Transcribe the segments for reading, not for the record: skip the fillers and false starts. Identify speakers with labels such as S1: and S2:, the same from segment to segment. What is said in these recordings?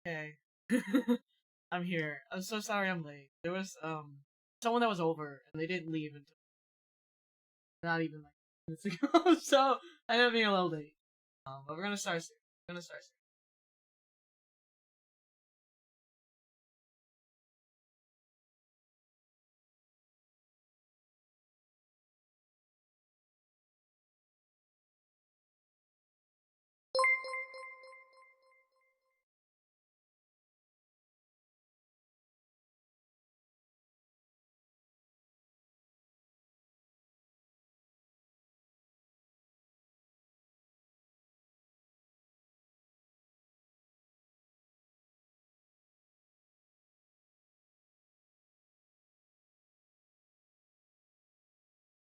S1: Okay. I'm here. I'm so sorry I'm late. There was someone that was over and they didn't leave until not even like minutes ago. So I ended up being a little late. But we're gonna start soon.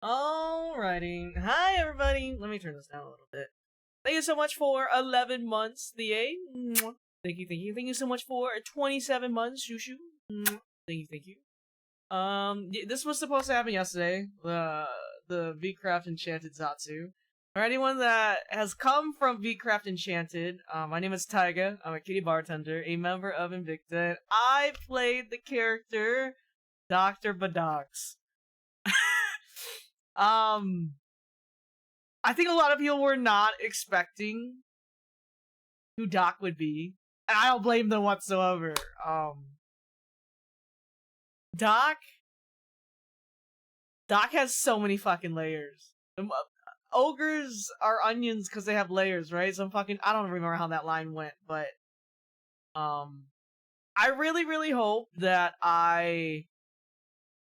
S1: Alrighty. Hi everybody. Let me turn this down a little bit. Thank you so much for 11 months, the A. Thank you. Thank you so much for 27 months, Shushu. Thank you. This was supposed to happen yesterday. The VCraft Enchanted ZATSU. For anyone that has come from VCraft Enchanted, my name is Taiga. I'm a kitty bartender, a member of Invicta, and I played the character Dr. Badox. I think a lot of people were not expecting who Doc would be, and I don't blame them whatsoever. Doc has so many fucking layers. Ogres are onions because they have layers, right? So I don't remember how that line went, but I really hope that I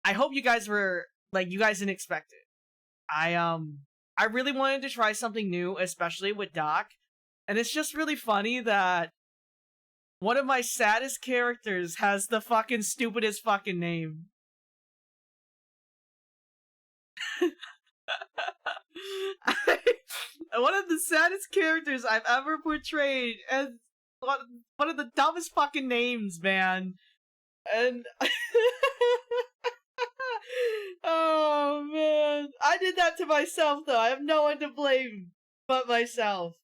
S1: hope you guys were you guys didn't expect it. I really wanted to try something new, especially with Doc, and it's just really funny that one of my saddest characters has the fucking stupidest fucking name. One of the saddest characters I've ever portrayed, and one of the dumbest fucking names, man. And oh man, I did that to myself though. I have no one to blame but myself.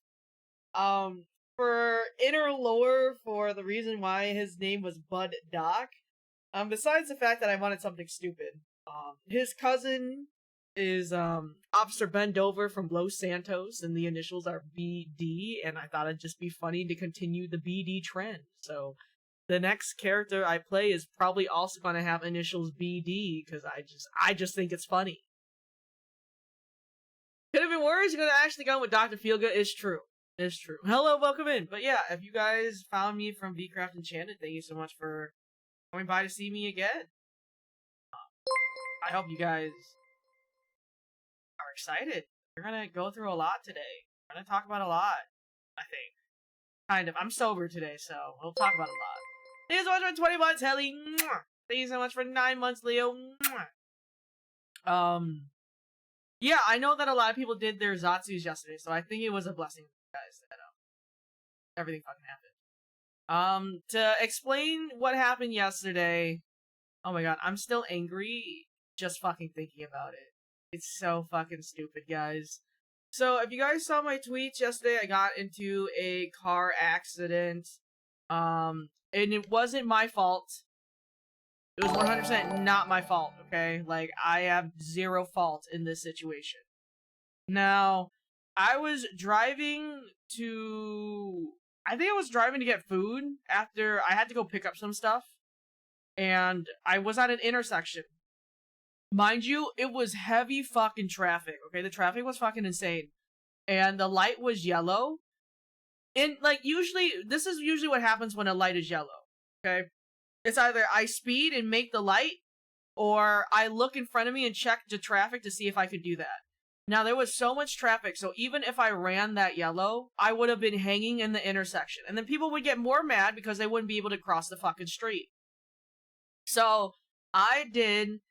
S1: For inner lore, for the reason why his name was Bud Doc, besides the fact that I wanted something stupid, his cousin is Officer Ben Dover from Los Santos, and the initials are BD, and I thought it'd just be funny to continue the BD trend. So the next character I play is probably also gonna have initials BD, because I just think it's funny. Could have been worse. You're gonna actually go with Dr. Feelgood. It's true. Hello, welcome in. But yeah, if you guys found me from VCraft Enchanted, thank you so much for coming by to see me again. I hope you guys are excited. We're gonna go through a lot today. We're gonna talk about a lot, I think. Kind of. I'm sober today, so we'll talk about a lot. Thank you so much for 20 months, Helly. Thank you so much for 9 months, Leo. Yeah, I know that a lot of people did their Zatsus yesterday, so I think it was a blessing for you guys that everything fucking happened. To explain what happened yesterday, oh my god, I'm still angry just fucking thinking about it. It's so fucking stupid, guys. So, if you guys saw my tweets yesterday, I got into a car accident. And it wasn't my fault. It was 100% not my fault, okay? Like, I have zero fault in this situation. Now, I was driving to... I think I was driving to get food after I had to go pick up some stuff. And I was at an intersection. Mind you, it was heavy fucking traffic, okay? The traffic was fucking insane. And the light was yellow. And, like, this is usually what happens when a light is yellow, okay? It's either I speed and make the light, or I look in front of me and check the traffic to see if I could do that. Now, there was so much traffic, so even if I ran that yellow, I would have been hanging in the intersection. And then people would get more mad because they wouldn't be able to cross the fucking street. So, I did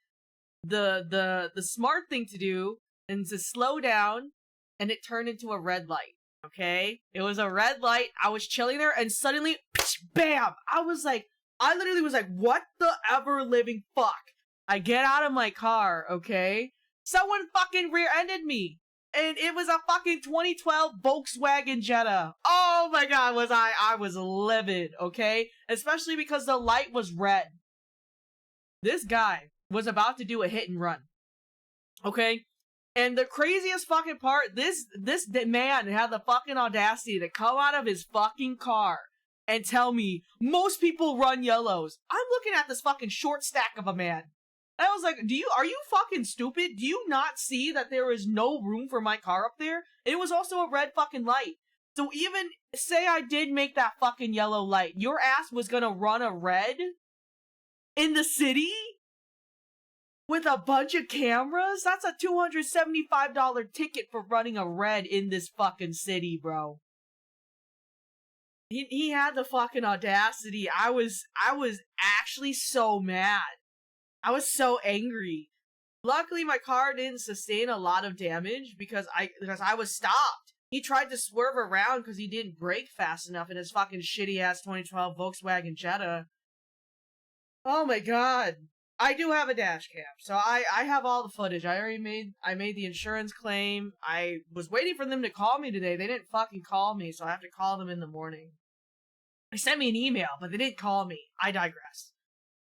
S1: the smart thing to do, and to slow down, and it turned into a red light. Okay? It was a red light. I was chilling there, and suddenly, bam! I literally was like, what the ever living fuck? I get out of my car, okay? Someone fucking rear-ended me. And it was a fucking 2012 Volkswagen Jetta. Oh Oh my god, I was livid, okay? Especially because the light was red. This guy was about to do a hit and run. Okay? And the craziest fucking part, this man had the fucking audacity to come out of his fucking car and tell me, most people run yellows. I'm looking at this fucking short stack of a man. I was like, are you fucking stupid? Do you not see that there is no room for my car up there? It was also a red fucking light. So even say I did make that fucking yellow light, your ass was gonna run a red in the city? With a bunch of cameras? That's a $275 ticket for running a red in this fucking city, bro. He had the fucking audacity. I was actually so mad. I was so angry. Luckily, my car didn't sustain a lot of damage because I was stopped. He tried to swerve around because he didn't brake fast enough in his fucking shitty-ass 2012 Volkswagen Jetta. Oh my god. I do have a dash cam, so I have all the footage. I made the insurance claim. I was waiting for them to call me today. They didn't fucking call me, so I have to call them in the morning. They sent me an email, but they didn't call me. I digress.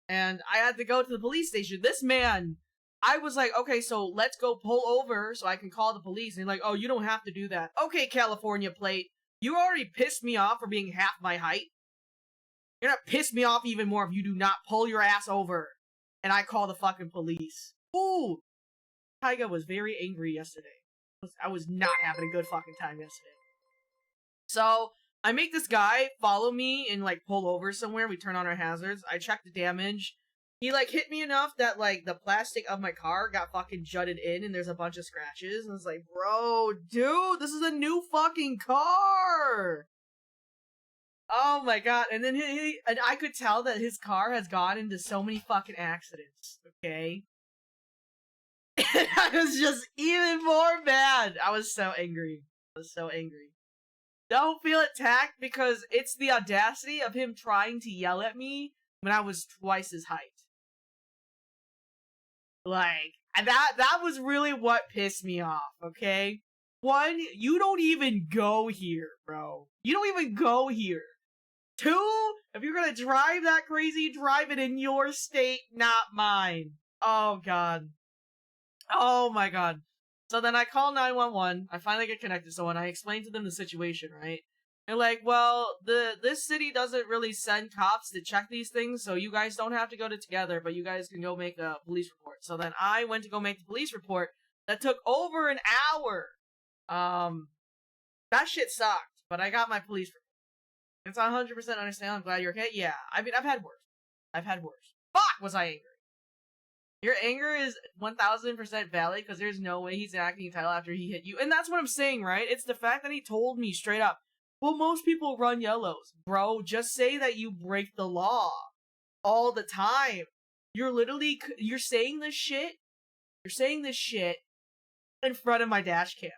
S1: And I had to go to the police station. This man, I was like, okay, so let's go pull over so I can call the police. And they're like, oh, you don't have to do that. Okay, California plate. You already pissed me off for being half my height. You're gonna piss me off even more if you do not pull your ass over. And I call the fucking police. Ooh! Tyga was very angry yesterday. I was not having a good fucking time yesterday. So, I make this guy follow me and, like, pull over somewhere. We turn on our hazards. I check the damage. He, like, hit me enough that, like, the plastic of my car got fucking jutted in and there's a bunch of scratches. And I was like, bro, dude, this is a new fucking car! Oh my god, and then and I could tell that his car has gone into so many fucking accidents, okay? And I was just even more mad. I was so angry. I was so angry. Don't feel attacked because it's the audacity of him trying to yell at me when I was twice his height. Like, that was really what pissed me off, okay? One, you don't even go here, bro. You don't even go here. Two, if you're gonna drive that crazy, drive it in your state, not mine. Oh god. Oh my god. So then I call 911, I finally get connected to someone, I explain to them the situation, right? They're like, well, this city doesn't really send cops to check these things, so you guys don't have to go together, but you guys can go make a police report. So then I went to go make the police report. That took over an hour. That shit sucked, but I got my police report. It's 100% understand. I'm glad you're okay. Yeah, I mean, I've had worse. I've had worse. Fuck, was I angry? Your anger is 1000% valid because there's no way he's acting entitled after he hit you. And that's what I'm saying, right? It's the fact that he told me straight up, well, most people run yellows. Bro, just say that you break the law all the time. You're saying this shit. You're saying this shit in front of my dash cam.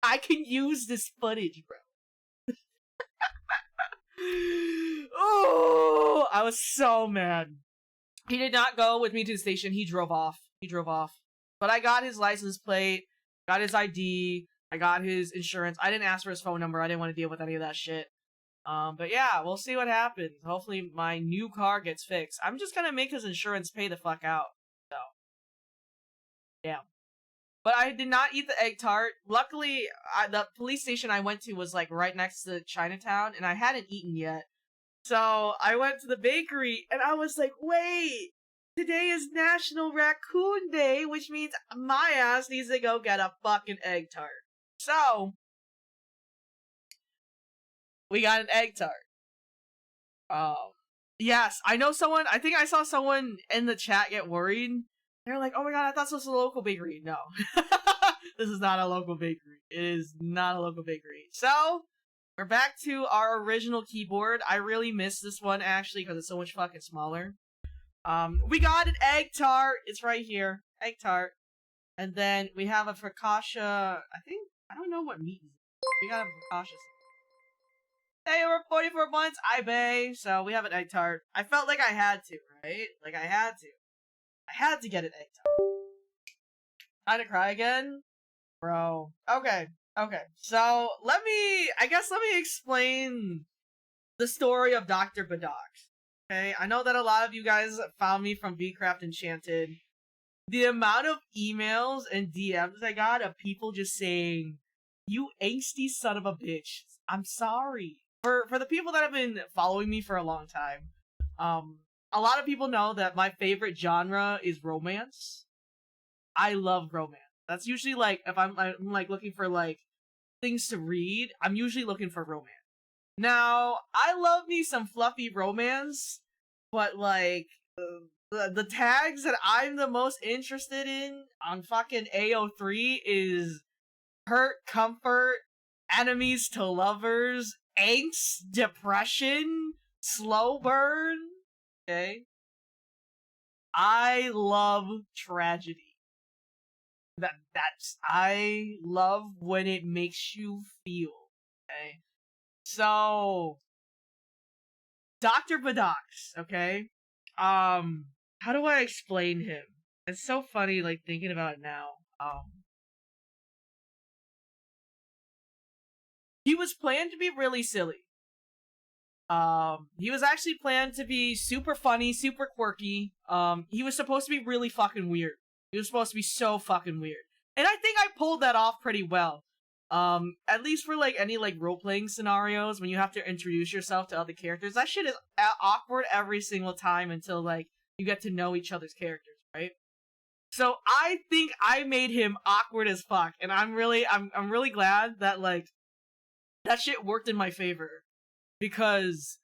S1: I can use this footage, bro. Oh, I was so mad. He did not go with me to the station. He drove off. But I got his license plate, got his ID, I got his insurance. I didn't ask for his phone number. I didn't want to deal with any of that shit. But yeah, we'll see what happens. Hopefully my new car gets fixed. I'm just gonna make his insurance pay the fuck out. So, yeah. But I did not eat the egg tart. Luckily, the police station I went to was like right next to Chinatown, and I hadn't eaten yet. So I went to the bakery, and I was like, wait, today is National Raccoon Day, which means my ass needs to go get a fucking egg tart. So, we got an egg tart. Yes, I think I saw someone in the chat get worried. They're like, oh my god, I thought this was a local bakery. No. This is not a local bakery. It is not a local bakery. So, we're back to our original keyboard. I really miss this one, actually, because it's so much fucking smaller. We got an egg tart. It's right here. Egg tart. And then we have a focaccia. I don't know what meat is. We got a focaccia. Hey, we're 44 months, I bay. So, we have an egg tart. I felt like I had to, right? Like, I had to get an egg tart. Time to cry again? bro. Okay. So let me explain the story of Dr. Badox. Okay, I know that a lot of you guys found me from Vcraft Enchanted. The amount of emails and DMs I got of people just saying, "You angsty son of a bitch." I'm sorry. For the people that have been following me for a long time, a lot of people know that my favorite genre is romance. I love romance. That's usually like if I'm like looking for like things to read, I'm usually looking for romance. Now, I love me some fluffy romance, but like the tags that I'm the most interested in on fucking AO3 is hurt, comfort, enemies to lovers, angst, depression, slow burn. Okay? I love tragedy. I love when it makes you feel. Okay? So Dr. Badox, okay? How do I explain him? It's so funny, like, thinking about it now. He was planned to be really silly. He was actually planned to be super funny, super quirky. He was supposed to be really fucking weird. He was supposed to be so fucking weird. And I think I pulled that off pretty well. At least for, like, any, like, role-playing scenarios, when you have to introduce yourself to other characters, that shit is awkward every single time until, like, you get to know each other's characters, right? So I think I made him awkward as fuck, and I'm really glad that, like, that shit worked in my favor. Because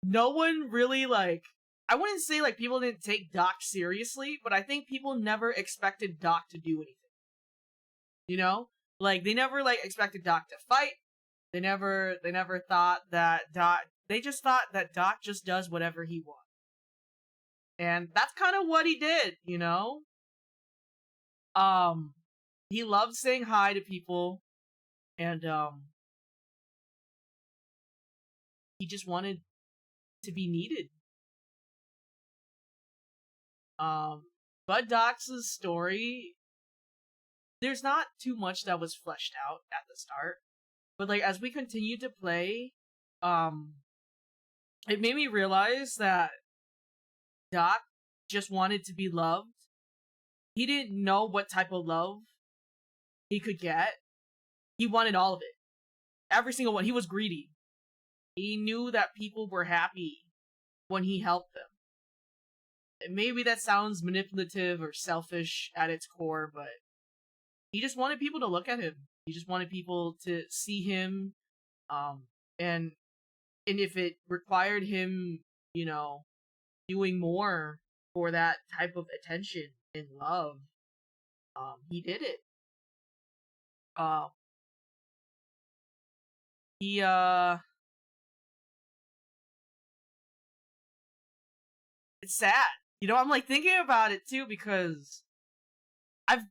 S1: no one really, like, I wouldn't say, like, people didn't take Doc seriously, but I think people never expected Doc to do anything. You know? Like, they never, like, expected Doc to fight. They never thought that they just thought that Doc just does whatever he wants. And that's kind of what he did, you know? He loved saying hi to people, and, he just wanted to be needed. Bud Doc's story, there's not too much that was fleshed out at the start, but like as we continued to play, it made me realize that Doc just wanted to be loved. He didn't know what type of love he could get. He wanted all of it. Every single one. He was greedy. He knew that people were happy when he helped them. Maybe that sounds manipulative or selfish at its core, but he just wanted people to look at him. He just wanted people to see him, and if it required him, you know, doing more for that type of attention and love, he did it. He it's sad. You know, I'm like thinking about it too because I've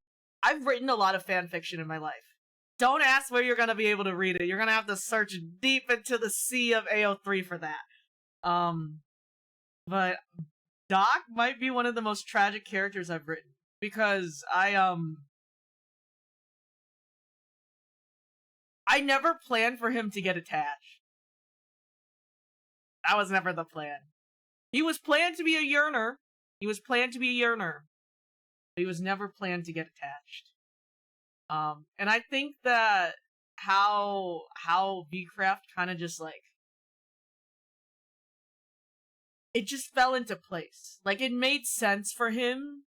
S1: written a lot of fan fiction in my life. Don't ask where you're gonna be able to read it. You're gonna have to search deep into the sea of AO3 for that. But Doc might be one of the most tragic characters I've written because I never planned for him to get attached. That was never the plan. He was planned to be a yearner. But he was never planned to get attached. And I think that how Vcraft kind of just like it just fell into place. Like it made sense for him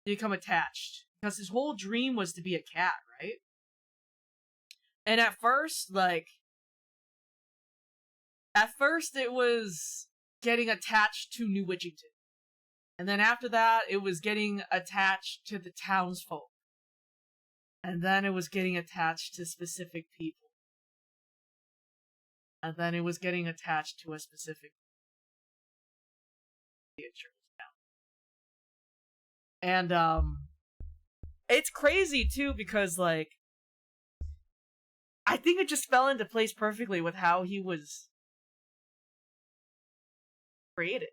S1: to become attached because his whole dream was to be a cat, right? And at first it was getting attached to New Witchington. And then after that, it was getting attached to the townsfolk. And then it was getting attached to specific people. And then it was getting attached to a specific town. And it's crazy too because like I think it just fell into place perfectly with how he was created.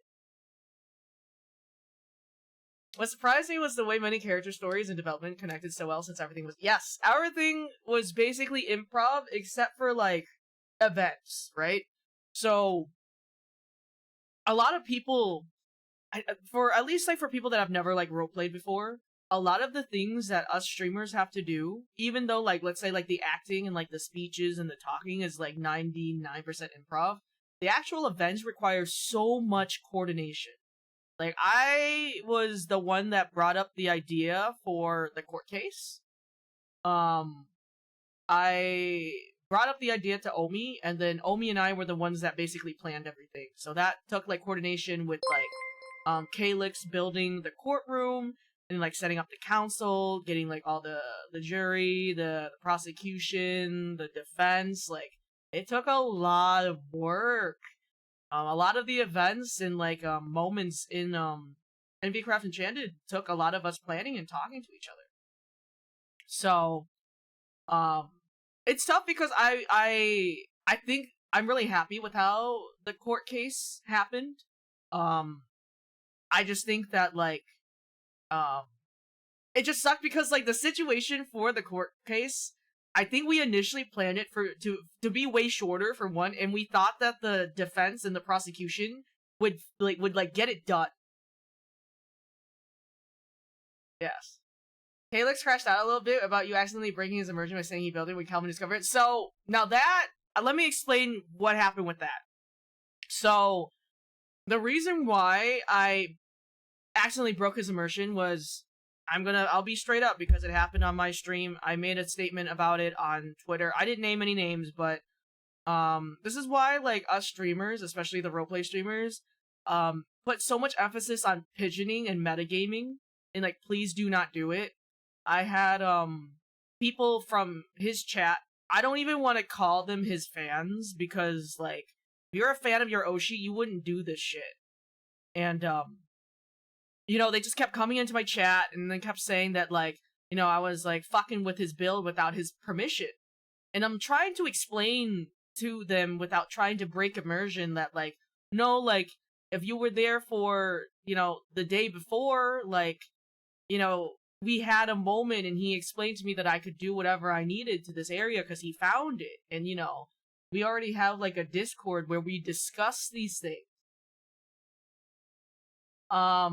S1: What surprised me was the way many character stories and development connected so well since everything was... Yes, everything was basically improv except for, like, events, right? So, a lot of people... for at least, like, for people that have never, like, roleplayed before, a lot of the things that us streamers have to do, even though, like, let's say, like, the acting and, like, the speeches and the talking is, like, 99% improv, the actual events require so much coordination. Like, I was the one that brought up the idea for the court case. I brought up the idea to Omi, and then Omi and I were the ones that basically planned everything. So that took, like, coordination with, like, Calyx building the courtroom, and, like, setting up the council, getting, like, all the jury, the prosecution, the defense. Like, it took a lot of work. A lot of the events and, like, moments in, NVCraft Enchanted took a lot of us planning and talking to each other. So, it's tough because I think I'm really happy with how the court case happened. I just think that, like, it just sucked because, like, the situation for the court case, I think we initially planned it to be way shorter, for one, and we thought that the defense and the prosecution would get it done. Yes. Calyx crashed out a little bit about you accidentally breaking his immersion by saying he built it when Calvin discovered it. So, now that, let me explain what happened with that. So, the reason why I accidentally broke his immersion was, I'll be straight up because it happened on my stream. I made a statement about it on Twitter. I didn't name any names, but, this is why, like, us streamers, especially the roleplay streamers, put so much emphasis on pigeoning and metagaming, and, like, please do not do it. I had, people from his chat, I don't even want to call them his fans, because, like, if you're a fan of your Oshi, you wouldn't do this shit. And, you know, they just kept coming into my chat and then kept saying that, like, you know, I was, like, fucking with his build without his permission. And I'm trying to explain to them without trying to break immersion that, like, no, like, if you were there for, you know, the day before, like, you know, we had a moment and he explained to me that I could do whatever I needed to this area because he found it. And, you know, we already have, like, a Discord where we discuss these things. I've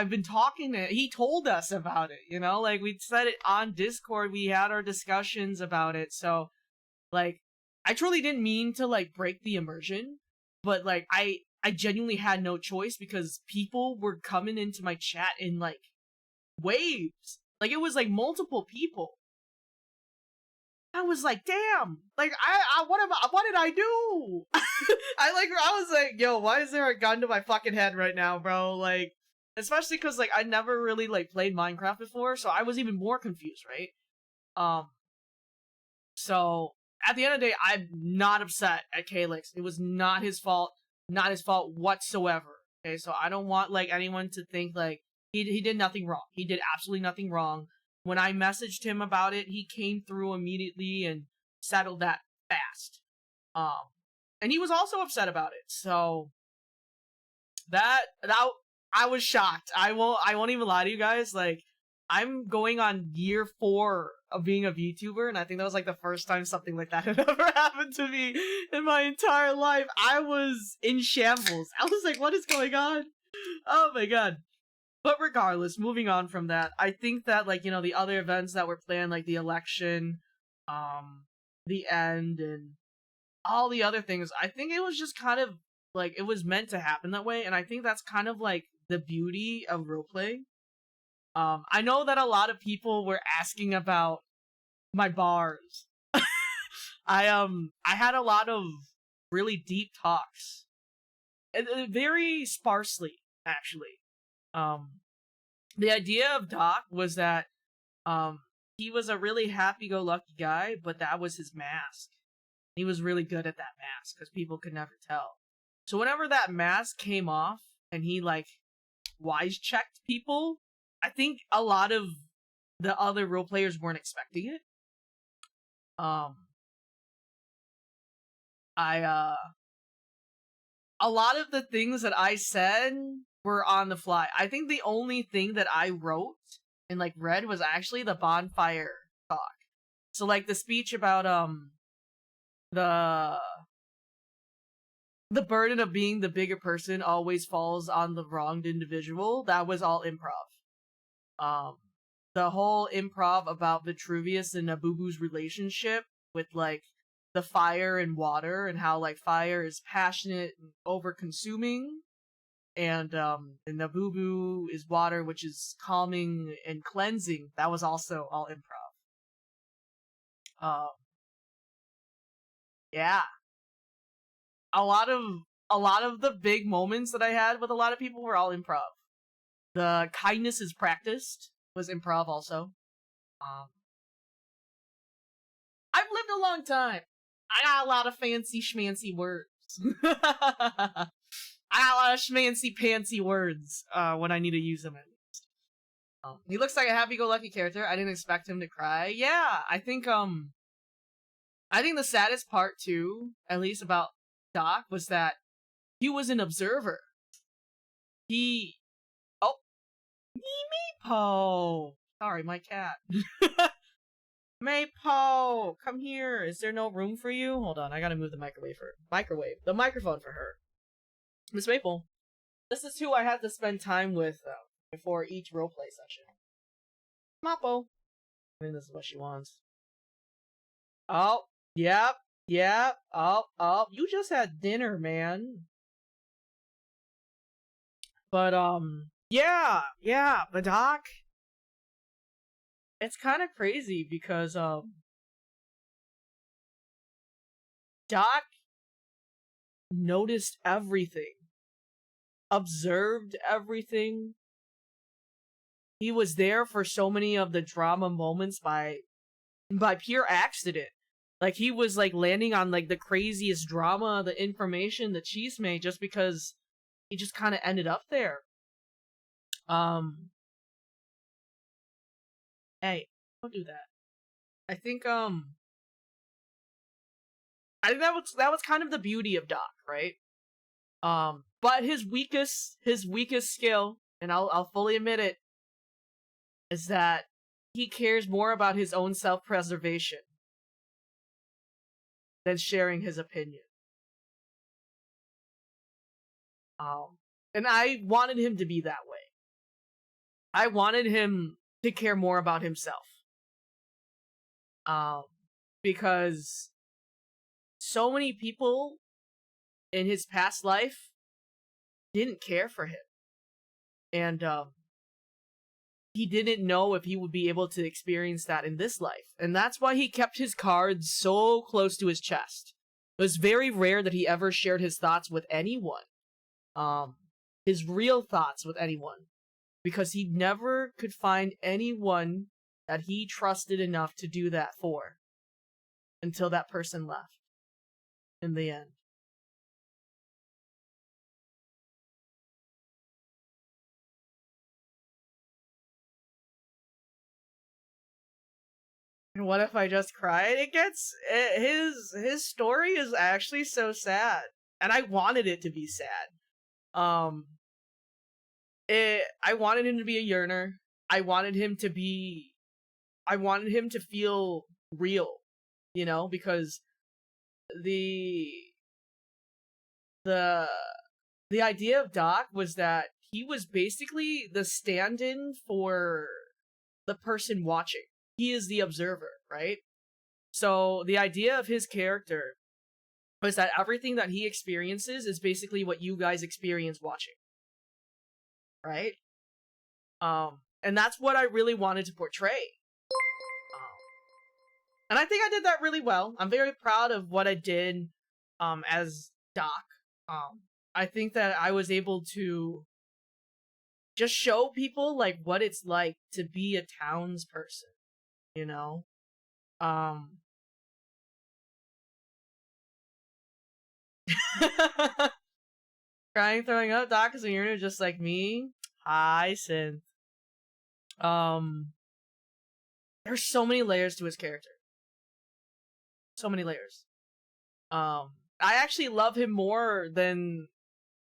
S1: been talking to, he told us about it, you know, like, we said it on Discord, we had our discussions about it, so, like, I truly didn't mean to, like, break the immersion, but, like, I genuinely had no choice because people were coming into my chat in, like, waves. Like, it was, like, multiple people. I was like, damn, like, what did I do? I was like, yo, why is there a gun to my fucking head right now, bro? Like, especially because, like, I never really, like, played Minecraft before, so I was even more confused, right? So, at the end of the day, I'm not upset at Calyx. It was not his fault whatsoever, okay? So I don't want, like, anyone to think, like, he did nothing wrong. He did absolutely nothing wrong. When I messaged him about it, he came through immediately and settled that fast. And he was also upset about it. So that I was shocked. I won't even lie to you guys. Like, I'm going on year 4 of being a VTuber, and I think that was, like, the first time something like that had ever happened to me in my entire life. I was in shambles. I was like, what is going on? Oh my god. But regardless, moving on from that, I think that, like, you know, the other events that were planned, like the election, the end, and all the other things, I think it was just kind of, like, it was meant to happen that way, and I think that's kind of, like, the beauty of roleplay. I know that a lot of people were asking about my bars. I had a lot of really deep talks. Very sparsely, actually. The idea of Doc was that, he was a really happy-go-lucky guy, but that was his mask. He was really good at that mask, because people could never tell. So whenever that mask came off, and he, like, wise-checked people, I think a lot of the other role players weren't expecting it. a lot of the things that I said were on the fly. I think the only thing that I wrote and like read was actually the bonfire talk. So like the speech about the burden of being the bigger person always falls on the wronged individual. That was all improv. The whole improv about Vitruvius and Nabubu's relationship with like the fire and water and how like fire is passionate and over consuming and Nabubu is water which is calming and cleansing. That was also all improv. Yeah. A lot of the big moments that I had with a lot of people were all improv. The kindness is practiced was improv also. I've lived a long time. I got a lot of fancy schmancy words. I got a lot of schmancy pantsy words when I need to use them at least. He looks like a happy-go-lucky character. I didn't expect him to cry. Yeah, I think the saddest part too, at least about Doc, was that he was an observer. Oh, Meepo. Sorry, my cat. Maypo, come here. Is there no room for you? Hold on, I gotta move the the microphone for her. Miss Maple, this is who I had to spend time with before each roleplay session. Mapo. I think this is what she wants. Oh, yep. Oh, you just had dinner, man. But, yeah, but Doc, it's kind of crazy because, Doc noticed everything, observed everything. He was there for so many of the drama moments by pure accident. Like, he was, like, landing on, like, the craziest drama, the information, the chisme, just because he just kind of ended up there. Hey, don't do that. I think that was kind of the beauty of Doc, right? But his weakest skill, and I'll fully admit it, is that he cares more about his own self-preservation than sharing his opinion. And I wanted him to be that way. I wanted him to care more about himself. Because so many people in his past life didn't care for him. And he didn't know if he would be able to experience that in this life. And that's why he kept his cards so close to his chest. It was very rare that he ever shared his thoughts with anyone. His real thoughts with anyone. Because he never could find anyone that he trusted enough to do that for. Until that person left. In the end. And what if I just cried? His story is actually so sad. And I wanted it to be sad. I wanted him to be a yearner. I wanted him to feel real, you know, because the idea of Doc was that he was basically the stand-in for the person watching. He is the observer, right? So the idea of his character was that everything that he experiences is basically what you guys experience watching. Right? And that's what I really wanted to portray. And I think I did that really well. I'm very proud of what I did as Doc. I think that I was able to just show people like what it's like to be a townsperson, you know? Crying, throwing up, Doc is a yearner just like me. Hi, Synth. There's so many layers to his character. So many layers. I actually love him more than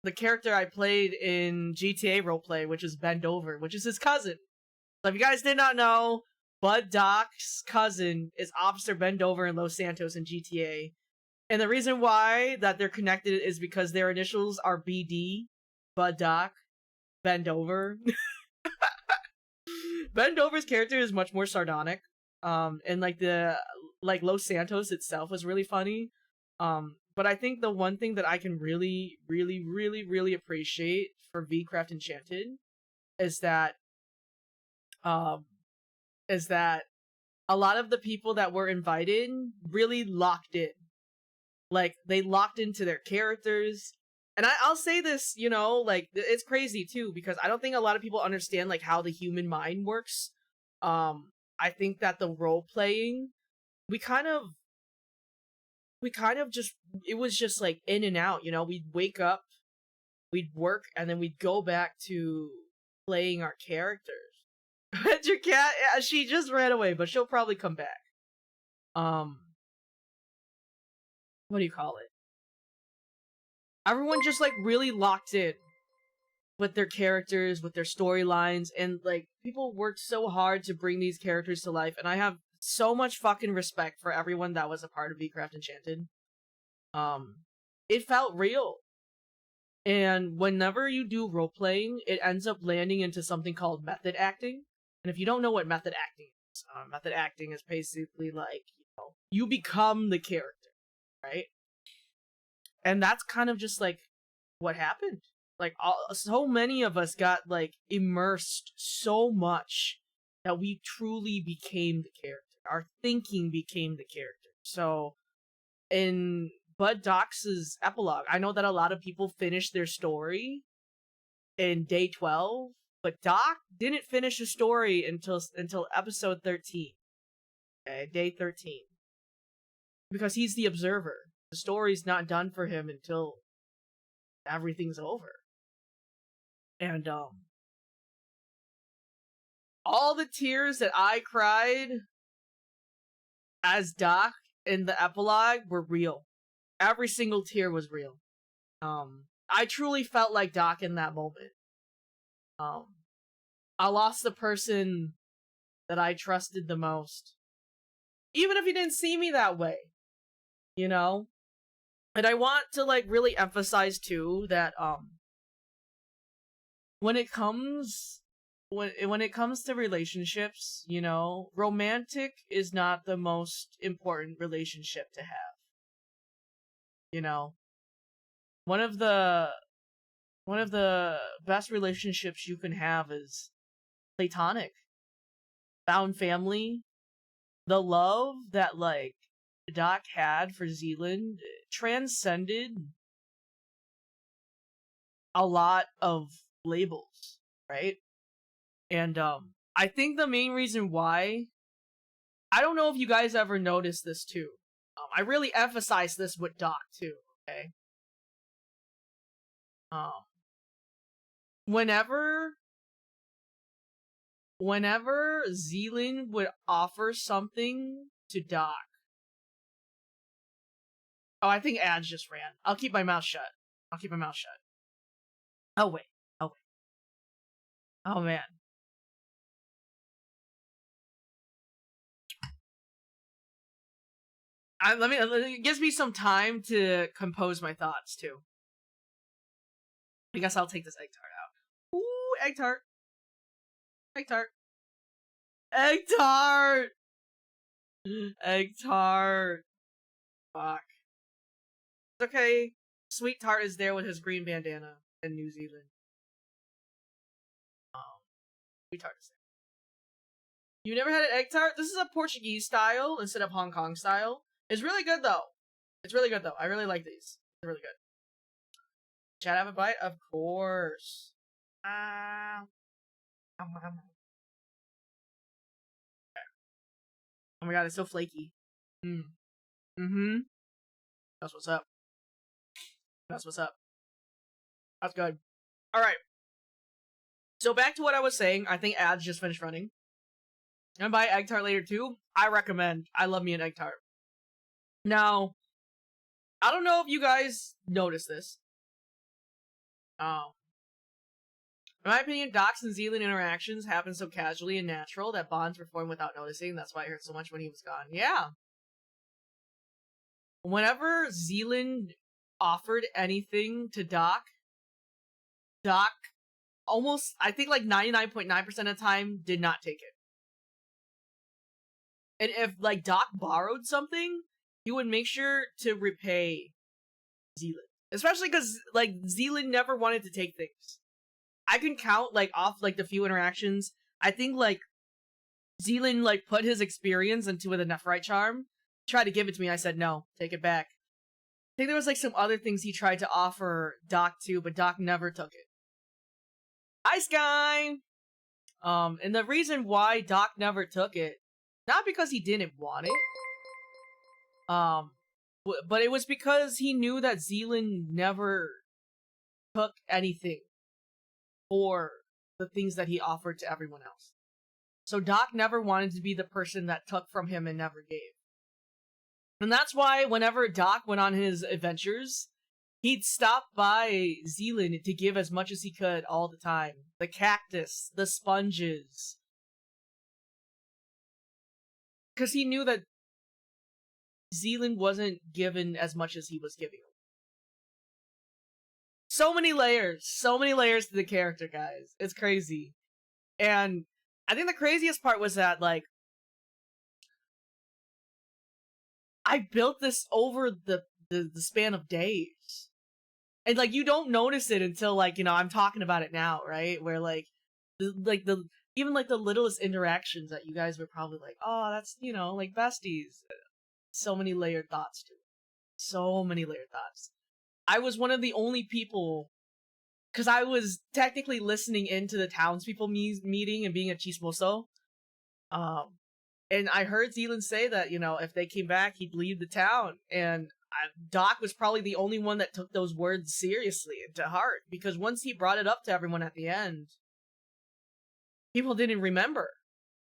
S1: the character I played in GTA roleplay, which is Bend Over, which is his cousin. So if you guys did not know, Bud Doc's cousin is Officer Bend Over in Los Santos in GTA. And the reason why that they're connected is because their initials are BD, Bud Doc, Bend Over. Bend Over's character is much more sardonic. And like Los Santos itself was really funny. But I think the one thing that I can really, really, really, really appreciate for VCraft Enchanted is that a lot of the people that were invited really locked in. Like, they locked into their characters. And I'll say this, you know, like, it's crazy too, because I don't think a lot of people understand, like, how the human mind works. I think that the role-playing, we kind of just, it was just, like, in and out, you know? We'd wake up, we'd work, and then we'd go back to playing our characters. Your cat, yeah, she just ran away, but she'll probably come back. What do you call it? Everyone just, like, really locked in with their characters, with their storylines, and, like, people worked so hard to bring these characters to life, and I have so much fucking respect for everyone that was a part of VCraft Enchanted. It felt real. And whenever you do role-playing, it ends up landing into something called method acting. And if you don't know what method acting is basically like, you know, you become the character, right? And that's kind of just like what happened. Like, so many of us got like immersed so much that we truly became the character. Our thinking became the character. So in Bud Doc's epilogue, I know that a lot of people finished their story in day 12, but Doc didn't finish the story until episode 13. Okay, day 13. Because he's the observer. The story's not done for him until everything's over. And all the tears that I cried as Doc in the epilogue were real. Every single tear was real. I truly felt like Doc in that moment. I lost the person that I trusted the most. Even if he didn't see me that way. You know? And I want to, like, really emphasize, too, that, when it comes to relationships, you know, romantic is not the most important relationship to have. You know? One of the best relationships you can have is platonic. Found family. The love that, like, Doc had for Zealand transcended a lot of labels, right? And I think the main reason why, I don't know if you guys ever noticed this too. I really emphasize this with Doc too, okay? Whenever Zealand would offer something to Doc. Oh, I think ads just ran. I'll keep my mouth shut. Oh wait. Oh man. It gives me some time to compose my thoughts too. I guess I'll take this egg tart out. Ooh, egg tart. Egg tart. Egg tart! Egg tart. Fuck. It's okay. Sweet Tart is there with his green bandana in New Zealand. Sweet Tart is there. You never had an egg tart? This is a Portuguese style instead of Hong Kong style. It's really good though. I really like these. They're really good. Chad, have a bite? Of course. Oh my god, it's so flaky. Mm-hmm. That's what's up. That's good. Alright. So back to what I was saying. I think ads just finished running. I'm gonna buy egg tart later too. I recommend. I love me an egg tart. Now, I don't know if you guys noticed this, Um, in my opinion, Doc's and Zealand interactions happen so casually and natural that bonds were formed without noticing. That's why it hurt so much when he was gone. Yeah. Whenever Zealand offered anything to Doc almost, I think like 99.9% of the time, did not take it. And if like Doc borrowed something, he would make sure to repay Zealand. Especially because like Zealand never wanted to take things. I can count like off like the few interactions. I think like Zealand like put his experience into the Nephrite charm, tried to give it to me. I said no, take it back. I think there was like some other things he tried to offer Doc too, but Doc never took it. Hi, Sky! And the reason why Doc never took it, not because he didn't want it, but it was because he knew that Zealand never took anything for the things that he offered to everyone else. So Doc never wanted to be the person that took from him and never gave. And that's why whenever Doc went on his adventures, he'd stop by Zealand to give as much as he could all the time. The cactus, the sponges. Because he knew that Zealand wasn't given as much as he was giving him. So many layers to the character, guys. It's crazy. And I think the craziest part was that, like, I built this over the span of days. And, like, you don't notice it until, like, you know, I'm talking about it now, right? Where, like, even, like, the littlest interactions that you guys were probably like, oh, that's, you know, like, besties. So many layered thoughts to it. So many layered thoughts. I was one of the only people, because I was technically listening into the townspeople meeting and being a chismoso. And I heard Zealand say that, you know, if they came back, he'd leave the town. And Doc was probably the only one that took those words seriously and to heart. Because once he brought it up to everyone at the end, people didn't remember.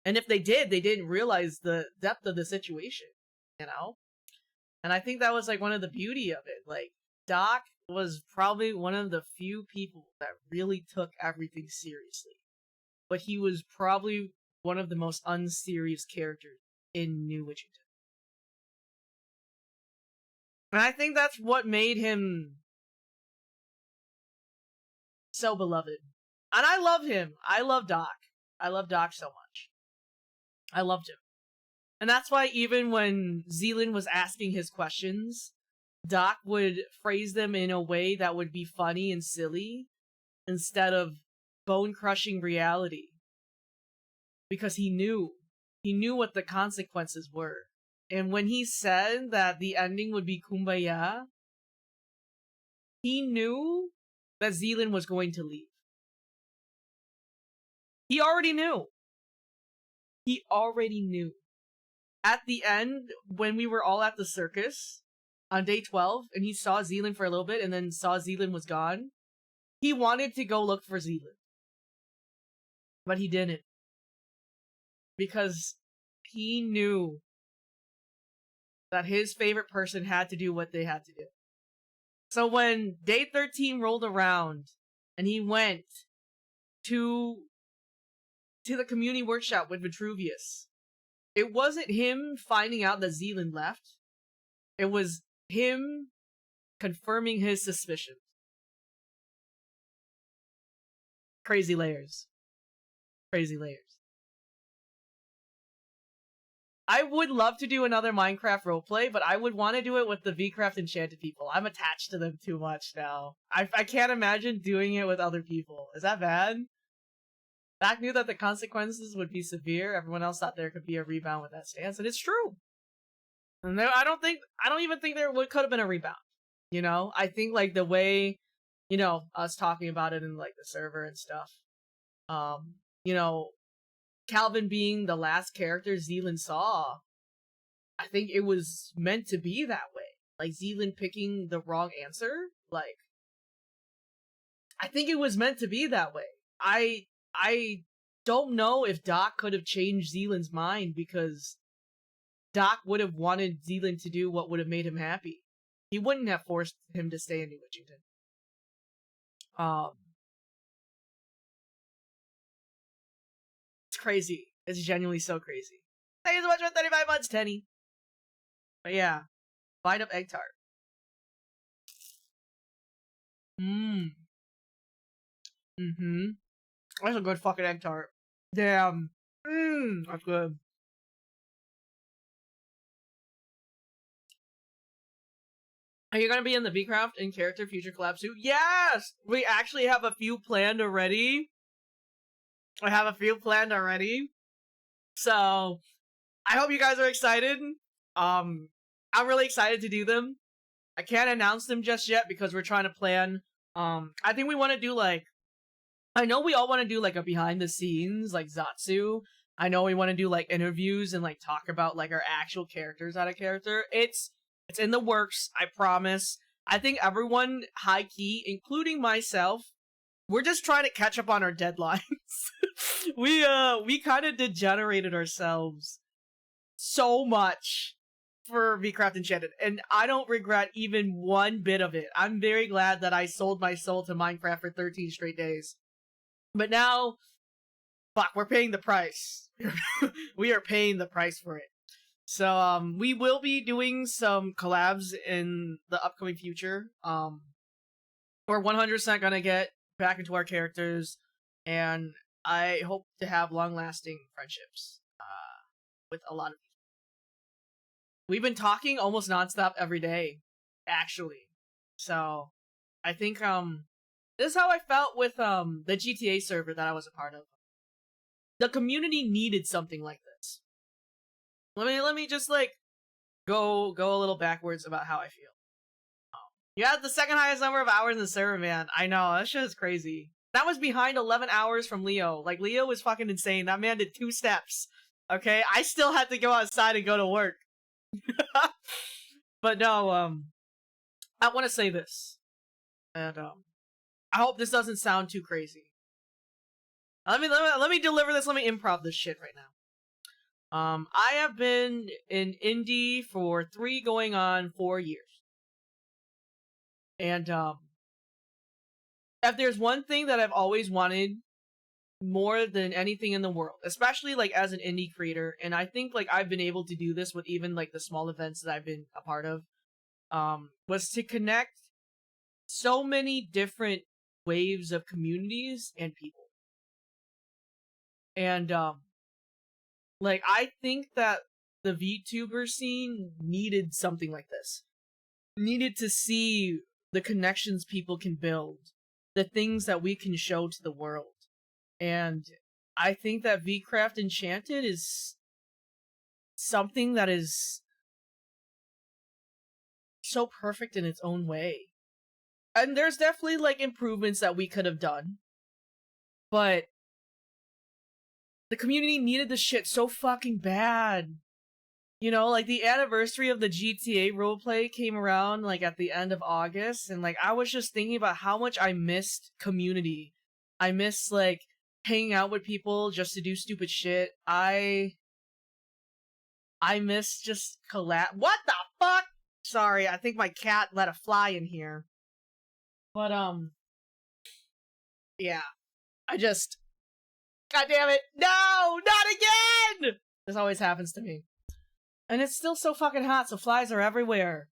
S1: And if they did, they didn't realize the depth of the situation, you know? And I think that was, like, one of the beauty of it. Like, Doc was probably one of the few people that really took everything seriously. But he was probably one of the most unserious characters in New Witchington. And I think that's what made him so beloved. And I love him. I love Doc. I love Doc so much. I loved him. And that's why even when Zealand was asking his questions, Doc would phrase them in a way that would be funny and silly instead of bone-crushing reality. Because he knew what the consequences were. And when he said that the ending would be kumbaya, he knew that Zealand was going to leave. He already knew. He already knew. At the end, when we were all at the circus, on day 12, and he saw Zealand for a little bit, and then saw Zealand was gone, he wanted to go look for Zealand. But he didn't. Because he knew that his favorite person had to do what they had to do. So when day 13 rolled around, and he went to the community workshop with Vitruvius, it wasn't him finding out that Zealand left. It was him confirming his suspicions. Crazy layers. Crazy layers. I would love to do another Minecraft roleplay, but I would want to do it with the VCraft Enchanted people. I'm attached to them too much now. I can't imagine doing it with other people. Is that bad? Doc knew that the consequences would be severe. Everyone else thought there could be a rebound with that stance, and it's true. And I don't even think there could have been a rebound. You know, I think like the way, you know, us talking about it in like the server and stuff. You know, Calvin being the last character Zealand saw, I think it was meant to be that way. Like Zealand picking the wrong answer, like I think it was meant to be that way. I don't know if Doc could have changed Zealand's mind because Doc would have wanted Zealand to do what would have made him happy. He wouldn't have forced him to stay in New Witchington. Um, it's crazy. It's genuinely so crazy. Thank you so much for 35 months, Tenny. But yeah, bite up egg tart. Mm-hmm. That's a good fucking egg tart. Damn. That's good. Are you gonna be in the VCraft in character future collab too? Yes! We actually have a few planned already. I have a few planned already. So, I hope you guys are excited. I'm really excited to do them. I can't announce them just yet because we're trying to plan. I think we want to do like, I know we all want to do like a behind the scenes, like ZATSU. I know we want to do like interviews and like talk about like our actual characters out of character. It's in the works, I promise. I think everyone high key, including myself, we're just trying to catch up on our deadlines. we kind of degenerated ourselves so much for VCraft Enchanted, and I don't regret even one bit of it. I'm very glad that I sold my soul to Minecraft for 13 straight days. But now, fuck, we're paying the price. We are paying the price for it. So, we will be doing some collabs in the upcoming future. We're 100% gonna get back into our characters, and I hope to have long-lasting friendships, with a lot of people. We've been talking almost nonstop every day, actually. So, I think, this is how I felt with, the GTA server that I was a part of. The community needed something like this. Let me just, like, go a little backwards about how I feel. You had the second highest number of hours in the server, man. I know, that shit is crazy. That was behind 11 hours from Leo. Like, Leo was fucking insane. That man did 2 steps. Okay? I still had to go outside and go to work. But no, I want to say this. And, I hope this doesn't sound too crazy. Let me deliver this. Let me improv this shit right now. I have been in indie for 3 going on 4 years. And, if there's one thing that I've always wanted more than anything in the world, especially, like, as an indie creator, and I think, like, I've been able to do this with even, like, the small events that I've been a part of, was to connect so many different waves of communities and people. And, like, I think that the VTuber scene needed something like this. Needed to see the connections people can build, the things that we can show to the world. And I think that VCraft Enchanted is something that is so perfect in its own way. And there's definitely, like, improvements that we could have done. But the community needed this shit so fucking bad. You know, like, the anniversary of the GTA roleplay came around, like, at the end of August, and, like, I was just thinking about how much I missed community. I miss, like, hanging out with people just to do stupid shit. I miss just collab. What the fuck? Sorry, I think my cat let a fly in here. But, yeah. I just... God damn it! No! Not again! This always happens to me. And it's still so fucking hot, so flies are everywhere.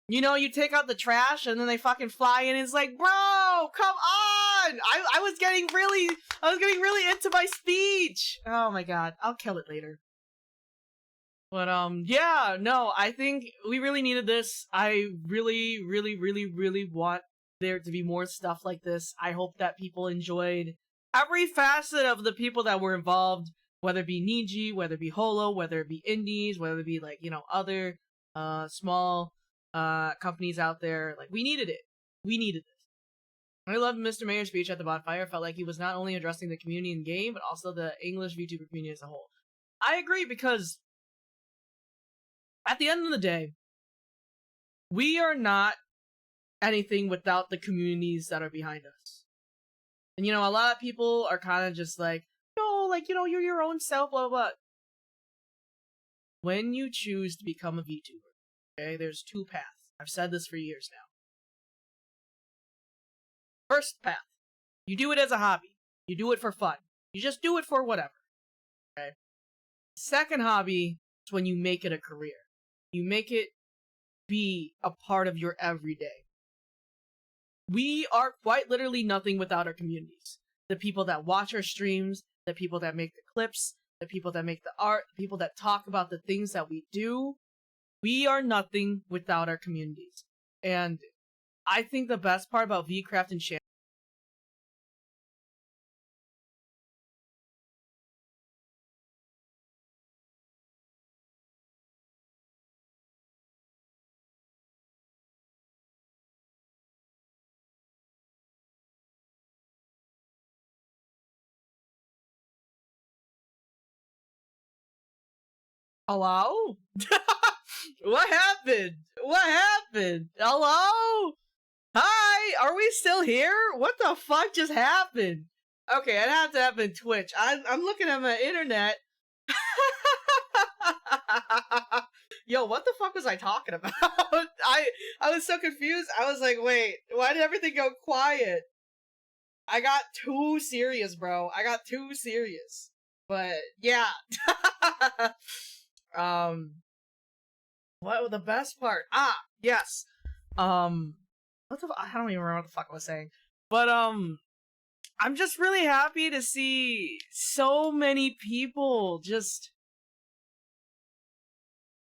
S1: You know, you take out the trash, and then they fucking fly in, and it's like, bro, come on! I was getting really into my speech! Oh my god, I'll kill it later. But, yeah, no, I think we really needed this. I really want there to be more stuff like this. I hope that people enjoyed every facet of the people that were involved, whether it be Niji, whether it be Holo, whether it be indies, whether it be, like, you know, other, small, companies out there. Like, we needed it. We needed this. I loved Mr. Mayor's speech at the bonfire. Felt like he was not only addressing the community in game, but also the English VTuber community as a whole. I agree, because at the end of the day, we are not anything without the communities that are behind us. And, you know, a lot of people are kind of just like, no, like, you know, you're your own self, blah, blah, blah. When you choose to become a VTuber, okay, there's 2 paths. I've said this for years now. First path. You do it as a hobby. You do it for fun. You just do it for whatever. Okay? Second hobby is when you make it a career. You make it be a part of your everyday. We are quite literally nothing without our communities. The people that watch our streams, the people that make the clips, the people that make the art, the people that talk about the things that we do. We are nothing without our communities. And I think the best part about VCraft and Champ. Hello? What happened? What happened? Hello? Hi? Are we still here? What the fuck just happened? Okay, it had to happen Twitch. I'm looking at my internet. Yo, what the fuck was I talking about? I was so confused. I was like, wait, why did everything go quiet? I got too serious, bro. I got too serious. But yeah. What was the best part? Ah, yes. What the I don't even remember what the fuck I was saying. But I'm just really happy to see so many people just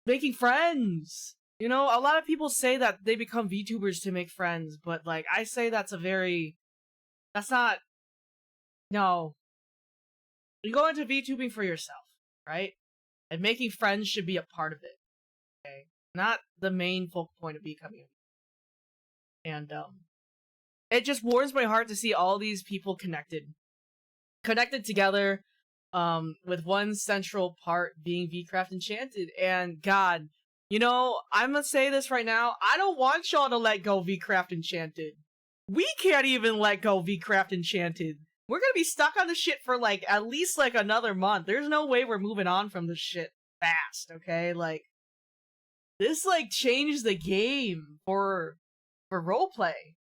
S1: making friends. You know, a lot of people say that they become VTubers to make friends, but like I say that's not no. You go into VTubing for yourself, right? And making friends should be a part of it. Okay? Not the main focal point of becoming a And it just warms my heart to see all these people connected together, with one central part being VCraft Enchanted. And God, you know, I'm gonna say this right now, I don't want y'all to let go VCraft Enchanted. We can't even let go VCraft Enchanted. We're gonna be stuck on this shit for like at least like another month. There's no way we're moving on from this shit fast, okay? Like this like changed the game for roleplay.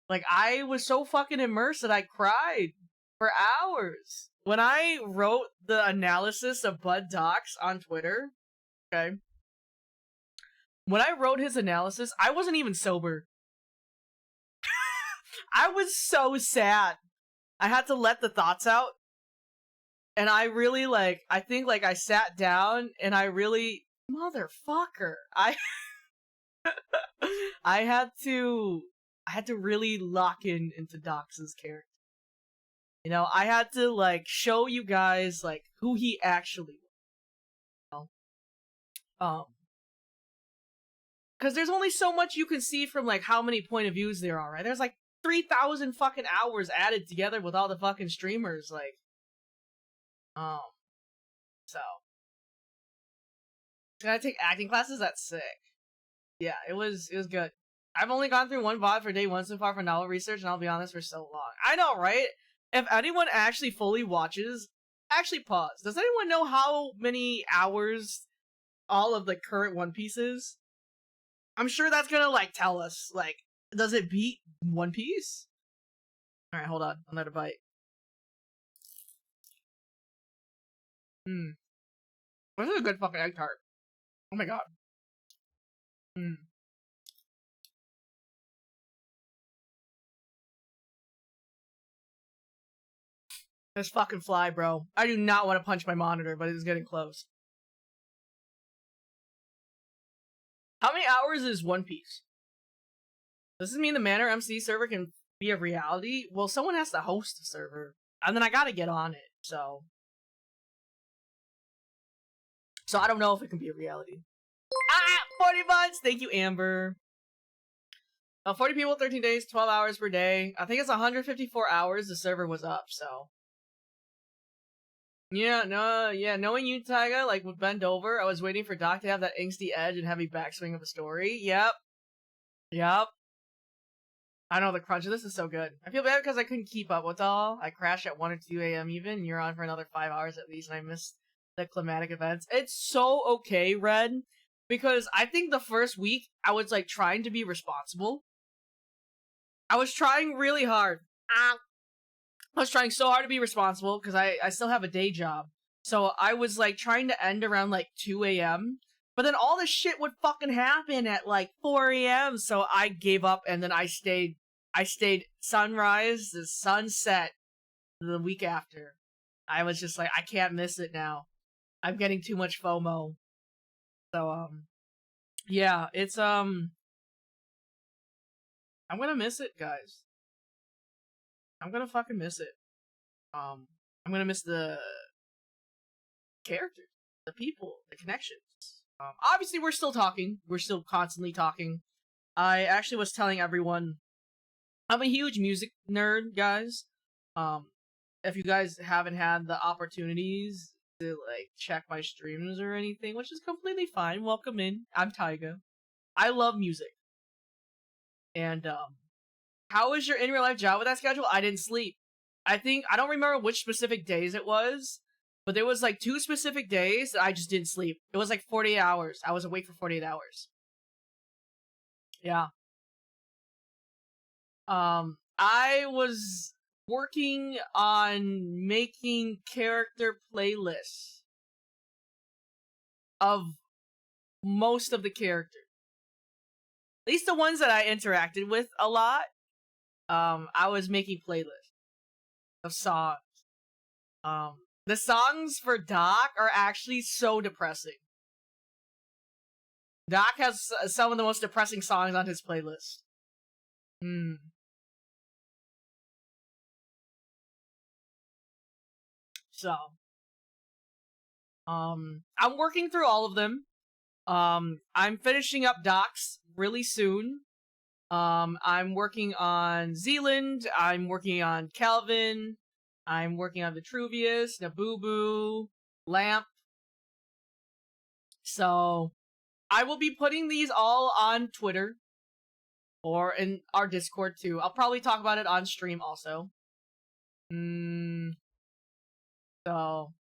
S1: Like I was so fucking immersed that I cried for hours. When I wrote the analysis of Bud Docs on Twitter, okay? When I wrote his analysis, I wasn't even sober. I was so sad. I had to let the thoughts out. And I really I think I sat down and I really, motherfucker. I had to really lock into Dox's character. You know, I had to show you guys who he actually was. You know? Because there's only so much you can see from how many point of views there are, right? There's 3,000 fucking hours added together with all the fucking streamers, so. Gotta take acting classes? That's sick. Yeah, it was good. I've only gone through one VOD for day one so far for novel research, and I'll be honest, for so long. I know, right? If anyone actually fully watches, actually pause. Does anyone know how many hours all of the current One Piece is? I'm sure that's gonna tell us. Does it beat One Piece? Alright, hold on. Another bite. This is a good fucking egg tart. Oh my god. This fucking fly, bro. I do not want to punch my monitor, but it's getting close. How many hours is One Piece? Does this mean the Manor MC server can be a reality? Well, someone has to host the server. And then I gotta get on it, so I don't know if it can be a reality. 40 months! Thank you, Amber. 40 people, 13 days, 12 hours per day. I think it's 154 hours the server was up, so. Yeah, knowing you, Taiga, would bend over, I was waiting for Doc to have that angsty edge and heavy backswing of a story. Yep. I know, the crunch of this is so good. I feel bad because I couldn't keep up with all. I crashed at 1 or 2 a.m. even, and you're on for another 5 hours at least, and I missed the climatic events. It's so okay, Red, because I think the first week, I was, trying to be responsible. I was trying really hard. I was trying so hard to be responsible because I still have a day job. So I was like trying to end around like 2 a.m. But then all this shit would fucking happen at like 4 a.m. So I gave up and then I stayed sunrise to sunset the week after. I was just like, I can't miss it now. I'm getting too much FOMO. So yeah, it's I'm gonna miss it, guys. I'm gonna fucking miss it. I'm gonna miss the characters, the people, the connections. Obviously, we're still talking. We're still constantly talking. I actually was telling everyone I'm a huge music nerd, guys. If you guys haven't had the opportunities to like check my streams or anything, which is completely fine, welcome in. I'm Taiga. I love music. And how was your in real life job with that schedule? I didn't sleep. I don't remember which specific days it was, but there was like 2 specific days that I just didn't sleep. It was like 48 hours. I was awake for 48 hours. Yeah. I was working on making character playlists of most of the characters. At least the ones that I interacted with a lot. I was making playlists of songs. The songs for Doc are actually so depressing. Doc has some of the most depressing songs on his playlist. So, I'm working through all of them. I'm finishing up Doc's really soon. I'm working on Zealand. I'm working on Calvin. I'm working on Vitruvius, Nabubu, Lamp. So, I will be putting these all on Twitter or in our Discord too. I'll probably talk about it on stream also. So,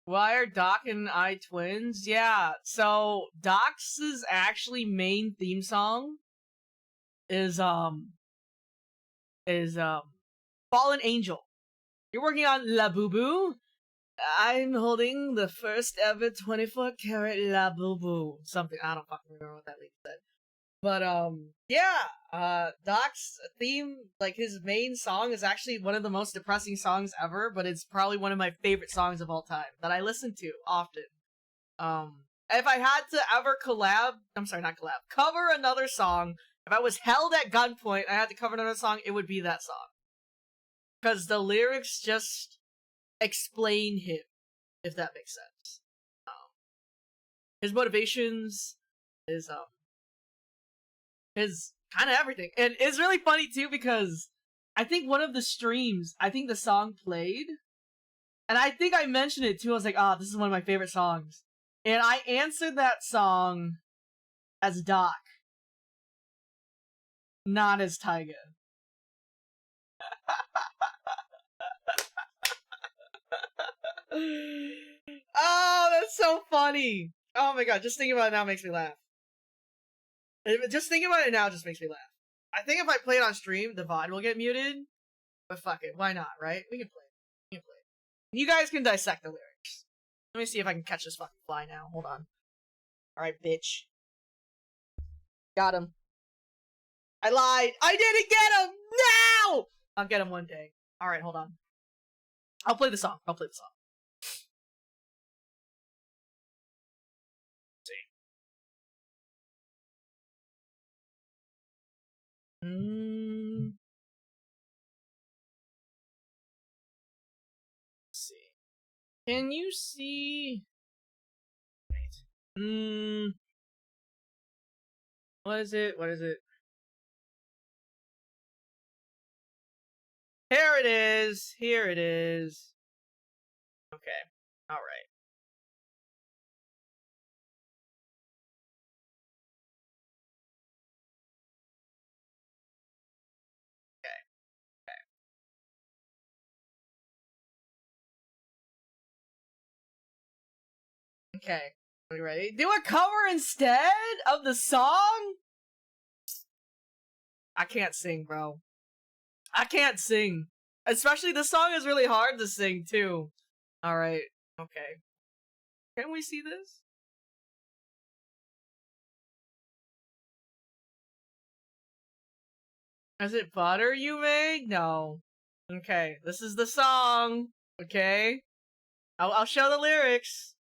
S1: why are Doc and I twins? Yeah, so Doc's actually main theme song is Fallen Angel. You're working on La Boo Boo? I'm holding the first ever 24 karat La Boo Boo. Something, I don't fucking remember what that lady said. But, yeah, Doc's theme, like, his main song is actually one of the most depressing songs ever, but it's probably one of my favorite songs of all time that I listen to often. If I had to ever cover another song, if I was held at gunpoint, I had to cover another song, it would be that song. Because the lyrics just explain him, if that makes sense. His motivations, his kind of everything. And it's really funny too because I think one of the streams, I think the song played, and I think I mentioned it too. I was like, this is one of my favorite songs. And I answered that song as Doc, not as Taiga. Oh, that's so funny. Oh my god, just thinking about it now makes me laugh. Just thinking about it now just makes me laugh. I think if I play it on stream, the VOD will get muted. But fuck it, why not, right? We can play it. You guys can dissect the lyrics. Let me see if I can catch this fucking fly now. Hold on. Alright, bitch. Got him. I lied. I didn't get him! No! I'll get him one day. Alright, hold on. I'll play the song. Let's see. Can you see? What is it? Here it is. Okay. Alright. Okay. Are we ready? Do a cover instead of the song? I can't sing, bro. I can't sing. Especially this song is really hard to sing too. Alright. Okay. Can we see this? Is it butter you make? No. Okay. This is the song. Okay. I'll show the lyrics.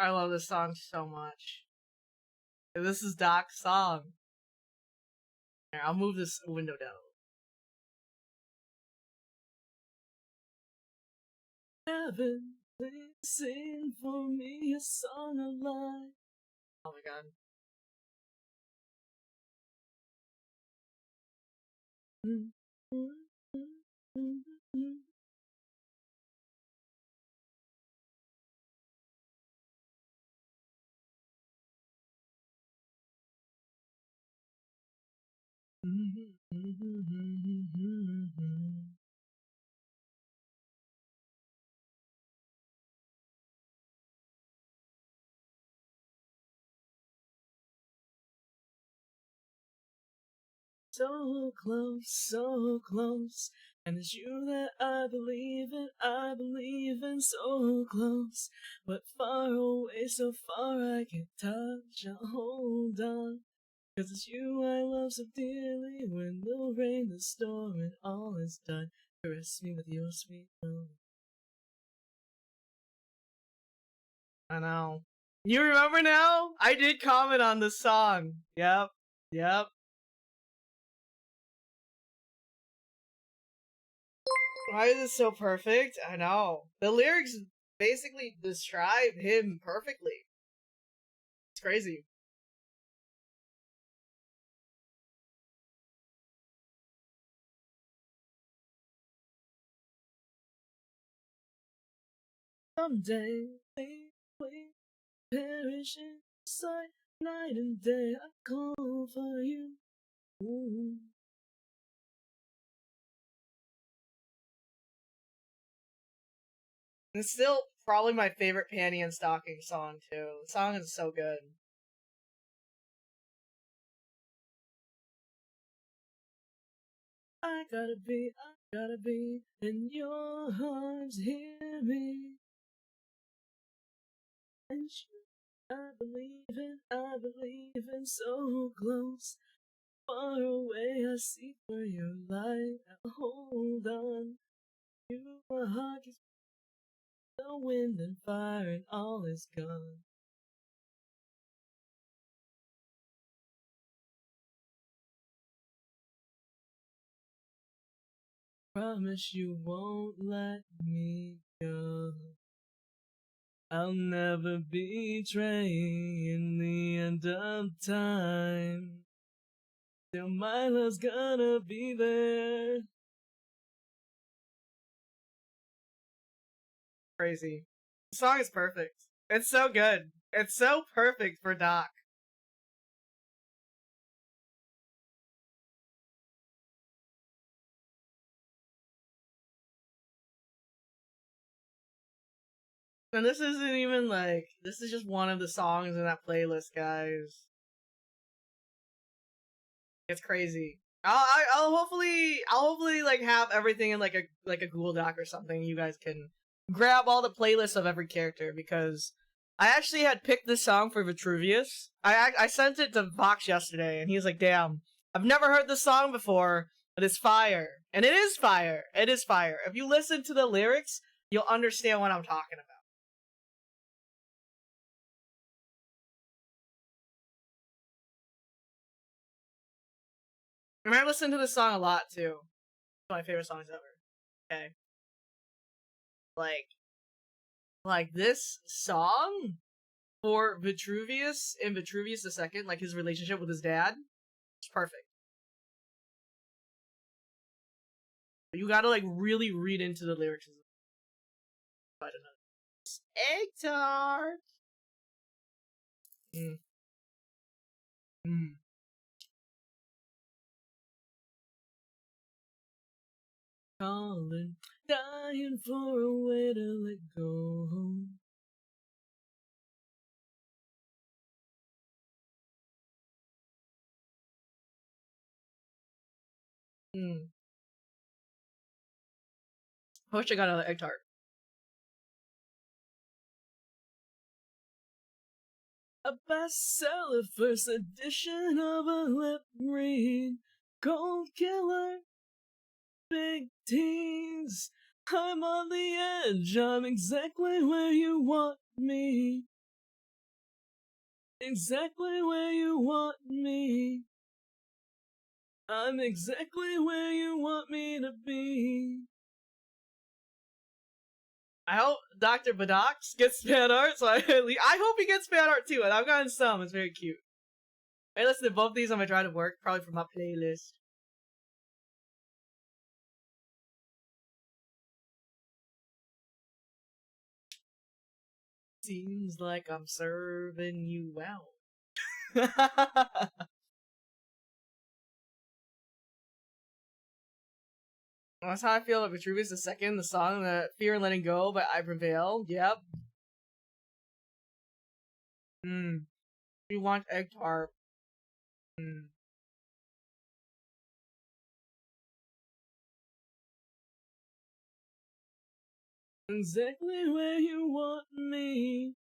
S1: I love this song so much. This is Doc's song. Here, I'll move this window down. Heaven, please sing for me a song of life. Oh my god. So close, and it's you that I believe in, so close, but far away, so far I can touch, I'll hold on, 'cause it's you I love so dearly, when the rain, the storm, and all is done, caress me with your sweet love. I know. You remember now? I did comment on this song. Yep. Why is it so perfect? I know. The lyrics basically describe him perfectly. It's crazy. Someday we perish in sight, night and day. I call for you. Ooh. It's still probably my favorite Panty and Stocking song too. The song is so good. I gotta be in your arms, hear me. And I believe in, so close. Far away, I see through your light. Now hold on. You, my heart is the wind and fire, and all is gone. Promise you won't let me go. I'll never betray in the end of time. Still, my love's gonna be there. Crazy. The song is perfect. It's so good. It's so perfect for Doc. And this isn't even like, this is just one of the songs in that playlist, guys. It's crazy. I'll hopefully like have everything in like a Google Doc or something. You guys can grab all the playlists of every character, because I actually had picked this song for Vitruvius. I sent it to Vox yesterday, and he's like, "Damn, I've never heard this song before, but it's fire." And it is fire. It is fire. If you listen to the lyrics, you'll understand what I'm talking about. And I listen to this song a lot too. It's one of my favorite songs ever. Okay, like this song for Vitruvius and Vitruvius II, like his relationship with his dad, it's perfect. You gotta like really read into the lyrics. I don't know. Egg tart. Mm. Mm. Calling, dying for a way to let go. Mm. I wish I got another egg tart. A bestseller, first edition of a lip read. Gold killer, big teens. I'm on the edge, I'm exactly where you want me. Exactly where you want me. I'm exactly where you want me to be. I hope Dr. Badox gets fan art, so I hope he gets fan art too, and I've gotten some, it's very cute. I listen to both these on my drive to work, probably from my playlist. Seems like I'm serving you well. That's how I feel about Vitruvius II, the song, the Fear and Letting Go by I Prevail. Yep. You want egg tart. Exactly where you want me.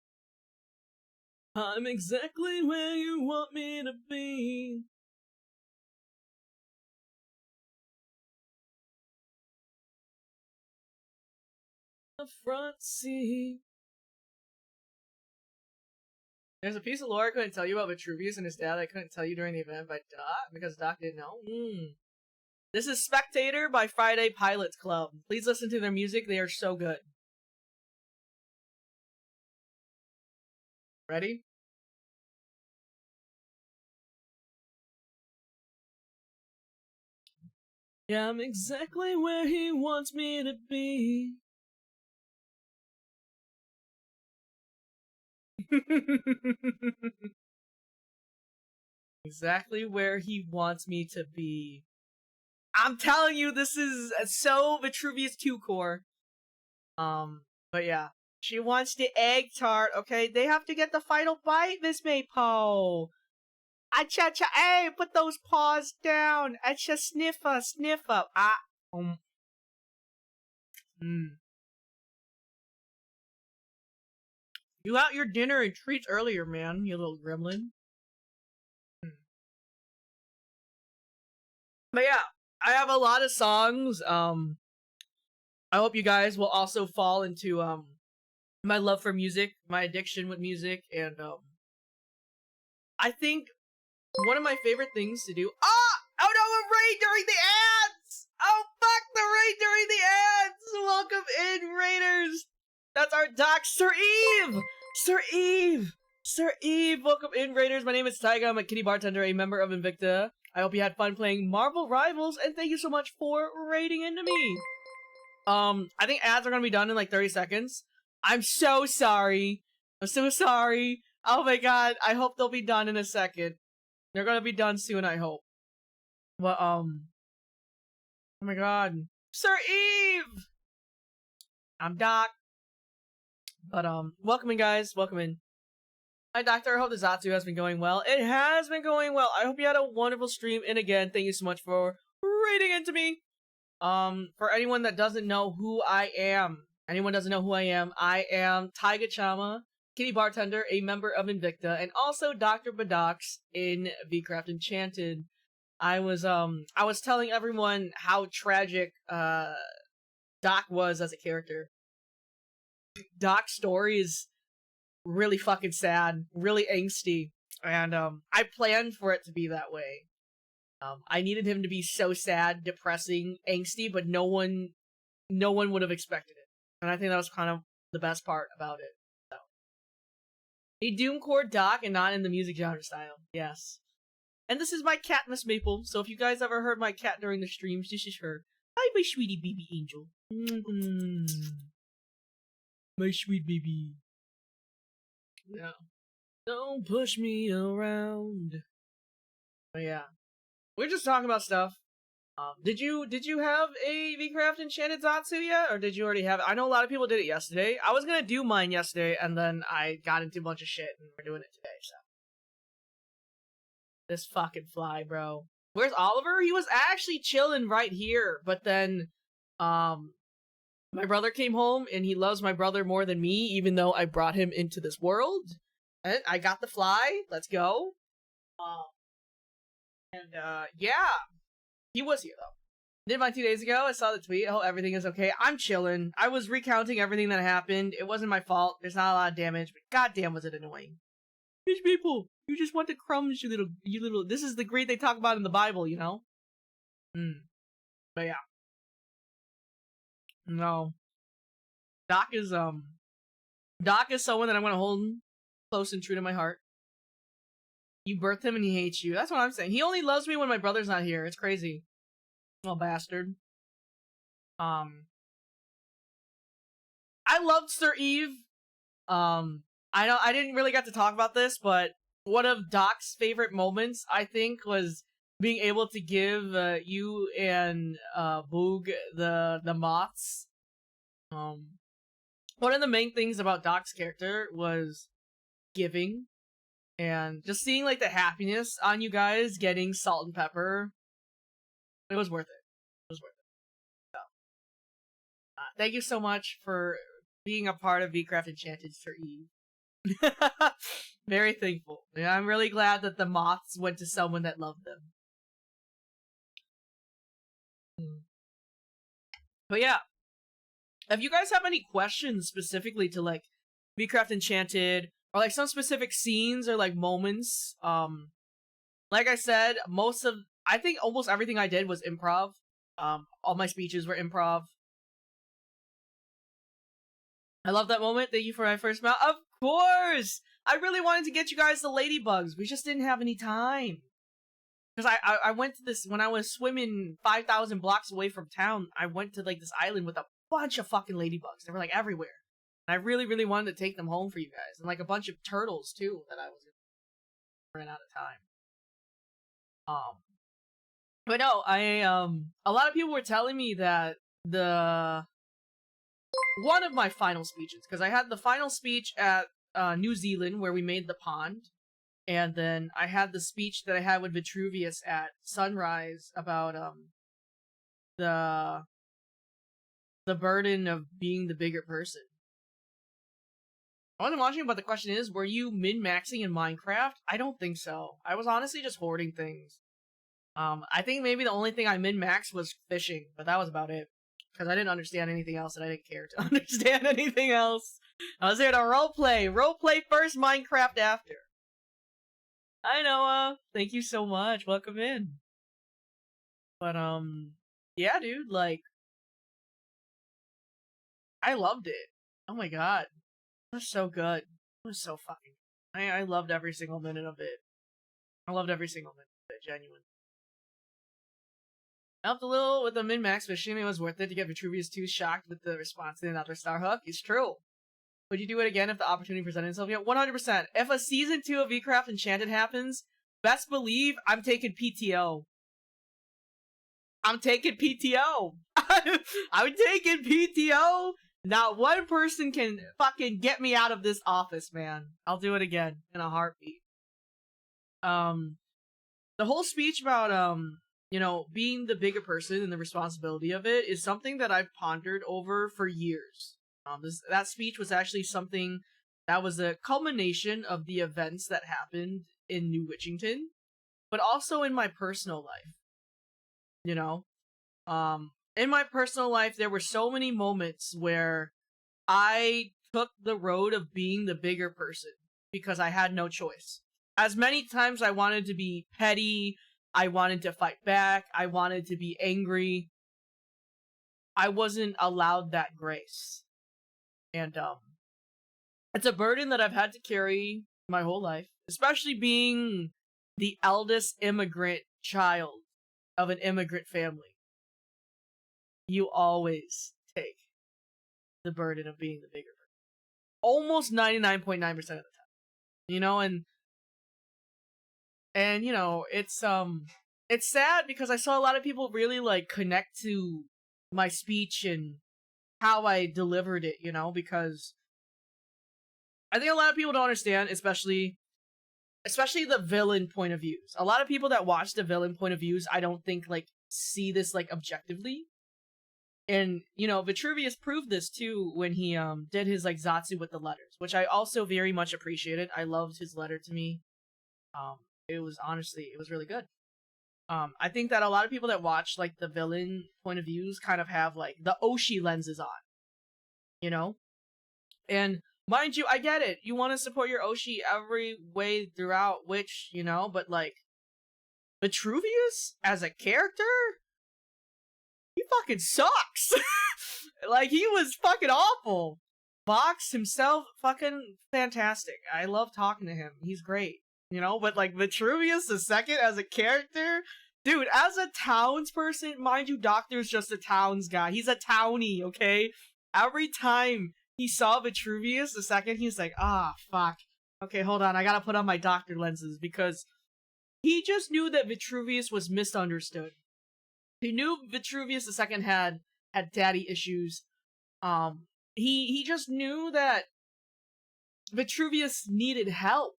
S1: I'm exactly where you want me to be. The front seat. There's a piece of lore I couldn't tell you about Vitruvius and his dad I couldn't tell you during the event by Doc, because Doc didn't know. This is Spectator by Friday Pilots Club. Please listen to their music, they are so good. Ready? Yeah, I'm exactly where he wants me to be. Exactly where he wants me to be. I'm telling you, this is so Vitruvius 2 core. But yeah. She wants the egg tart, okay? They have to get the final bite, Miss Maypo. Acha, hey, put those paws down. Acha, sniffa, sniffa. You got your dinner and treats earlier, man, you little gremlin. But yeah, I have a lot of songs. I hope you guys will also fall into my love for music, my addiction with music, and I think one of my favorite things to do. Oh no, a raid during the ads! Oh fuck, the raid during the ads! Welcome in, raiders. That's our doc, Sir Eve. Sir Eve. Sir Eve, welcome in, raiders. My name is Taiga. I'm a kitty bartender, a member of Invicta. I hope you had fun playing Marvel Rivals, and thank you so much for raiding into me. I think ads are gonna be done in like 30 seconds. I'm so sorry. I'm so sorry. Oh my god, I hope they'll be done in a second. They're gonna be done soon, I hope. But, oh my god. Sir Eve! I'm Doc. But, welcome in, guys. Welcome in. Hi, Doctor. I hope the ZATSU has been going well. It has been going well. I hope you had a wonderful stream. And again, thank you so much for raiding into me. For anyone that doesn't know who I am, I am Taiga Chama, kitty bartender, a member of Invicta, and also Dr. Badox in VCraft Enchanted. I was telling everyone how tragic Doc was as a character. Doc's story is really fucking sad, really angsty, and I planned for it to be that way. I needed him to be so sad, depressing, angsty, but no one would have expected it. And I think that was kind of the best part about it. So. A doomcore Doc and not in the music genre style. Yes. And this is my cat, Miss Maple, so if you guys ever heard my cat during the streams, this is her. Hi, my sweetie baby angel. My sweet baby. Yeah. Don't push me around. But yeah, we're just talking about stuff. Did you have a VCraft Enchanted ZATSU yet, or did you already have it? I know a lot of people did it yesterday. I was gonna do mine yesterday, and then I got into a bunch of shit, and we're doing it today. So this fucking fly, bro. Where's Oliver? He was actually chilling right here, but then, my brother came home, and he loves my brother more than me, even though I brought him into this world. And I got the fly. Let's go. Yeah. He was here, though. Did mine 2 days ago. I saw the tweet. I hope everything is okay. I'm chilling. I was recounting everything that happened. It wasn't my fault. There's not a lot of damage, but goddamn was it annoying. These people, you just want the crumbs, you little... This is the greed they talk about in the Bible, you know? But yeah. No. Doc is someone that I'm gonna hold close and true to my heart. You birthed him and he hates you. That's what I'm saying. He only loves me when my brother's not here. It's crazy. Little bastard. I loved Sir Eve. I didn't really get to talk about this, but one of Doc's favorite moments, I think, was being able to give you and Boog the moths. One of the main things about Doc's character was giving, and just seeing like the happiness on you guys getting salt and pepper. It was worth it. It was worth it. So, thank you so much for being a part of VCraft Enchanted, Sir Eve. Very thankful. Yeah, I'm really glad that the moths went to someone that loved them. But yeah, if you guys have any questions specifically to like VCraft Enchanted, or like some specific scenes or like moments, like I said, I think almost everything I did was improv. All my speeches were improv. I love that moment. Thank you for my first mount. Of course! I really wanted to get you guys the ladybugs. We just didn't have any time. Because I went to this, when I was swimming 5,000 blocks away from town, I went to like this island with a bunch of fucking ladybugs. They were like everywhere. And I really, really wanted to take them home for you guys. And like a bunch of turtles too that I was ran out of time. But no, a lot of people were telling me that one of my final speeches, because I had the final speech at New Zealand where we made the pond, and then I had the speech that I had with Vitruvius at Sunrise about the burden of being the bigger person. I wasn't watching, but the question is, were you min-maxing in Minecraft? I don't think so. I was honestly just hoarding things. I think maybe the only thing I min-maxed was fishing, but that was about it. Because I didn't understand anything else, and I didn't care to understand anything else. I was here to roleplay. Roleplay first, Minecraft after. Hi, Noah. Thank you so much. Welcome in. But, yeah, dude, like, I loved it. Oh my god. It was so good. It was so fucking good. I loved every single minute of it. I loved every single minute of it, genuinely. Helped a little with the min-max fishing. It was worth it to get Vitruvius 2 shocked with the response to another Star Hook. It's true. Would you do it again if the opportunity presented itself? Yeah, 100%. If a season 2 of VCraft Enchanted happens, best believe I'm taking PTO. I'm taking PTO. I'm taking PTO. Not one person can fucking get me out of this office, man. I'll do it again in a heartbeat. The whole speech about, you know, being the bigger person and the responsibility of it is something that I've pondered over for years. That speech was actually something that was a culmination of the events that happened in New Witchington, but also in my personal life. You know? In my personal life, there were so many moments where I took the road of being the bigger person because I had no choice. As many times I wanted to be petty, I wanted to fight back, I wanted to be angry, I wasn't allowed that grace. And, it's a burden that I've had to carry my whole life, especially being the eldest immigrant child of an immigrant family. you always take the burden of being the bigger person. Almost 99.9% of the time. You know, and you know, it's sad because I saw a lot of people really like connect to my speech and how I delivered it, you know, because I think a lot of people don't understand, especially the villain point of views. A lot of people that watch the villain point of views, I don't think like see this like objectively. And you know, Vitruvius proved this too when he did his like ZATSU with the letters, which I also very much appreciated. I loved his letter to me. It was really good. I think that a lot of people that watch like the villain point of views kind of have like the Oshi lenses on, you know? And mind you, I get it. You want to support your Oshi every way throughout, which, you know, but like Vitruvius as a character, he fucking sucks. Like he was fucking awful. Vox himself, fucking fantastic. I love talking to him. He's great. You know, but like Vitruvius the second as a character, dude, as a townsperson, mind you, Doctor's just a towns guy. He's a townie, okay? Every time he saw Vitruvius the second, he's like, fuck. Okay, hold on, I gotta put on my Doctor lenses, because he just knew that Vitruvius was misunderstood. He knew Vitruvius the second had daddy issues. He just knew that Vitruvius needed help.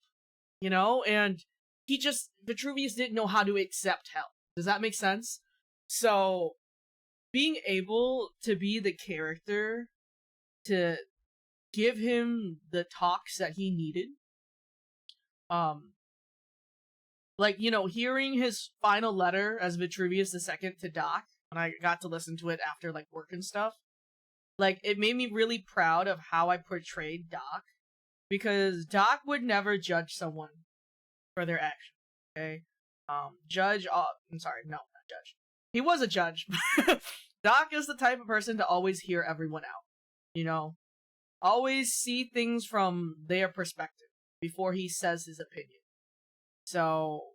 S1: You know, and Vitruvius didn't know how to accept help. Does that make sense? So, being able to be the character to give him the talks that he needed, like, you know, hearing his final letter as Vitruvius II to Doc, when I got to listen to it after, like, work and stuff, like, it made me really proud of how I portrayed Doc. Because Doc would never judge someone for their actions, okay? I'm sorry, no, not judge. He was a judge. Doc is the type of person to always hear everyone out, you know? Always see things from their perspective before he says his opinion. So,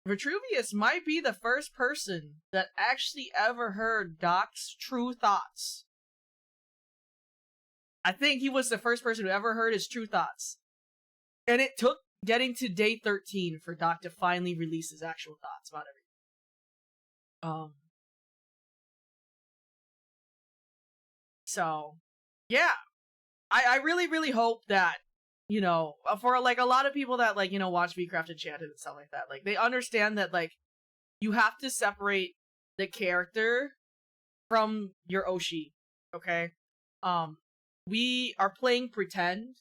S1: Vitruvius might be the first person that actually ever heard Doc's true thoughts. I think he was the first person who ever heard his true thoughts. And it took getting to day 13 for Doc to finally release his actual thoughts about everything. So, yeah. I really, really hope that, you know, for, like, a lot of people that, like, you know, watch Vcraft Enchanted and stuff like that, like, they understand that, like, you have to separate the character from your Oshi, okay? We are playing pretend.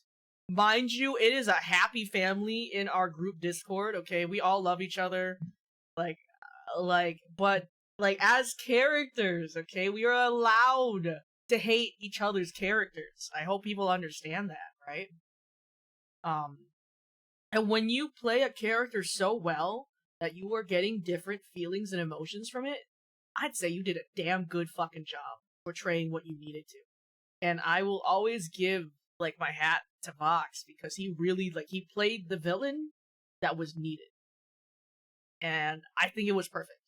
S1: Mind you, it is a happy family in our group Discord, okay? We all love each other. But as characters, okay? We are allowed to hate each other's characters. I hope people understand that, right? And when you play a character so well that you are getting different feelings and emotions from it, I'd say you did a damn good fucking job portraying what you needed to. And I will always give, like, my hat to Vox, because he really, like, he played the villain that was needed. And I think it was perfect.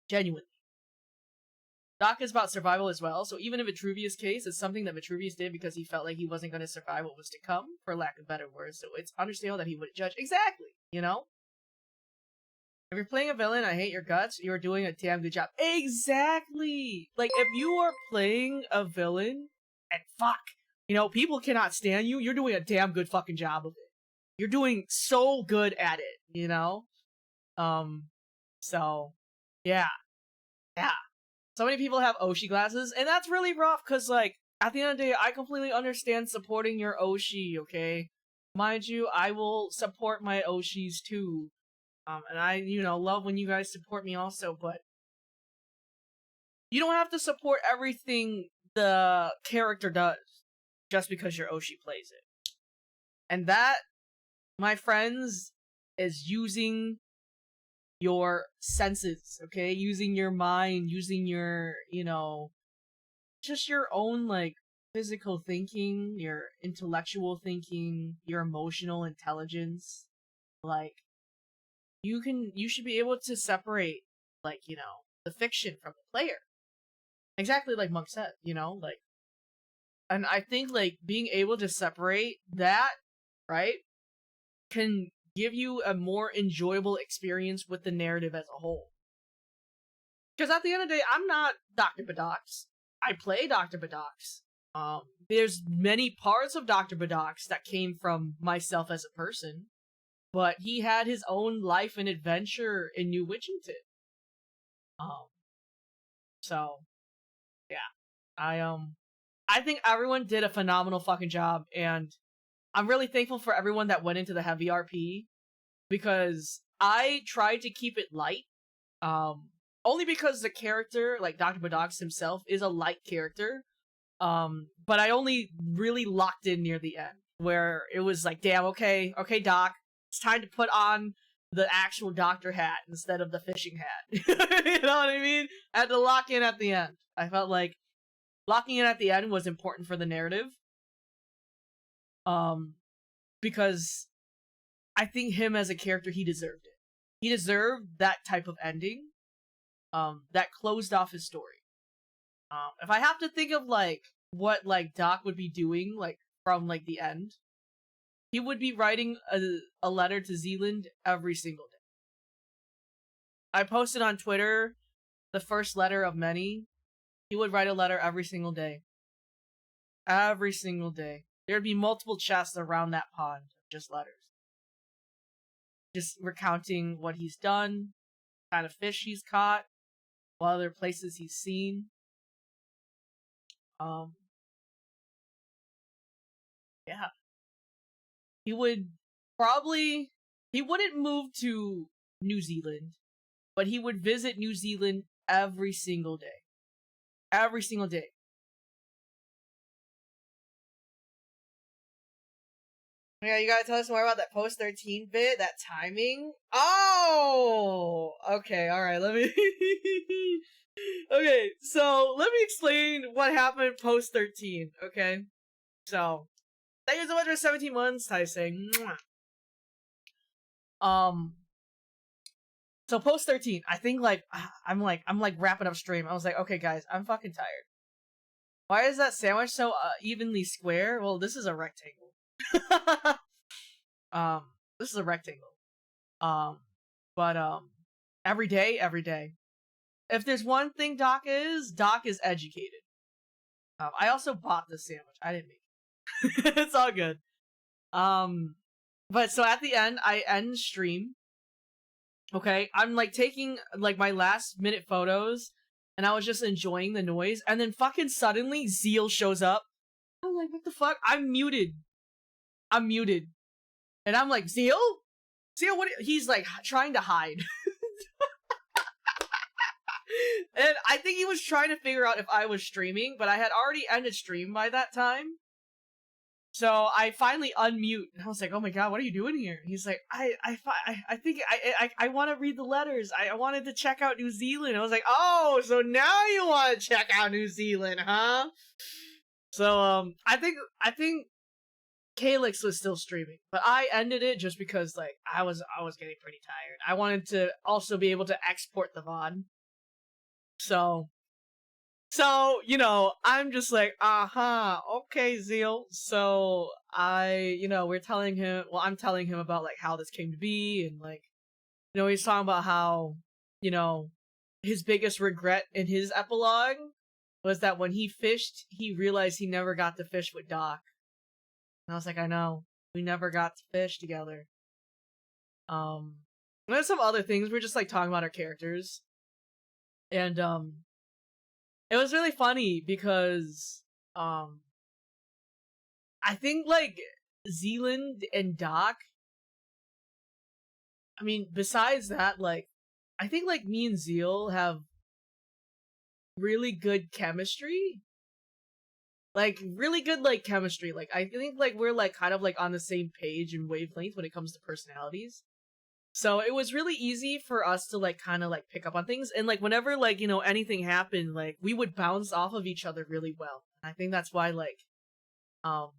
S1: Genuinely. Doc is about survival as well, so even in Vitruvius' case, it's something that Vitruvius did because he felt like he wasn't going to survive what was to come, for lack of better words, so it's understandable that he wouldn't judge. Exactly, you know? If you're playing a villain, I hate your guts, you're doing a damn good job. Exactly! Like, if you are playing a villain, and fuck, you know, people cannot stand you, you're doing a damn good fucking job of it. You're doing so good at it, you know? So, yeah. Yeah. So many people have Oshi glasses, and that's really rough, because, like, at the end of the day, I completely understand supporting your Oshi, okay? Mind you, I will support my Oshis, too. And I, you know, love when you guys support me also, but you don't have to support everything the character does just because your Oshi plays it. And that, my friends, is using your senses, okay? Using your mind, using your, you know, just your own, like, physical thinking, your intellectual thinking, your emotional intelligence. Like, you should be able to separate, like, you know, the fiction from the player. Exactly like Monk said, like, and I think like being able to separate that, right, can give you a more enjoyable experience with the narrative as a whole. Because at the end of the day, I'm not Dr. Badox. I play Dr. Badox. There's many parts of Dr. Badox that came from myself as a person, but he had his own life and adventure in New Witchington. So yeah, I think everyone did a phenomenal fucking job, and I'm really thankful for everyone that went into the heavy RP because I tried to keep it light. Only because the character, like Dr. Badox himself, is a light character. But I only really locked in near the end, where it was like, damn, okay, Doc, it's time to put on the actual doctor hat instead of the fishing hat. You know what I mean? I had to lock in at the end. I felt like locking in at the end was important for the narrative. Because I think him as a character, he deserved it. He deserved that type of ending. That closed off his story. If I have to think of like what like Doc would be doing like from like the end, he would be writing a letter to Zealand every single day. I posted on Twitter the first letter of many. He would write a letter every single day. Every single day. There'd be multiple chests around that pond of just letters. Just recounting what he's done, kind of fish he's caught, what other places he's seen. Yeah. He wouldn't move to New Zealand, but he would visit New Zealand every single day. Every single day. Yeah, you gotta tell us more about that post 13 bit, that timing. Oh! Okay, alright, let me... Okay, so let me explain what happened post 13, okay? So, thank you so much for 17 months, Taisei. So post 13, I think like I'm wrapping up stream. I was like, okay guys, I'm fucking tired. Why is that sandwich so evenly square? Well, this is a rectangle. This is a rectangle. But every day. If there's one thing Doc is educated. I also bought this sandwich. I didn't make it. It's all good. But so at the end, I end stream. Okay, I'm like taking like my last minute photos, and I was just enjoying the noise, and then fucking suddenly Zeal shows up. I'm like, what the fuck? I'm muted, and I'm like, Zeal, what? He's like trying to hide, and I think he was trying to figure out if I was streaming, but I had already ended stream by that time. So I finally unmute, and I was like, "Oh my god, what are you doing here?" He's like, "I think I want to read the letters. I wanted to check out New Zealand." I was like, "Oh, so now you want to check out New Zealand, huh?" So I think Calyx was still streaming, but I ended it just because like I was getting pretty tired. I wanted to also be able to export the VOD. So, I'm just like, okay, Zeal. So, I'm telling him about, like, how this came to be, and, like, he's talking about how, his biggest regret in his epilogue was that when he fished, he realized he never got to fish with Doc. And I was like, I know, we never got to fish together. There's some other things, we're just, like, talking about our characters. And, it was really funny because, I think, like, Zealand and Doc, I mean, besides that, like, I think, like, me and Zeal have really good chemistry. Like, really good, like, chemistry. Like, I think, like, we're, like, kind of, like, on the same page and wavelength when it comes to personalities. So it was really easy for us to, like, kind of, like, pick up on things. And, like, whenever, like, anything happened, like, we would bounce off of each other really well. And I think that's why, like, our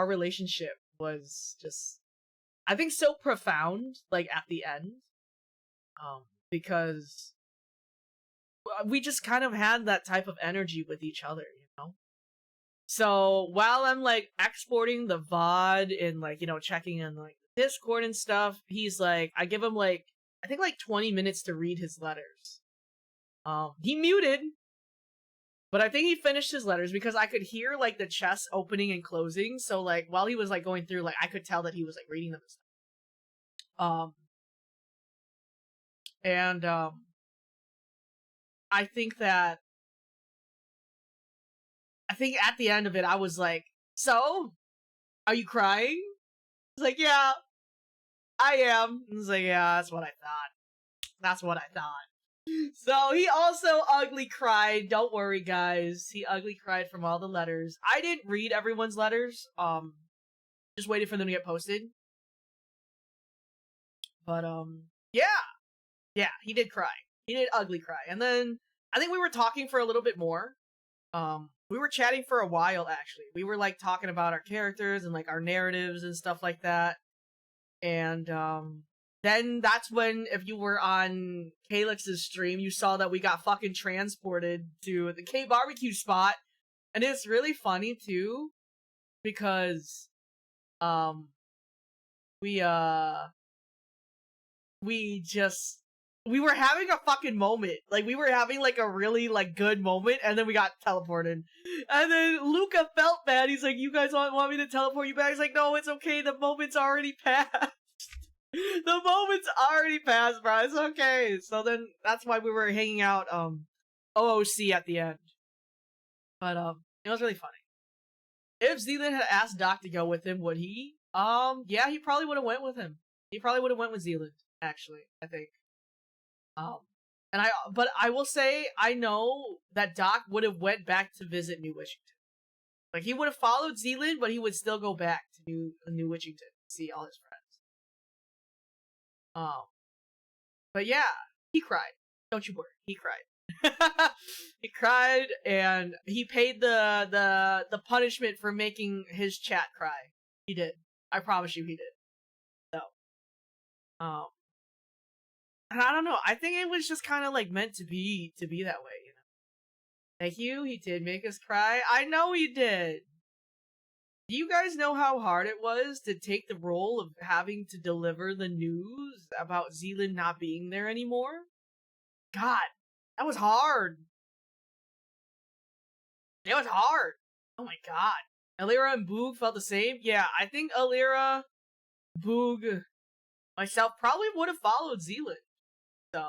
S1: relationship was just, I think, so profound, like, at the end. Because we just kind of had that type of energy with each other, you know? So while I'm like exporting the VOD and like, you know, checking in like Discord and stuff, he's like, I give him like, I think like 20 minutes to read his letters. He muted, but I think he finished his letters because I could hear like the chest opening and closing. So like while he was like going through, like I could tell that he was like reading them and stuff. I think at the end of it, I was like, so, are you crying? He's like, yeah, I am. He's like, yeah, that's what I thought. That's what I thought. So he also ugly cried. Don't worry, guys. He ugly cried from all the letters. I didn't read everyone's letters. Just waited for them to get posted. But, yeah, he did cry. He did ugly cry. And then, I think we were talking for a little bit more. We were chatting for a while, actually. We were, like, talking about our characters and, like, our narratives and stuff like that. And, then that's when, if you were on Calix's stream, you saw that we got fucking transported to the K-barbecue spot. And it's really funny, too, because, we were having a fucking moment. Like, we were having, like, a really, like, good moment, and then we got teleported. And then Luca felt bad. He's like, you guys want me to teleport you back? He's like, no, it's okay. The moment's already passed. The moment's already passed, bro. It's okay. So then, that's why we were hanging out, OOC at the end. But, it was really funny. If Zealand had asked Doc to go with him, would he? Yeah, he probably would have went with him. He probably would have went with Zealand, actually, I think. But I will say, I know that Doc would have went back to visit New Witchington. Like, he would have followed Zealand, but he would still go back to New Witchington to see all his friends. But yeah, he cried. Don't you worry, he cried. He cried, and he paid the punishment for making his chat cry. He did. I promise you, he did. So, and I don't know. I think it was just kind of like meant to be that way, you know. Thank you. He did make us cry. I know he did. Do you guys know how hard it was to take the role of having to deliver the news about Zealand not being there anymore? God, that was hard. It was hard. Oh my god. Alira and Boog felt the same? Yeah, I think Alira, Boog, myself probably would have followed Zealand. So,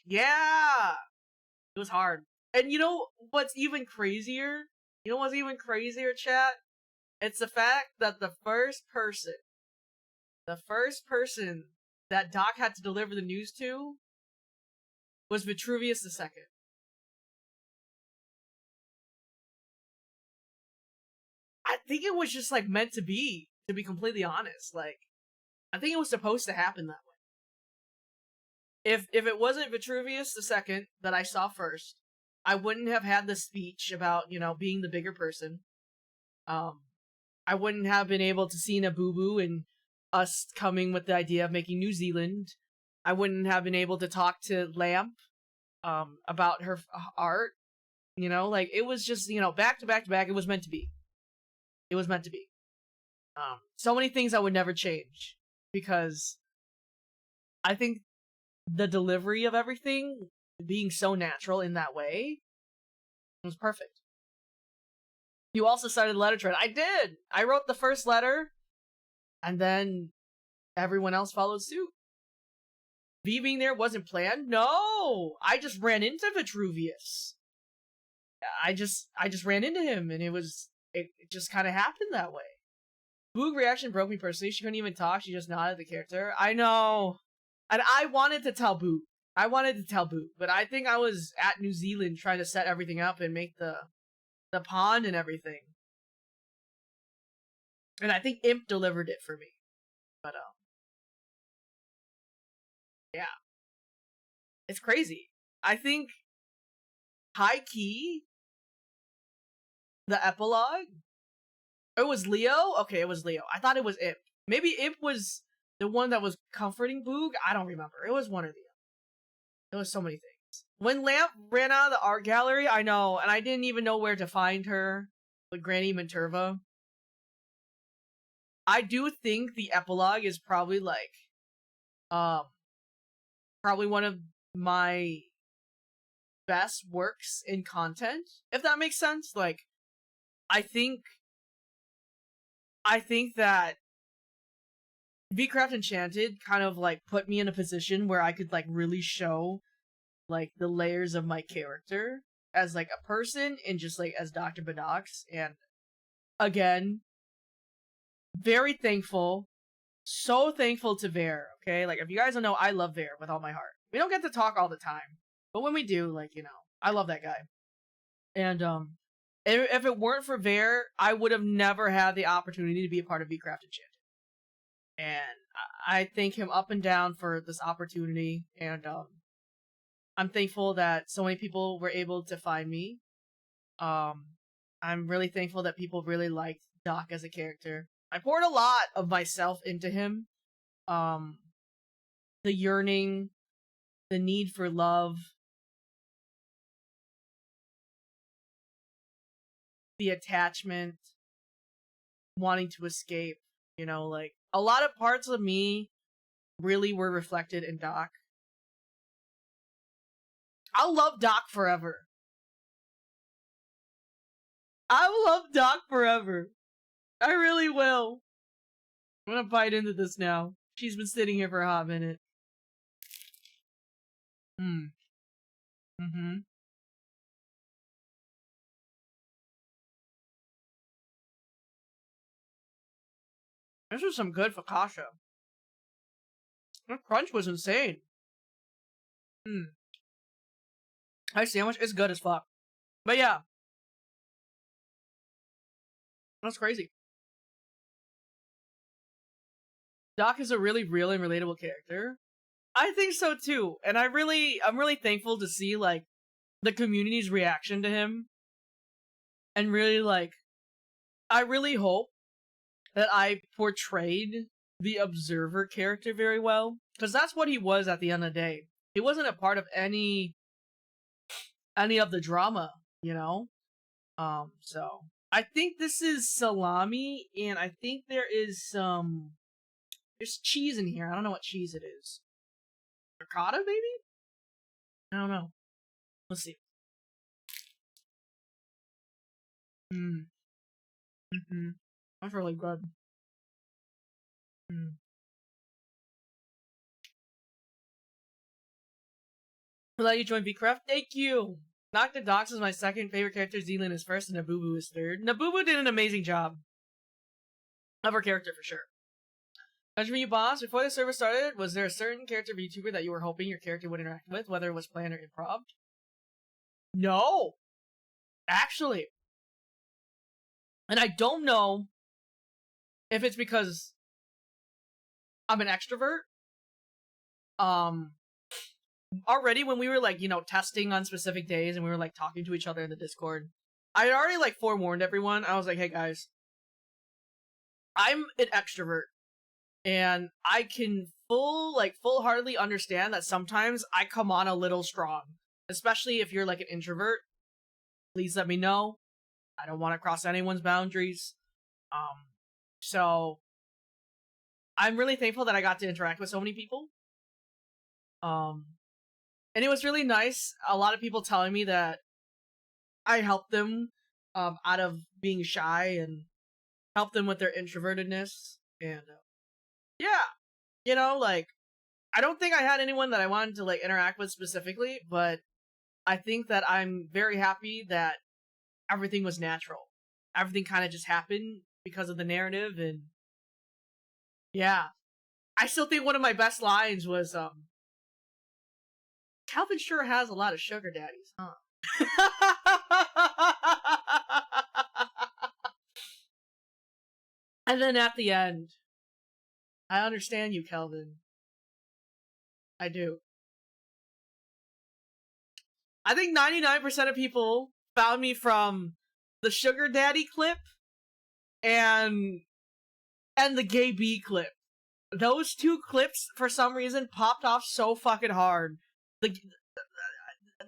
S1: yeah, it was hard. And you know what's even crazier? You know what's even crazier, chat? It's the fact that the first person that Doc had to deliver the news to was Vitruvius II. I think it was just like meant to be completely honest. Like, I think it was supposed to happen that way. If it wasn't Vitruvius II that I saw first, I wouldn't have had the speech about, you know, being the bigger person. I wouldn't have been able to see Nabubu and us coming with the idea of making New Zealand. I wouldn't have been able to talk to Lamp about her art. You know, like, it was just, you know, back to back to back. It was meant to be. It was meant to be. So many things I would never change, because I think the delivery of everything being so natural in that way was perfect. You also started the letter thread. I did! I wrote the first letter, and then everyone else followed suit. V being there wasn't planned? No! I just ran into Vitruvius. I just ran into him, and it just kind of happened that way. Boog reaction broke me personally. She couldn't even talk. She just nodded at the character. I know. And I wanted to tell Boog. But I think I was at New Zealand trying to set everything up and make the pond and everything. And I think Imp delivered it for me. But, yeah. It's crazy. I think, high key, the epilogue, it was Leo? Okay, it was Leo. I thought it was Imp. Maybe Imp was the one that was comforting Boog? I don't remember. It was one or the other. There was so many things. when Lamp ran out of the art gallery, I know, and I didn't even know where to find her, with Granny Manterva. I do think the epilogue is probably like, probably one of my best works in content, if that makes sense. Like, I think that VCraft Enchanted kind of like put me in a position where I could like really show like the layers of my character as like a person and just like as Dr. Badox. And again, very thankful, so thankful to Vare, okay? Like, if you guys don't know, I love Vare with all my heart. We don't get to talk all the time, but when we do, like, you know, I love that guy. And if it weren't for Vare, I would have never had the opportunity to be a part of VCraft Enchanted. And I thank him up and down for this opportunity, and I'm thankful that so many people were able to find me. I'm really thankful that people really liked Doc as a character. I poured a lot of myself into him. The yearning, the need for love, the attachment, wanting to escape, you know, like, a lot of parts of me really were reflected in Doc. I'll love Doc forever. I will love Doc forever. I really will. I'm gonna bite into this now. She's been sitting here for a hot minute. Mm-hmm. This was some good focaccia. The crunch was insane. Nice sandwich. It's good as fuck. But yeah. That's crazy. Doc is a really real and relatable character. I think so too. And I'm really thankful to see like the community's reaction to him. And really like, I really hope that I portrayed the observer character very well. Because that's what he was at the end of the day. He wasn't a part of any of the drama, you know? So I think this is salami, and I think there is there's cheese in here. I don't know what cheese it is. Ricotta, maybe? I don't know. Let's see. That's really good. I'll let you join VCraft. Thank you! Nocta Dox is my second favorite character, Zealand is first, and Nabubu is third. Nabubu did an amazing job of her character for sure. Benjamin, you boss, before the server started, was there a certain character VTuber that you were hoping your character would interact with, whether it was planned or improv? No! Actually. And I don't know if it's because I'm an extrovert. Already when we were like, you know, testing on specific days and we were like talking to each other in the Discord, I had already like forewarned everyone. I was like, hey guys, I'm an extrovert and I can full-heartedly understand that sometimes I come on a little strong, especially if you're like an introvert. Please let me know. I don't want to cross anyone's boundaries. So I'm really thankful that I got to interact with so many people. And it was really nice. A lot of people telling me that I helped them out of being shy and helped them with their introvertedness. And yeah, you know, like, I don't think I had anyone that I wanted to like interact with specifically, but I think that I'm very happy that everything was natural. Everything kind of just happened because of the narrative, and yeah. I still think one of my best lines was, Calvin sure has a lot of sugar daddies, huh? And then at the end, I understand you, Kelvin. I do. I think 99% of people found me from the sugar daddy clip and the gay bee clip. Those two clips, for some reason, popped off so fucking hard.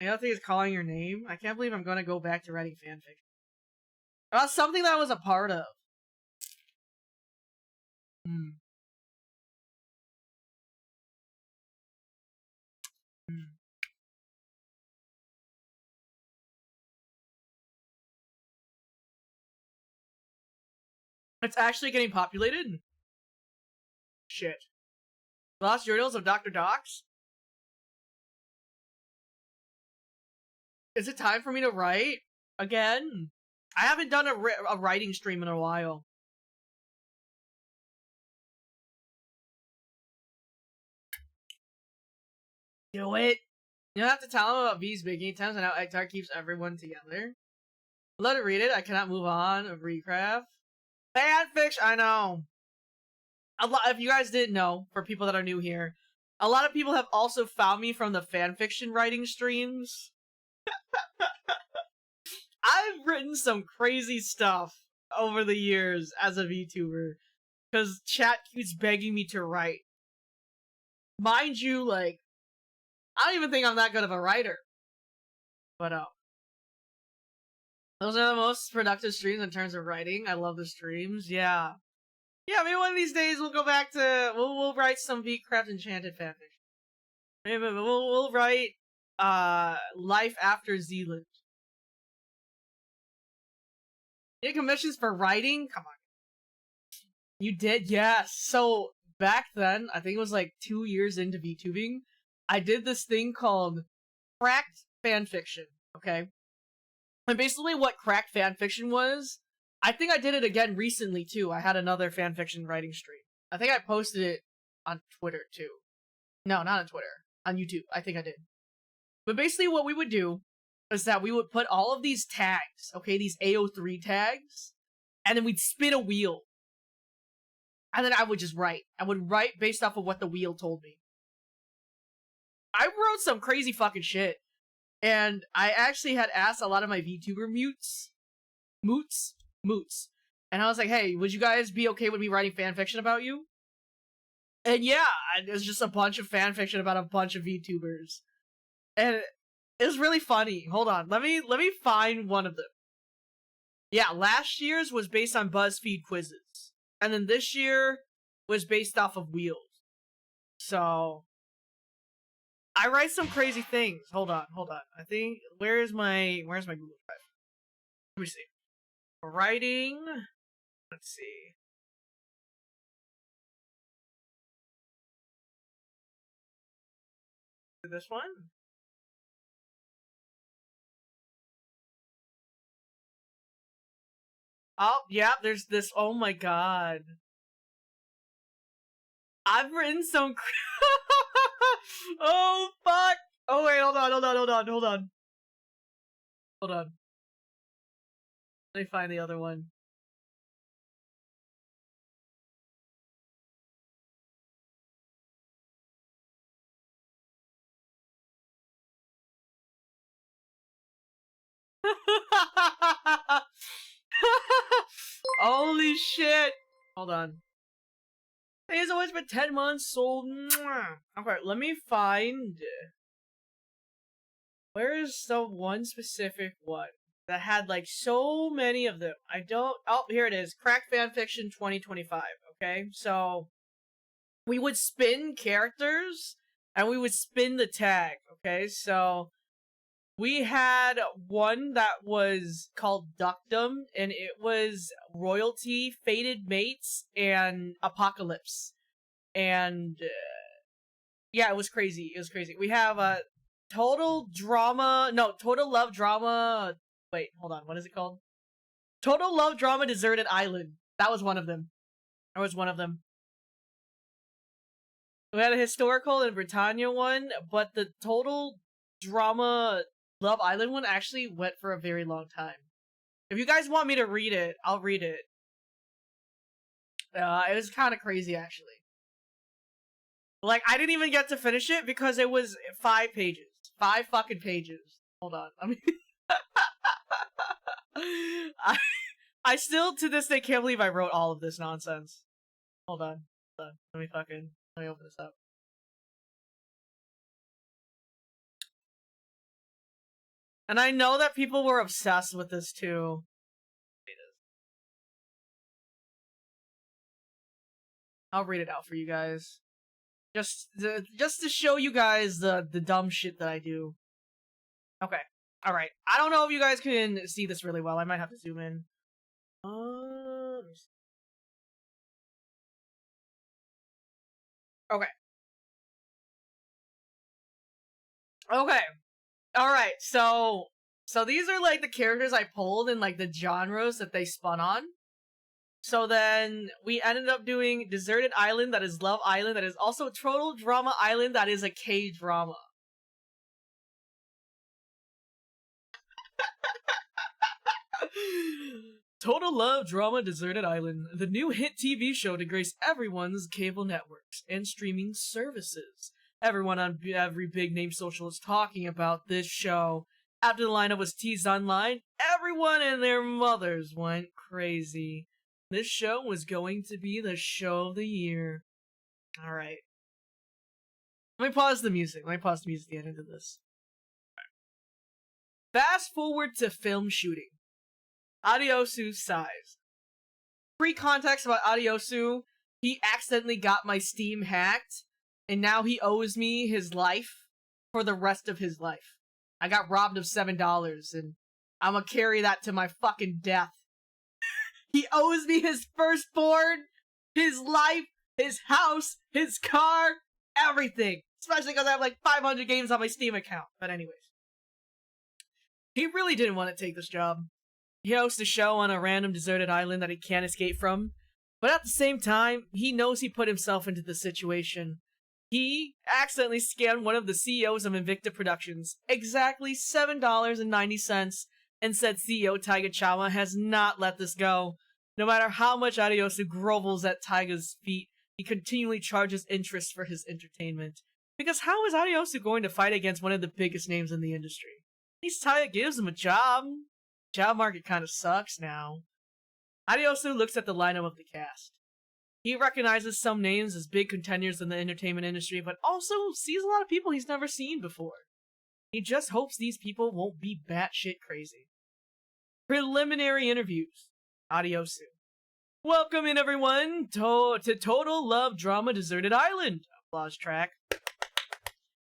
S1: The other thing is calling your name. I can't believe I'm gonna go back to writing fanfiction. About something that I was a part of. Hmm. Hmm. It's actually getting populated? Shit. Lost Journals of Dr. Docs? Is it time for me to write? Again? I haven't done a writing stream in a while. Do it! You don't have to tell him about V's Biggie times and how Ektar keeps everyone together. Let it read it. I cannot move on. Of Recraft. Fanfiction! I know. A lot. If you guys didn't know, for people that are new here, a lot of people have also found me from the fanfiction writing streams. I've written some crazy stuff over the years as a VTuber, because chat keeps begging me to write. Mind you, like, I don't even think I'm that good of a writer. But, those are the most productive streams in terms of writing. I love the streams, yeah. Yeah, maybe one of these days we'll go back to, we'll write some VCraft Enchanted fanfiction. Maybe we'll write, Life After Zealand. You get commissions for writing? Come on. You did? Yes. So, back then, I think it was like 2 years into VTubing, I did this thing called cracked fanfiction, okay? And basically what cracked fanfiction was, I think I did it again recently too. I had another fanfiction writing stream. I think I posted it on Twitter too. No, not on Twitter. On YouTube. I think I did. But basically what we would do is that we would put all of these tags, okay, these AO3 tags, and then we'd spin a wheel. And then I would just write. I would write based off of what the wheel told me. I wrote some crazy fucking shit. And I actually had asked a lot of my VTuber moots. And I was like, hey, would you guys be okay with me writing fanfiction about you? And yeah, it was just a bunch of fanfiction about a bunch of VTubers. And it was really funny. Hold on, let me find one of them. Yeah, last year's was based on BuzzFeed quizzes. And then this year was based off of wheels. So I write some crazy things. Hold on. I think where's my Google Drive? Let me see. Writing. Let's see. This one? Oh, yeah, there's this. Oh my god. I've written some. Oh, fuck. Oh, wait, hold on. Let me find the other one. Holy shit. Hold on. It's always been 10 months sold. Okay, let me find. Where is the one specific one that had like so many of them? I don't. Oh, here it is. Crack Fanfiction 2025. Okay, so we would spin characters and we would spin the tag. Okay, so we had one that was called Duckdom, and it was Royalty, Fated Mates, and Apocalypse. And yeah, it was crazy. We have a Total Love Drama. Wait, hold on. What is it called? Total Love Drama Deserted Island. That was one of them. We had a historical and Britannia one, but the Total Drama Love Island one actually went for a very long time. If you guys want me to read it, I'll read it. It was kind of crazy, actually. Like, I didn't even get to finish it because it was 5 pages. 5 fucking pages. Hold on. I mean... I still, to this day, can't believe I wrote all of this nonsense. Hold on. Let me open this up. And I know that people were obsessed with this too. I'll read it out for you guys. Just to show you guys the dumb shit that I do. Okay. Alright. I don't know if you guys can see this really well. I might have to zoom in. Okay. Okay. Alright, so these are like the characters I pulled and like the genres that they spun on. So then we ended up doing Deserted Island, that is Love Island, that is also Total Drama Island, that is a K-drama. Total Love Drama Deserted Island, the new hit TV show to grace everyone's cable networks and streaming services. Everyone on every big name social is talking about this show. After the lineup was teased online, everyone and their mothers went crazy. This show was going to be the show of the year. Alright. Let me pause the music. Let me pause the music at the end of this. Fast forward to film shooting. Adiosu's size. Pre-context about Adiosu, he accidentally got my Steam hacked, and now he owes me his life for the rest of his life. I got robbed of $7, and I'm gonna carry that to my fucking death. He owes me his firstborn, his life, his house, his car, everything. Especially because I have like 500 games on my Steam account. But anyways. He really didn't want to take this job. He hosts a show on a random deserted island that he can't escape from. But at the same time, he knows he put himself into the situation. He accidentally scammed one of the CEOs of Invicta Productions exactly $7.90 and said CEO Taiga Chama has not let this go. No matter how much Adiosu grovels at Taiga's feet, he continually charges interest for his entertainment. Because how is Adiosu going to fight against one of the biggest names in the industry? At least Taiga gives him a job. Job market kind of sucks now. Adiosu looks at the lineup of the cast. He recognizes some names as big contenders in the entertainment industry, but also sees a lot of people he's never seen before. He just hopes these people won't be batshit crazy. Preliminary interviews. Adiosu. Welcome in, everyone, to Total Love Drama Deserted Island. Applause track.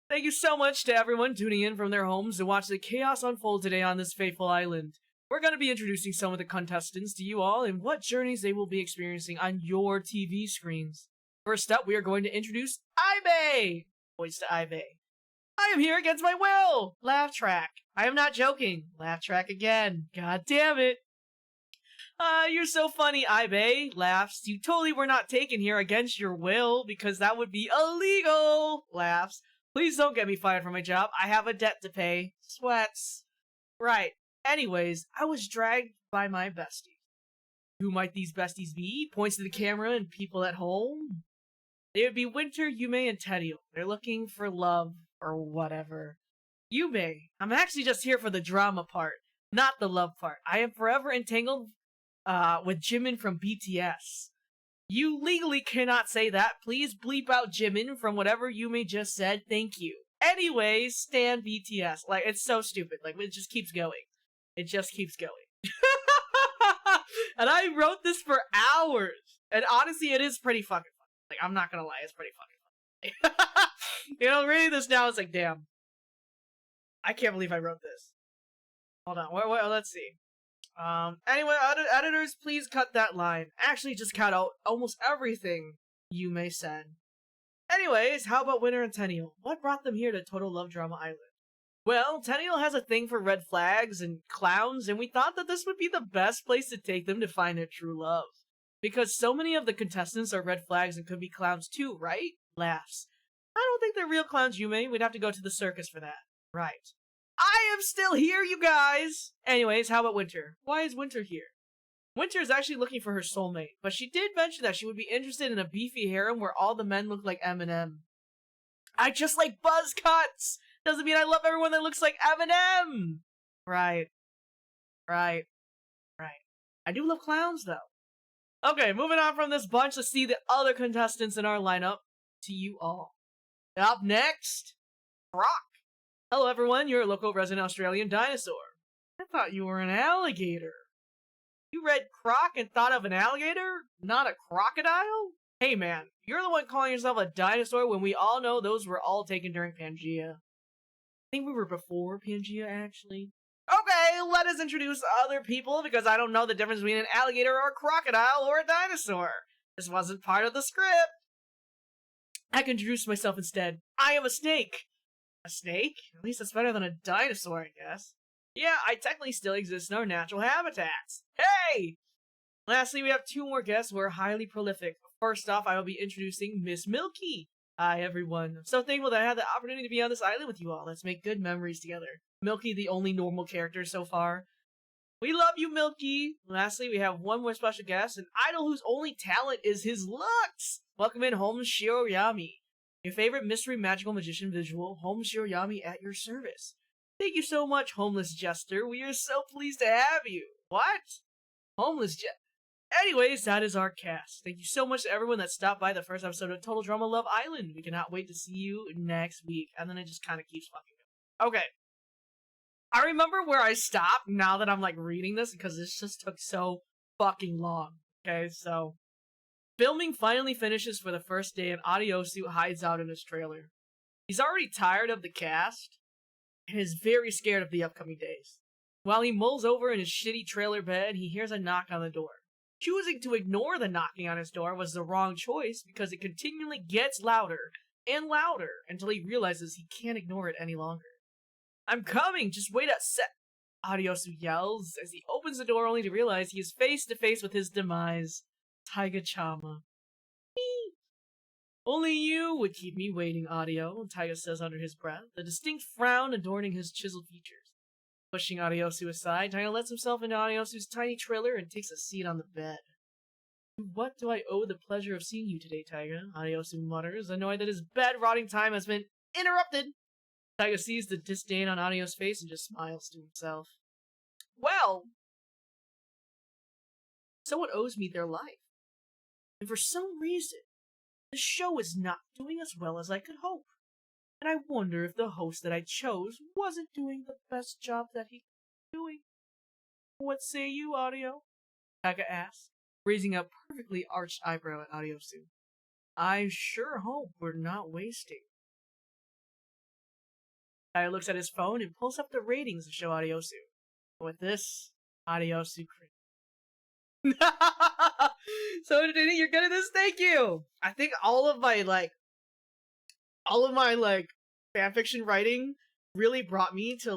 S1: Thank you so much to everyone tuning in from their homes to watch the chaos unfold today on this fateful island. We're going to be introducing some of the contestants to you all and what journeys they will be experiencing on your TV screens. First up, we are going to introduce Ibe! Voice to Ibe. I am here against my will! Laugh track. I am not joking. Laugh track again. God damn it. You're so funny, Ibe. Laughs. You totally were not taken here against your will, because that would be illegal. Laughs. Please don't get me fired from my job. I have a debt to pay. Sweats. Right. Anyways, I was dragged by my besties. Who might these besties be? Points to the camera and people at home. They would be Winter, Yume, and Tedio. They're looking for love, or whatever. Yume, I'm actually just here for the drama part, not the love part. I am forever entangled with Jimin from BTS. You legally cannot say that. Please bleep out Jimin from whatever Yume just said. Thank you. Anyways, stan BTS. Like, it's so stupid. Like, it just keeps going. It just keeps going. And I wrote this for hours. And honestly, it is pretty fucking funny. Like, I'm not gonna lie, it's pretty fucking funny. You know, reading this now, it's like, damn. I can't believe I wrote this. Hold on, let's see. Anyway, editors, please cut that line. Actually, just cut out almost everything Yume said. Anyways, how about Winter and Tenniel? What brought them here to Total Love Drama Island? Well, Tenniel has a thing for red flags and clowns, and we thought that this would be the best place to take them to find their true love. Because so many of the contestants are red flags and could be clowns too, right? Laughs. I don't think they're real clowns, Yume. We'd have to go to the circus for that. Right. I am still here, you guys! Anyways, how about Winter? Why is Winter here? Winter is actually looking for her soulmate, but she did mention that she would be interested in a beefy harem where all the men look like Eminem. I just like buzz cuts! Doesn't mean I love everyone that looks like Eminem! Right. Right. Right. I do love clowns, though. Okay, moving on from this bunch, let's see the other contestants in our lineup to you all. Up next, Brock. Hello everyone, you're a local resident Australian dinosaur. I thought you were an alligator. You read croc and thought of an alligator, not a crocodile? Hey man, you're the one calling yourself a dinosaur when we all know those were all taken during Pangea. I think we were before Pangea, actually. Okay, let us introduce other people because I don't know the difference between an alligator or a crocodile or a dinosaur. This wasn't part of the script. I can introduce myself instead. I am a snake. A snake? At least that's better than a dinosaur, I guess. Yeah, I technically still exist in our natural habitats. Hey! Lastly, we have two more guests who are highly prolific. First off, I will be introducing Miss Milky. Hi, everyone. I'm so thankful that I had the opportunity to be on this island with you all. Let's make good memories together. Milky, the only normal character so far. We love you, Milky. Lastly, we have one more special guest, an idol whose only talent is his looks. Welcome in, Home Shiroyami. Your favorite mystery magical magician visual, Home Shiroyami at your service. Thank you so much, Homeless Jester. We are so pleased to have you. What? Homeless Jester. Anyways, that is our cast. Thank you so much to everyone that stopped by the first episode of Total Drama Love Island. We cannot wait to see you next week. And then it just kind of keeps fucking going. Okay. I remember where I stopped now that I'm like reading this because this just took so fucking long. Okay, so filming finally finishes for the first day and Adiosu hides out in his trailer. He's already tired of the cast and is very scared of the upcoming days. While he mulls over in his shitty trailer bed, he hears a knock on the door. Choosing to ignore the knocking on his door was the wrong choice because it continually gets louder and louder until he realizes he can't ignore it any longer. I'm coming, just wait a sec, Adiosu yells as he opens the door only to realize he is face to face with his demise, Taiga-chama. Only you would keep me waiting, Adio, Taiga says under his breath, a distinct frown adorning his chiseled features. Pushing Adiosu aside, Taiga lets himself into Adiosu's tiny trailer and takes a seat on the bed. What do I owe the pleasure of seeing you today, Taiga? Adiosu mutters, annoyed that his bed-rotting time has been interrupted. Taiga sees the disdain on Adio's face and just smiles to himself. Well, someone owes me their life. And for some reason, the show is not doing as well as I could hope. And I wonder if the host that I chose wasn't doing the best job that he could be doing. What say you, Adio? Taiga asks, raising a perfectly arched eyebrow at Adiosu. I sure hope we're not wasting. Taiga looks at his phone and pulls up the ratings to show Adiosu. With this, Adiosu cringes. So entertaining, you're good at this, thank you! I think all of my fanfiction writing really brought me to,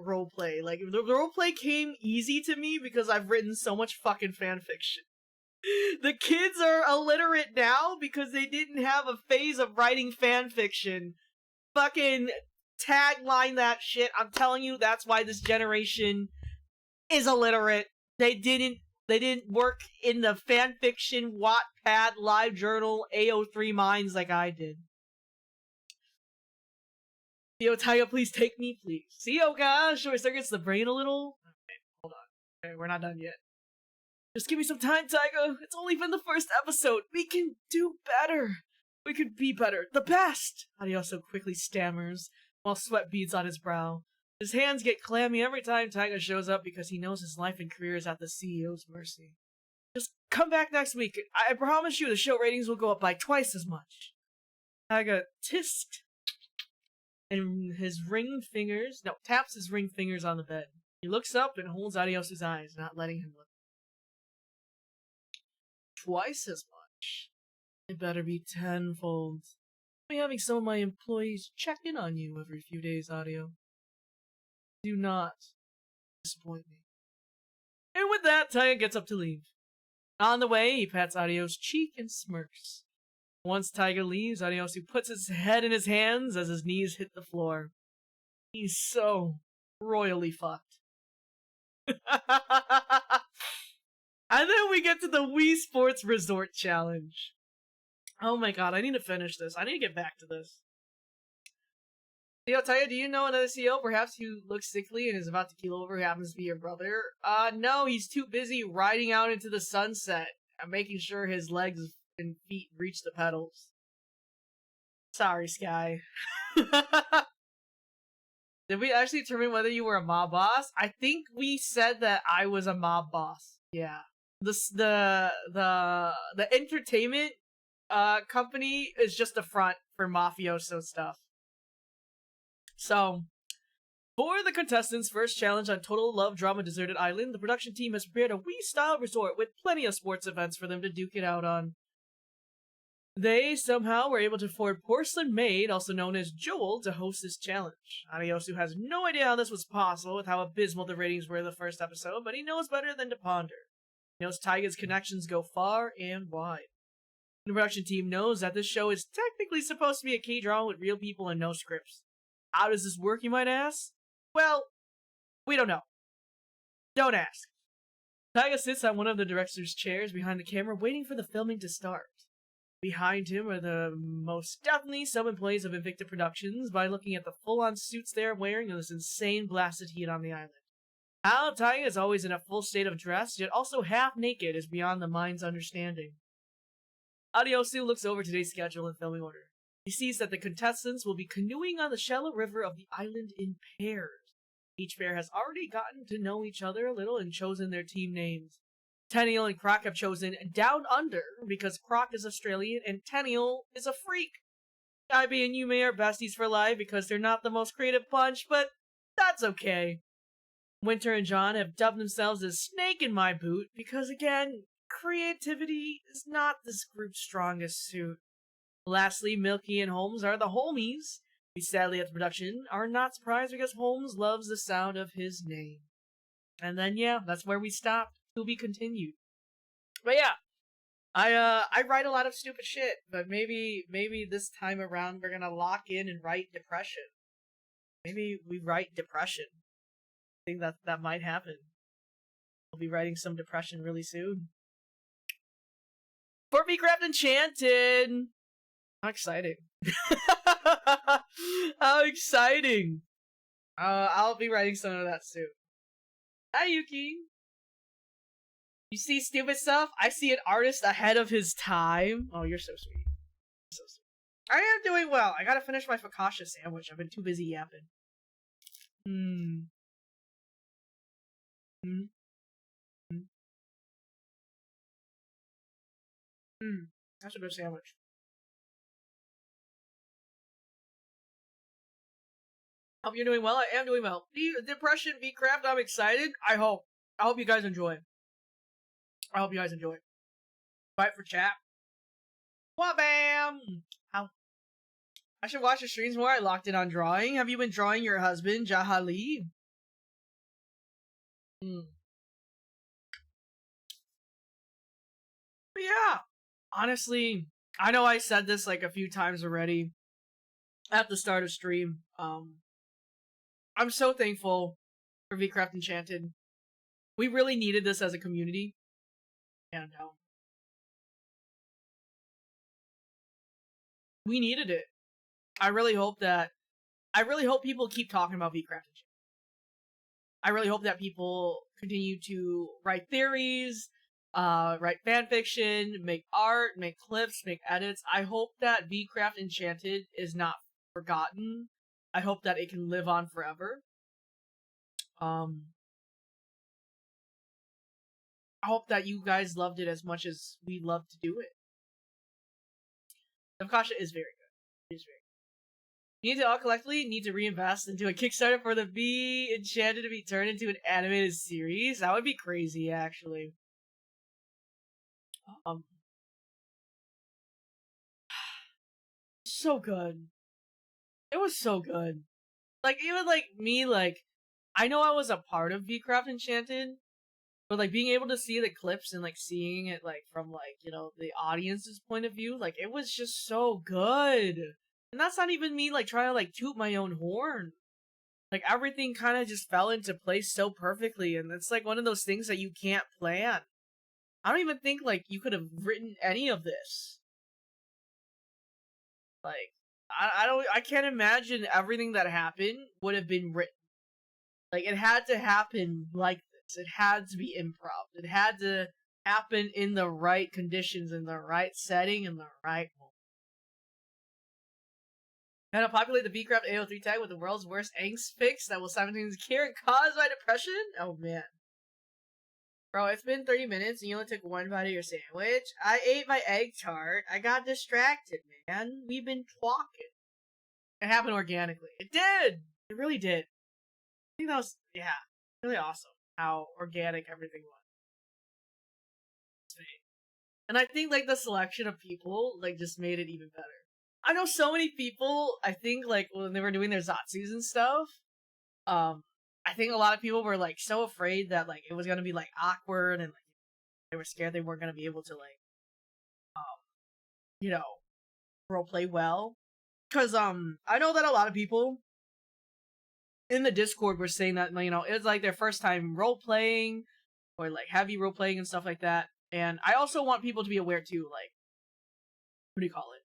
S1: roleplay. Like, the roleplay came easy to me because I've written so much fucking fanfiction. The kids are illiterate now because they didn't have a phase of writing fanfiction. Fucking tagline that shit. I'm telling you, that's why this generation is illiterate. They didn't work in the fanfiction, Wattpad, LiveJournal, AO3 minds like I did. Theo, Taiga, please take me, please. See, oh gosh, short circuits the brain a little? Okay, hold on. Okay, we're not done yet. Just give me some time, Taiga. It's only been the first episode. We can do better. We could be better. The best! Adiosu quickly stammers, while sweat beads on his brow. His hands get clammy every time Taiga shows up because he knows his life and career is at the CEO's mercy. Just come back next week. I promise you the show ratings will go up by twice as much. Taiga tisked and taps his ringed fingers on the bed. He looks up and holds Adiosu's eyes, not letting him look. Twice as much? It better be tenfold. I'll be having some of my employees check in on you every few days, Adio. Do not disappoint me. And with that, Taiga gets up to leave. On the way, he pats Adio's cheek and smirks. Once Taiga leaves, Adiosu puts his head in his hands as his knees hit the floor. He's so royally fucked. And then we get to the Wii Sports Resort Challenge. Oh my god, I need to finish this. I need to get back to this. Theo, Taiga, do you know another CEO, perhaps who looks sickly and is about to keel over, who happens to be your brother? No, he's too busy riding out into the sunset and making sure his legs and feet reach the pedals. Sorry, Sky. Did we actually determine whether you were a mob boss? I think we said that I was a mob boss. Yeah. The entertainment company is just a front for mafioso stuff. So, for the contestants' first challenge on Total Love Drama Deserted Island, the production team has prepared a Wii-style resort with plenty of sports events for them to duke it out on. They somehow were able to afford Porcelain Maid, also known as Joel, to host this challenge. Ariosu has no idea how this was possible with how abysmal the ratings were in the first episode, but he knows better than to ponder. He knows Taiga's connections go far and wide. The production team knows that this show is technically supposed to be a K-drama with real people and no scripts. How does this work, you might ask? Well, we don't know. Don't ask. Taiga sits on one of the director's chairs behind the camera waiting for the filming to start. Behind him are the most definitely some employees of Invicta Productions by looking at the full-on suits they're wearing in this insane blasted heat on the island. How Taiga is always in a full state of dress, yet also half naked, is beyond the mind's understanding. Ariosu looks over today's schedule and filming order. He sees that the contestants will be canoeing on the shallow river of the island in pairs. Each pair has already gotten to know each other a little and chosen their team names. Tenniel and Croc have chosen Down Under because Croc is Australian and Tenniel is a freak. Ivy and Yume are besties for life because they're not the most creative bunch, but that's okay. Winter and John have dubbed themselves as Snake in My Boot because, again, creativity is not this group's strongest suit. Lastly, Milky and Holmes are the homies. We sadly at the production are not surprised because Holmes loves the sound of his name. And then, yeah, that's where we stopped. To be continued. But yeah, I write a lot of stupid shit, but maybe this time around we're gonna lock in and write depression. Maybe we write depression. I think that might happen. I'll be writing some depression really soon. For Craft Enchanted! How exciting. How exciting! I'll be writing some of that soon. Hi, Yuki! You see stupid stuff? I see an artist ahead of his time. Oh, you're so sweet. So sweet. I am doing well. I gotta finish my focaccia sandwich. I've been too busy yapping. That's a good sandwich. Hope you're doing well. I am doing well. Depression, V-Craft, I'm excited. I hope you guys enjoy. I hope you guys enjoy. Fight for chat. Wabam! How? I should watch the streams more. I locked in on drawing. Have you been drawing your husband, Jahali? But yeah. Honestly, I know I said this like a few times already at the start of stream. I'm so thankful for V-Craft Enchanted. We really needed this as a community. And we needed it. I really hope people keep talking about V-Craft Enchanted. I really hope that people continue to write theories, write fanfiction, make art, make clips, make edits. I hope that V-Craft Enchanted is not forgotten. I hope that it can live on forever. I hope that you guys loved it as much as we love to do it. Focaccia is very good. It is very good. You need to all collectively need to reinvest into a Kickstarter for the V Enchanted to be turned into an animated series. That would be crazy, actually. So good. It was so good. Like, even like me, like, I know I was a part of V-Craft Enchanted, but like being able to see the clips and like seeing it like from like, you know, the audience's point of view, like it was just so good. And that's not even me like trying to like toot my own horn. Like everything kind of just fell into place so perfectly, and it's like one of those things that you can't plan. I don't even think like you could have written any of this. Like I can't imagine everything that happened would have been written. Like it had to happen like this. It had to be improv. It had to happen in the right conditions, in the right setting, in the right moment. How to populate the Bcraft AO3 tag with the world's worst angst fix that will simultaneously cure and cause my depression? Oh man. Bro, it's been 30 minutes and you only took one bite of your sandwich. I ate my egg tart. I got distracted, man. We've been talking. It happened organically. It did! It really did. I think that was, yeah, really awesome how organic everything was. And I think, like, the selection of people, like, just made it even better. I know so many people, I think, like, when they were doing their ZATSUs and stuff, I think a lot of people were, like, so afraid that, like, it was gonna be, like, awkward and, like, they were scared they weren't gonna be able to, like, you know, roleplay well. Cause, I know that a lot of people in the Discord were saying that, you know, it was, like, their first time roleplaying, or, like, heavy roleplaying and stuff like that. And I also want people to be aware, too, like, what do you call it?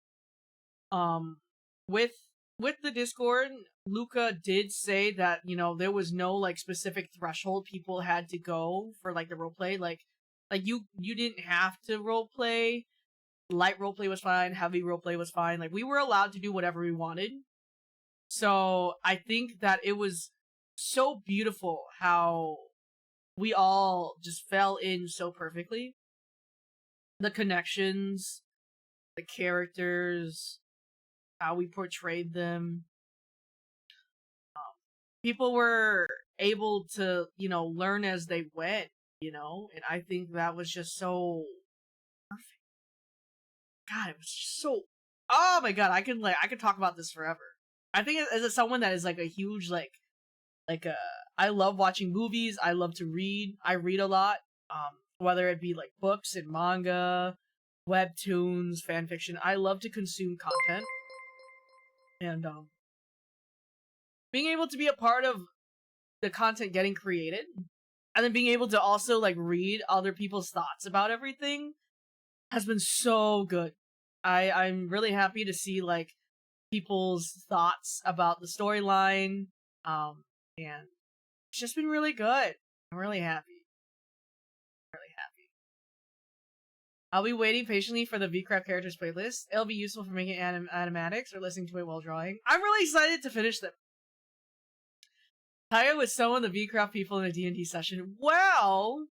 S1: With the Discord, Luca did say that, you know, there was no, like, specific threshold people had to go for, like, the roleplay. Like, you didn't have to roleplay. Light roleplay was fine. Heavy roleplay was fine. Like, we were allowed to do whatever we wanted. So, I think that it was so beautiful how we all just fell in so perfectly. The connections, the characters, how we portrayed them. People were able to, you know, learn as they went, you know, and I think that was just so perfect. God, it was just so. Oh my god, I could talk about this forever. I think as someone that is like a huge I love watching movies. I love to read. I read a lot. Whether it be like books and manga, webtoons, fanfiction. I love to consume content, and being able to be a part of the content getting created, and then being able to also like read other people's thoughts about everything has been so good. I'm really happy to see like people's thoughts about the storyline, and it's just been really good. I'm really happy. Really happy. I'll be waiting patiently for the VCraft characters playlist. It'll be useful for making animatics or listening to it while drawing. I'm really excited to finish them. Taya was some of the VCraft people in a D&D session. Well,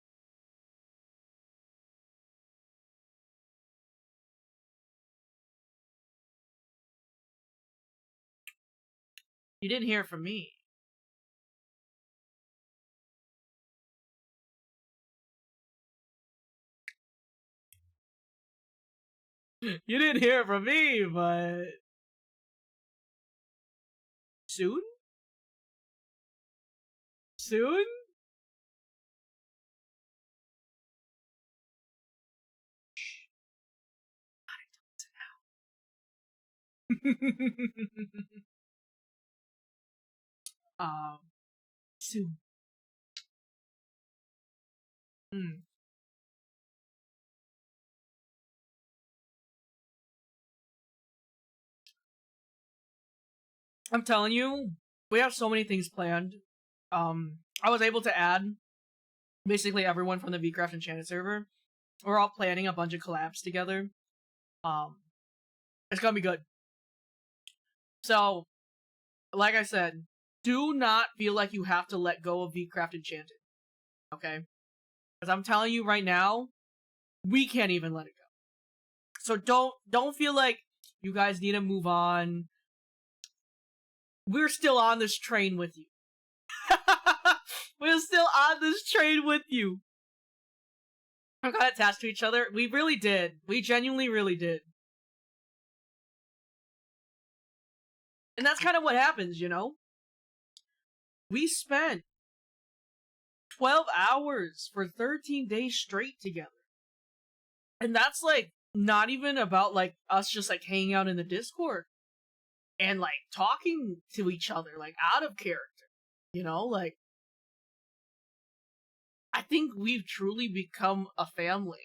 S1: you didn't hear it from me. You didn't hear it from me, but soon? Soon? Soon. Mm. I'm telling you, we have so many things planned. I was able to add basically everyone from the VCraft Enchanted server. We're all planning a bunch of collabs together. Um, it's gonna be good. So, like I said, do not feel like you have to let go of VCraft Enchanted. Okay? Because I'm telling you right now, we can't even let it go. So don't feel like you guys need to move on. We're still on this train with you. We're still on this train with you. We got attached to each other. We really did. We genuinely really did. And that's kind of what happens, you know? We spent 12 hours for 13 days straight together. And that's like not even about like us just like hanging out in the Discord and like talking to each other like out of character. You know, like I think we've truly become a family.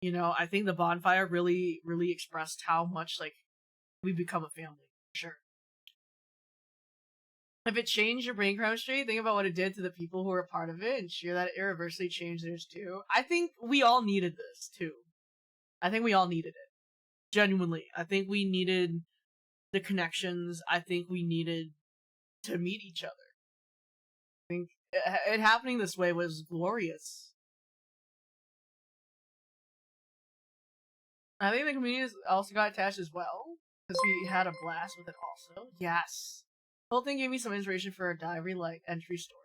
S1: You know, I think the bonfire really, really expressed how much like we've become a family. For sure. If it changed your brain chemistry, think about what it did to the people who were a part of it and share that it irreversibly changed theirs too. I think we all needed this too. I think we all needed it. Genuinely. I think we needed the connections I think we needed to meet each other. I think it happening this way was glorious. I think the community also got attached as well, because we had a blast with it also. Yes. The whole thing gave me some inspiration for a diary-like entry story.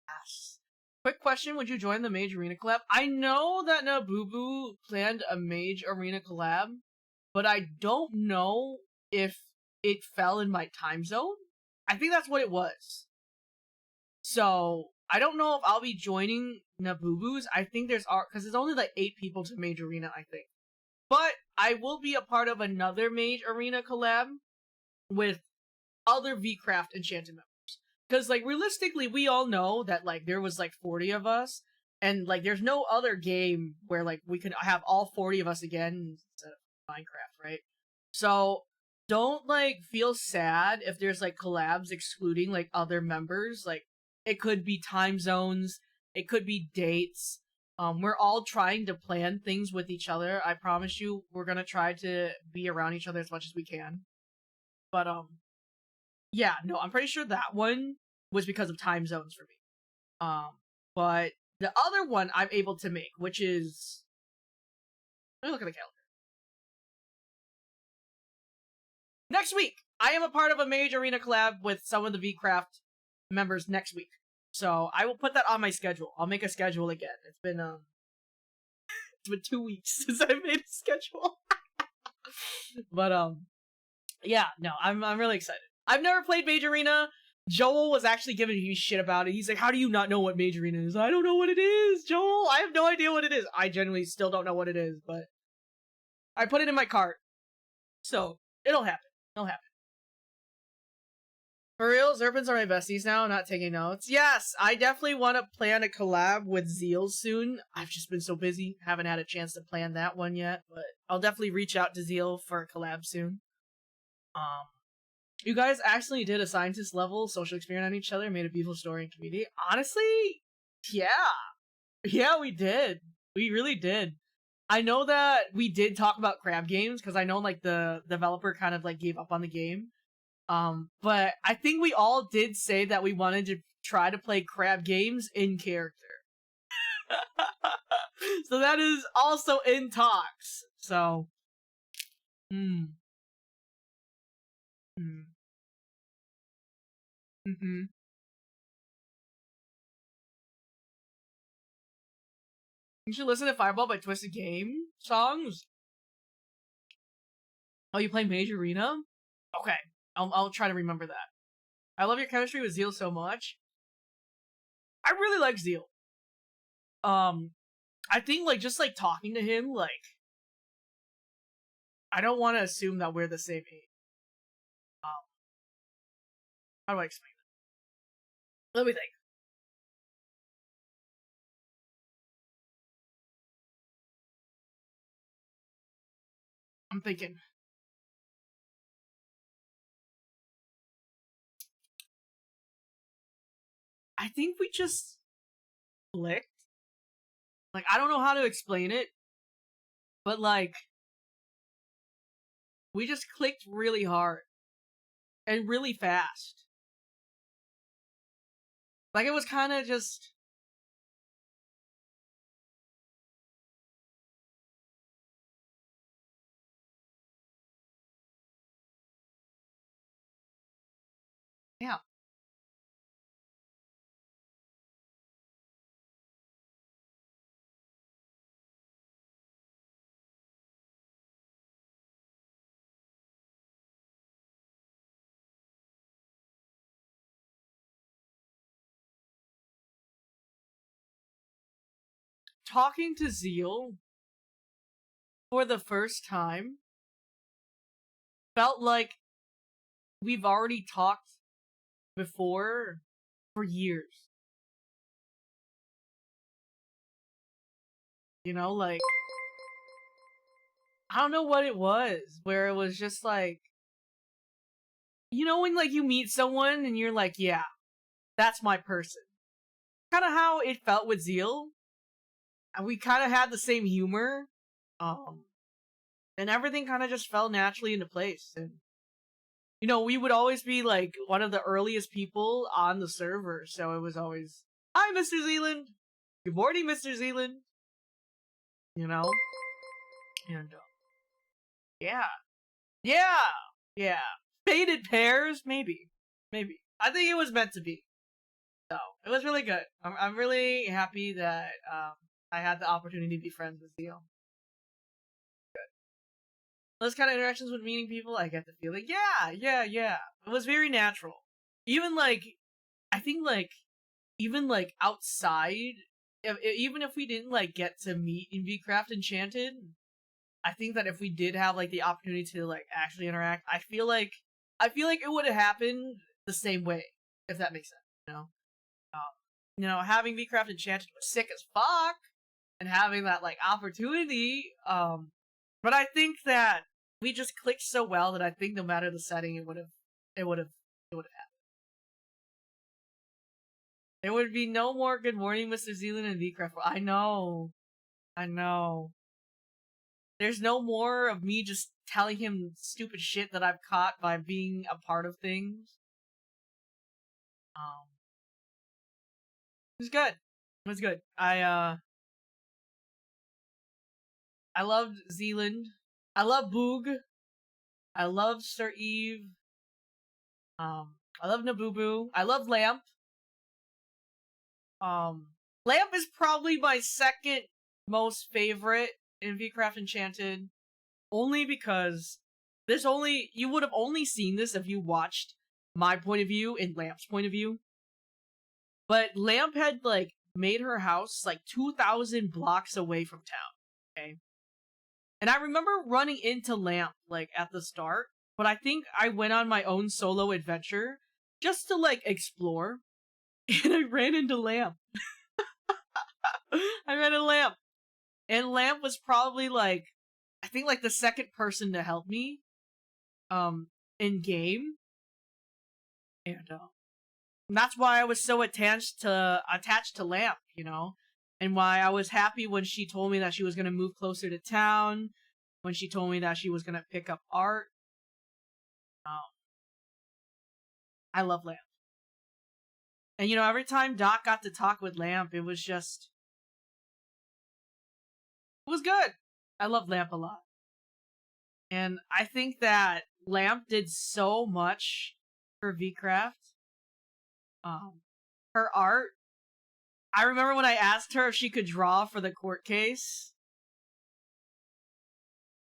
S1: Yes. Quick question, would you join the Mage Arena collab? I know that Nabubu planned a Mage Arena collab, but I don't know if it fell in my time zone. I think that's what it was. So, I don't know if I'll be joining Nabubu's. I think there's because there's only like 8 people to Mage Arena, I think. But I will be a part of another Mage Arena collab with other VCraft Enchanted members. Because, like, realistically, we all know that, like, there was, like, 40 of us, and, like, there's no other game where, like, we could have all 40 of us again instead of Minecraft, right? So, don't, like, feel sad if there's, like, collabs excluding, like, other members. Like, it could be time zones, it could be dates. We're all trying to plan things with each other. I promise you, we're gonna try to be around each other as much as we can. But, yeah, no, I'm pretty sure that one was because of time zones for me. But the other one I'm able to make, which is... Let me look at the calendar. Next week, I am a part of a Mage Arena collab with some of the VCraft members next week. So I will put that on my schedule. I'll make a schedule again. It's been 2 weeks since I made a schedule. But yeah, no, I'm really excited. I've never played Mage Arena. Joel was actually giving me shit about it. He's like, how do you not know what Mage Arena is? I don't know what it is, Joel. I have no idea what it is. I genuinely still don't know what it is, but I put it in my cart. So, it'll happen. It'll happen. For real, Zerpins are my besties now. I'm not taking notes. Yes, I definitely want to plan a collab with Zeal soon. I've just been so busy. Haven't had a chance to plan that one yet, but I'll definitely reach out to Zeal for a collab soon. You guys actually did a scientist level social experiment on each other, made a beautiful story and community. Honestly, yeah. Yeah, we did. We really did. I know that we did talk about crab games, because I know, like, the developer kind of, like, gave up on the game. But I think we all did say that we wanted to try to play crab games in character. So that is also in talks. So, Mm-hmm. You should listen to Fireball by Twisted Game songs. Oh, you play Mage Arena? Okay, I'll try to remember that. I love your chemistry with Zeal so much. I really like Zeal. I think, like, just, like, talking to him, like, I don't want to assume that we're the same age. How do I explain that? Let me think. I'm thinking. I think we just clicked. Like, I don't know how to explain it, but, like, we just clicked really hard. And really fast. Like, it was kind of just... Yeah. Talking to Zeal for the first time felt like we've already talked before for years. You know, like, I don't know what it was, where it was just like, you know, when, like, you meet someone and you're like, yeah, that's my person. Kind of how it felt with Zeal. And we kind of had the same humor. And everything kind of just fell naturally into place. And you know, we would always be like one of the earliest people on the server, so it was always, "Hi, Mr. Zealand. Good morning, Mr. Zealand." You know, and yeah, yeah, yeah. Faded pairs, maybe, maybe. I think it was meant to be. So it was really good. I'm really happy that I had the opportunity to be friends with Zeal. Those kind of interactions with meeting people, I get the feeling, yeah. It was very natural. Even like, I think like, even like outside, even if we didn't like get to meet in VCraft Enchanted, I think that if we did have like the opportunity to like actually interact, I feel like it would have happened the same way, if that makes sense. Um, having VCraft Enchanted was sick as fuck, and having that like opportunity, but I think that we just clicked so well that I think no matter the setting, it would have happened. There would be no more "Good morning, Mr. Zealand" and VCraft. I know. There's no more of me just telling him stupid shit that I've caught by being a part of things. Um, it was good. It was good. I loved Zealand. I love Boog. I love Sir Eve. I love Nabubu. I love Lamp. Lamp is probably my second most favorite in VCraft Enchanted, only because you would have only seen this if you watched my point of view and Lamp's point of view. But Lamp had like made her house like 2,000 blocks away from town. Okay. And I remember running into Lamp like at the start, but I think I went on my own solo adventure just to like explore, and I ran into Lamp. I ran into Lamp. And Lamp was probably like, I think like the second person to help me in game. And that's why I was so attached to Lamp, and why I was happy when she told me that she was gonna move closer to town, when she told me that she was gonna pick up art. I love Lamp, and every time Doc got to talk with Lamp, it was good. I love Lamp a lot, and I think that Lamp did so much for VCraft. Her art. I remember when I asked her if she could draw for the court case.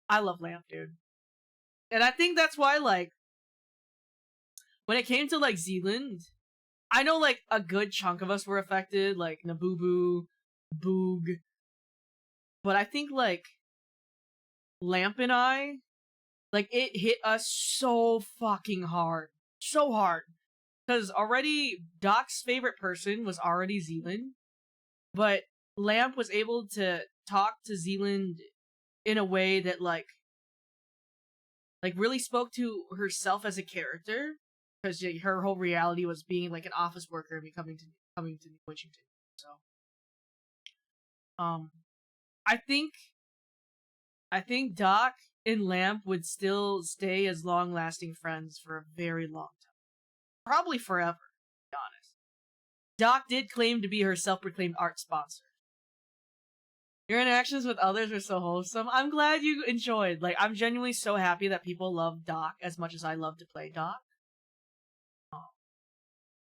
S1: I love Lamp, dude. And I think that's why, like, when it came to, like, Zealand, I know, like, a good chunk of us were affected, like, Nabubu, Boog. But I think, like, Lamp and I, like, it hit us so fucking hard. So hard. Because already, Doc's favorite person was already Zealand. But Lamp was able to talk to Zealand in a way that, like really spoke to herself as a character, because her whole reality was being like an office worker and coming to New Witchington. So, um, I think Doc and Lamp would still stay as long-lasting friends for a very long time, probably forever. To be honest, Doc did claim to be her self-proclaimed art sponsor. Your interactions with others were so wholesome. I'm glad you enjoyed. Like, I'm genuinely so happy that people love Doc as much as I love to play Doc.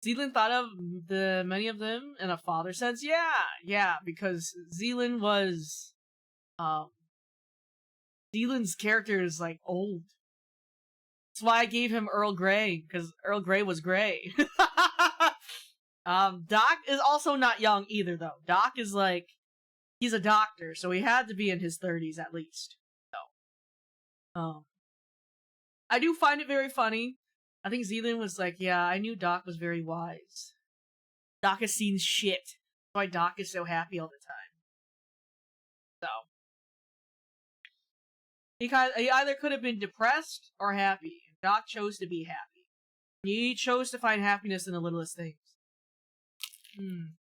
S1: Zealand thought of many of them in a father sense. Yeah, because Zealand was, Zealand's character is like old. That's why I gave him Earl Grey, because Earl Grey was gray. Doc is also not young either, though. Doc is like, he's a doctor, so he had to be in his 30s at least. So, I do find it very funny. I think Zealand was like, yeah, I knew Doc was very wise. Doc has seen shit. That's why Doc is so happy all the time. So, he either could have been depressed or happy. Doc chose to be happy. He chose to find happiness in the littlest things. Mm-hmm.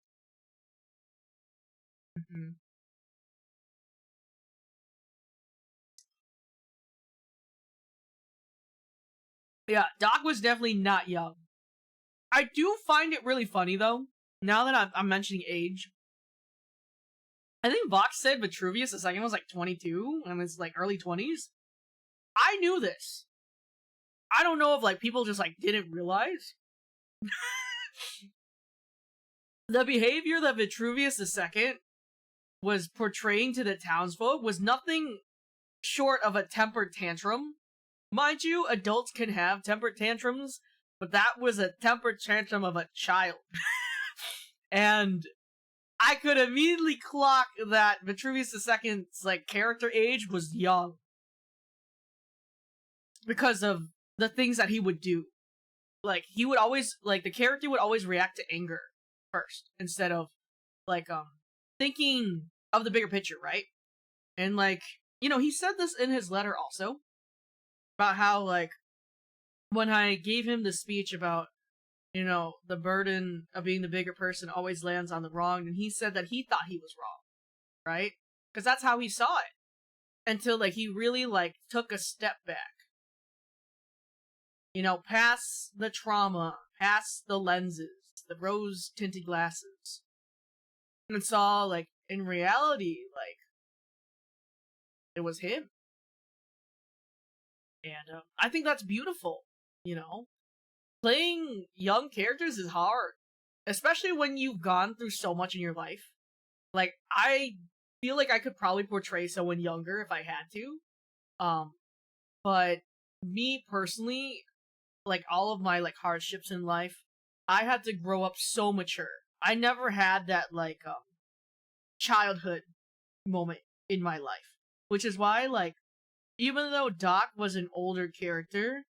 S1: Yeah, Doc was definitely not young. I do find it really funny though. Now that I'm mentioning age, I think Vox said Vitruvius II was like 22 and it's like early 20s. I knew this. I don't know if like people just like didn't realize. The behavior that Vitruvius II was portraying to the townsfolk was nothing short of a tempered tantrum. Mind you, adults can have tempered tantrums, but that was a tempered tantrum of a child. And I could immediately clock that Vitruvius II's like character age was young because of the things that he would do. Like he would always the character would always react to anger first instead of like thinking of the bigger picture, right? And like, you know, he said this in his letter also about how like when I gave him the speech about, you know, the burden of being the bigger person always lands on the wrong, and he said that he thought he was wrong, right? Because that's how he saw it until like he really like took a step back, you know, past the trauma, past the lenses, the rose tinted glasses, and saw like in reality like it was him. And I think that's beautiful, you know? Playing young characters is hard, especially when you've gone through so much in your life. Like, I feel like I could probably portray someone younger if I had to. But me personally, like all of my like hardships in life, I had to grow up so mature. I never had that like childhood moment in my life. Which is why like even though Doc was an older character,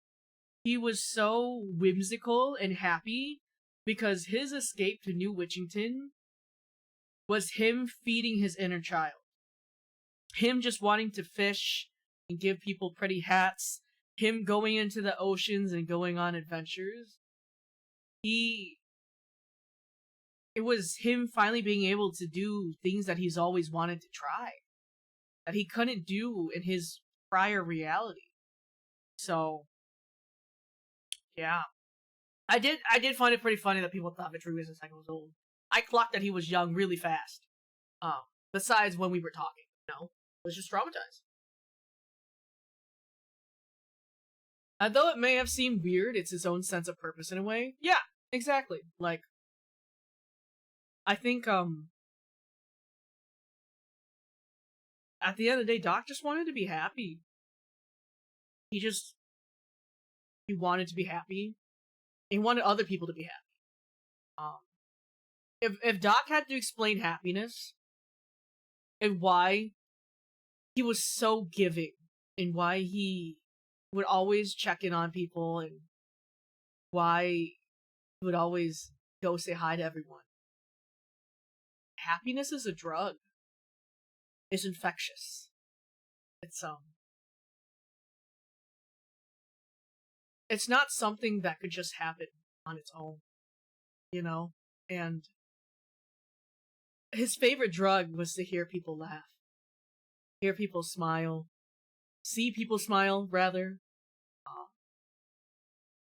S1: he was so whimsical and happy because his escape to New Witchington was him feeding his inner child. Him just wanting to fish and give people pretty hats. Him going into the oceans and going on adventures. It was him finally being able to do things that he's always wanted to try. That he couldn't do in his prior reality. So, yeah. I did find it pretty funny that people thought Vitruvius II was old. I clocked that he was young really fast. Besides when we were talking, you know? I was just traumatized. Though it may have seemed weird, it's his own sense of purpose in a way. Yeah, exactly. Like, I think, at the end of the day, Doc just wanted to be happy. He wanted to be happy. He wanted other people to be happy. If Doc had to explain happiness, and why he was so giving, and why he would always check in on people, and why he would always go say hi to everyone. Happiness is a drug. It's infectious. It's not something that could just happen on its own, you know? And his favorite drug was to hear people laugh. Hear people smile. See people smile, rather.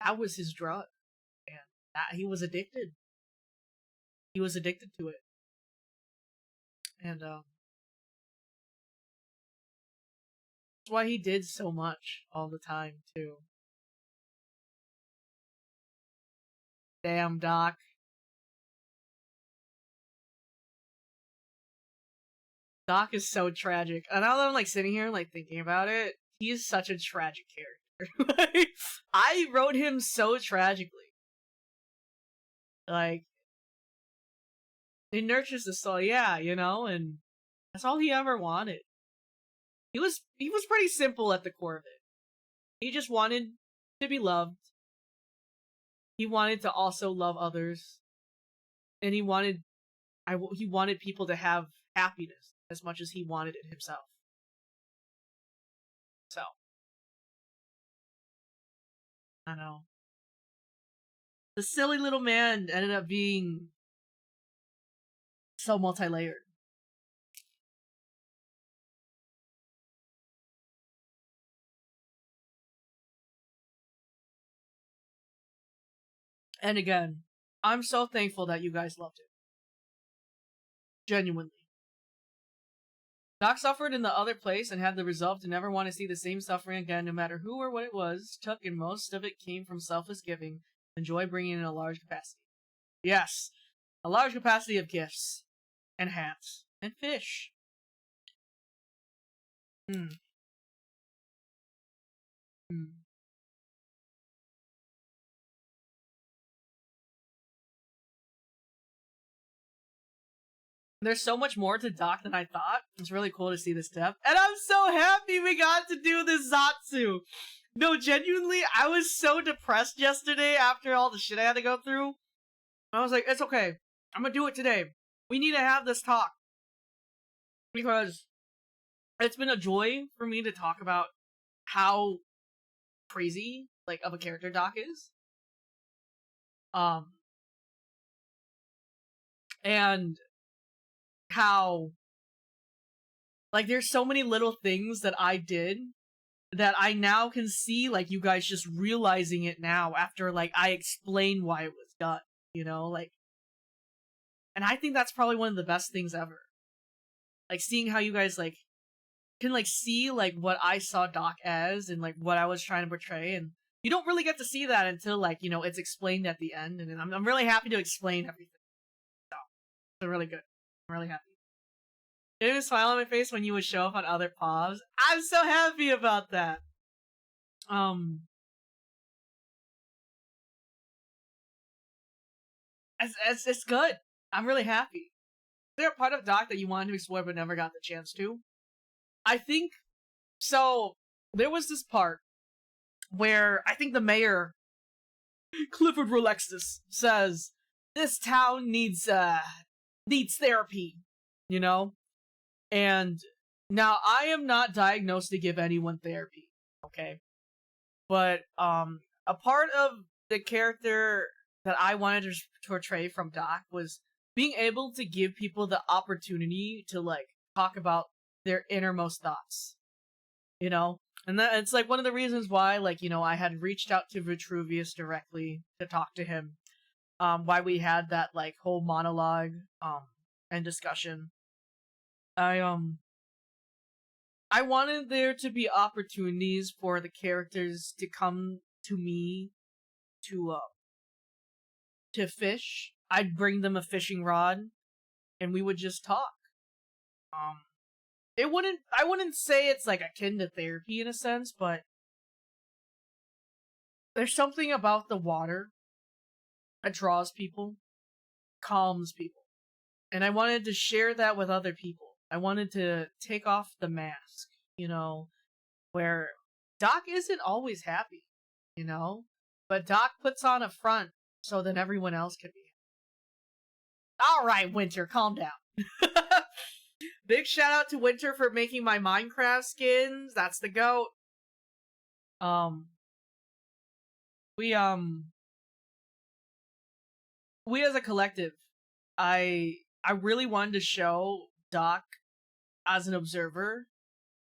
S1: That was his drug. And that he was addicted. He was addicted to it. And that's why he did so much all the time, too. Damn, Doc. Doc is so tragic. And now that I'm like sitting here like thinking about it, he is such a tragic character. Like, I wrote him so tragically. Like, it nurtures the soul, yeah, you know, and that's all he ever wanted. He was pretty simple at the core of it. He just wanted to be loved. He wanted to also love others, and he wanted people to have happiness as much as he wanted it himself. So, I know. The silly little man ended up being so multi-layered. And again, I'm so thankful that you guys loved it. Genuinely. Doc suffered in the other place and had the resolve to never want to see the same suffering again, no matter who or what it was. Took, and most of it came from selfless giving and joy, bringing in a large capacity. Yes, a large capacity of gifts and hats and fish. Hmm. Hmm. There's so much more to Doc than I thought. It's really cool to see this depth. And I'm so happy we got to do this ZATSU. No, genuinely, I was so depressed yesterday after all the shit I had to go through. I was like, it's okay. I'm gonna do it today. We need to have this talk. Because it's been a joy for me to talk about how crazy, like, of a character Doc is. And how, like, there's so many little things that I did that I now can see, like, you guys just realizing it now after, like, I explained why it was done, you know? Like, and I think that's probably one of the best things ever. Like, seeing how you guys, like, can, like, see, like, what I saw Doc as and, like, what I was trying to portray, and you don't really get to see that until, like, you know, it's explained at the end, and I'm really happy to explain everything. So, it's really good. I'm really happy. Getting a smile on my face when you would show up on other POVs. I'm so happy about that. It's good. I'm really happy. Is there a part of Doc that you wanted to explore but never got the chance to? I think so. There was this part where I think the mayor, Clifford Rolexus, says this town needs therapy, you know? And now I am not diagnosed to give anyone therapy, okay? But a part of the character that I wanted to portray from Doc was being able to give people the opportunity to, like, talk about their innermost thoughts, you know? And that it's like one of the reasons why, like, you know, I had reached out to Vitruvius directly to talk to him. Why we had that, like, whole monologue and discussion. I wanted there to be opportunities for the characters to come to me to fish. I'd bring them a fishing rod and we would just talk. I wouldn't say it's like akin to therapy in a sense, but there's something about the water that draws people, calms people. And I wanted to share that with other people. I wanted to take off the mask, you know, where Doc isn't always happy, you know? But Doc puts on a front so that everyone else can be. Alright, Winter, calm down. Big shout out to Winter for making my Minecraft skins. That's the GOAT. We as a collective, I really wanted to show Doc as an observer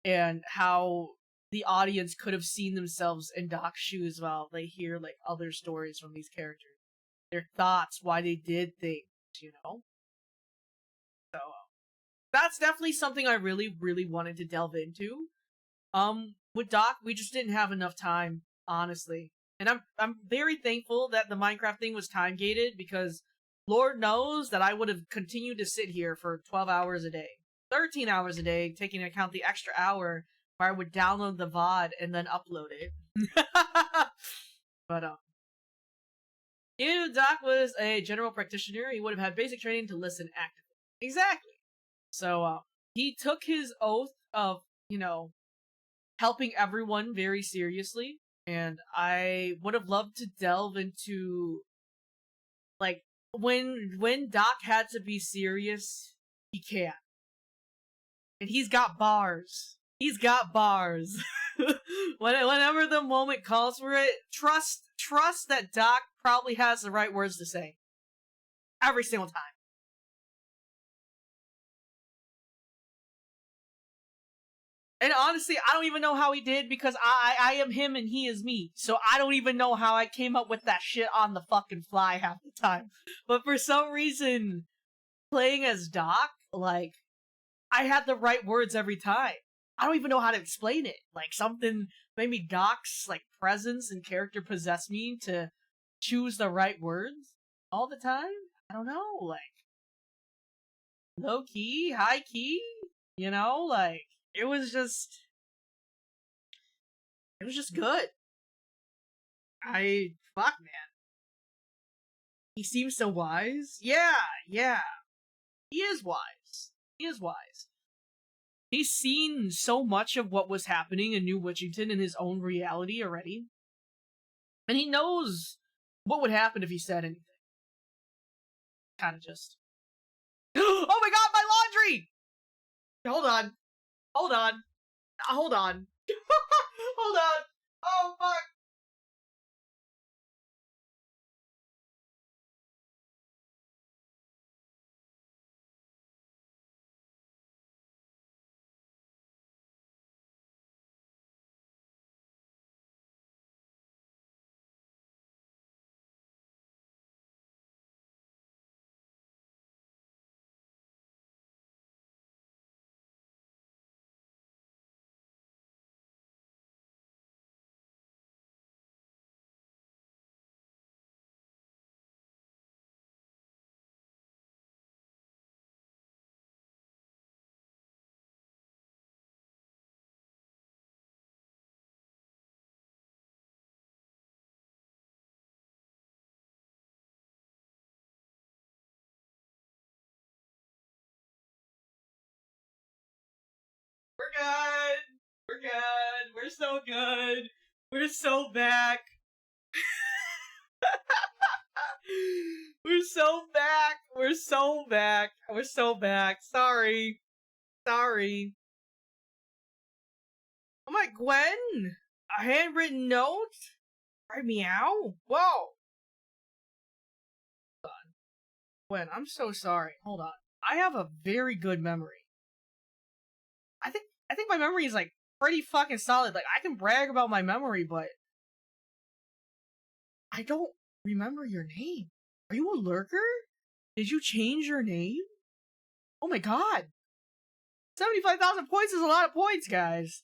S1: and how the audience could have seen themselves in Doc's shoes while they hear, like, other stories from these characters. Their thoughts, why they did things, you know? So, that's definitely something I really, really wanted to delve into. With Doc, we just didn't have enough time, honestly. And I'm very thankful that the Minecraft thing was time gated because Lord knows that I would have continued to sit here for 12 hours a day. 13 hours a day, taking into account the extra hour where I would download the VOD and then upload it. But, if Doc was a general practitioner, he would have had basic training to listen actively. Exactly. So, he took his oath of, you know, helping everyone very seriously, and I would have loved to delve into, like, when Doc had to be serious, he can. And he's got bars. He's got bars. Whenever the moment calls for it, trust that Doc probably has the right words to say. Every single time. And honestly, I don't even know how he did because I am him and he is me. So I don't even know how I came up with that shit on the fucking fly half the time. But for some reason, playing as Doc, like, I had the right words every time. I don't even know how to explain it. Like, something made me Doc's, like, presence and character possess me to choose the right words all the time. I don't know, like, low key, high key, you know, like, it was just good. Fuck, man. He seems so wise. Yeah, yeah. He is wise. He is wise. He's seen so much of what was happening in New Witchington in his own reality already. And he knows what would happen if he said anything. Kind of just. Oh my god, my laundry! Hold on. Hold on. Hold on. Hold on. Oh fuck. We're good. We're good. We're so good. We're so back. We're so back. We're so back. We're so back. Sorry. Sorry. Oh my Gwen! A handwritten note? Right, meow? Whoa! Hold on. Gwen, I'm so sorry. Hold on. I have a very good memory. I think my memory is like pretty fucking solid. Like I can brag about my memory, but I don't remember your name. Are you a lurker? Did you change your name? Oh my god. 75,000 points is a lot of points, guys.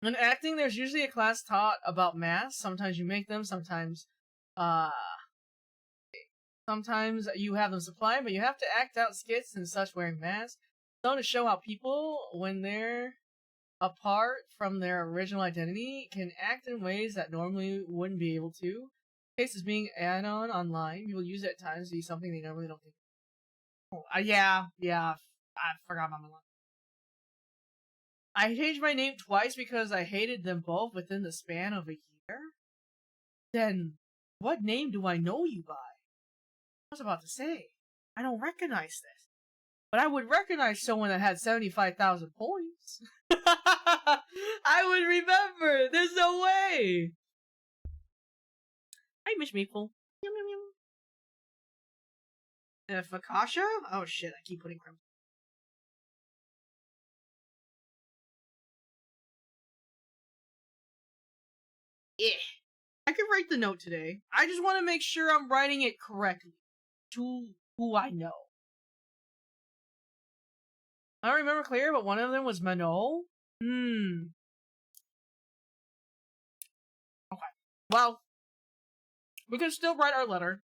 S1: In acting, there's usually a class taught about masks. Sometimes you make them, uh, sometimes you have them supplied, but you have to act out skits and such wearing masks. So to show how people, when they're apart from their original identity, can act in ways that normally wouldn't be able to. Cases being add-on online, people use it at times to do something they normally don't think. Oh, yeah, I forgot my line. I changed my name twice because I hated them both within the span of a year. Then, what name do I know you by? I was about to say, I don't recognize this. But I would recognize someone that had 75,000 points. I would remember. There's no way. Hi, Miss Maple. Yum, yum, yum. Fakasha? Oh shit, I keep putting crimson. Yeah. I could write the note today. I just want to make sure I'm writing it correctly. To who I know. I don't remember clear, but one of them was Mano. Okay. Well, we can still write our letter.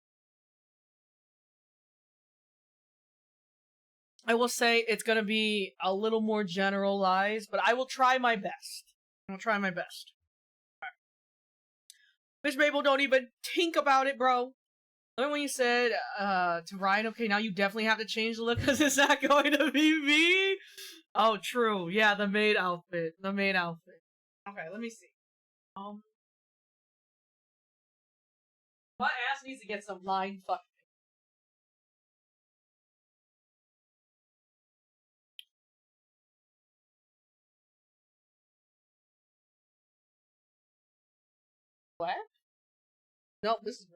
S1: I will say it's gonna be a little more generalized, but I will try my best. I'll try my best. Right. Miss Mabel, don't even think about it, bro. Remember when you said to Ryan, okay, now you definitely have to change the look because it's not going to be me? Oh, true. Yeah, the maid outfit. The maid outfit. Okay, let me see. My ass needs to get some line fuck. What? Nope, this is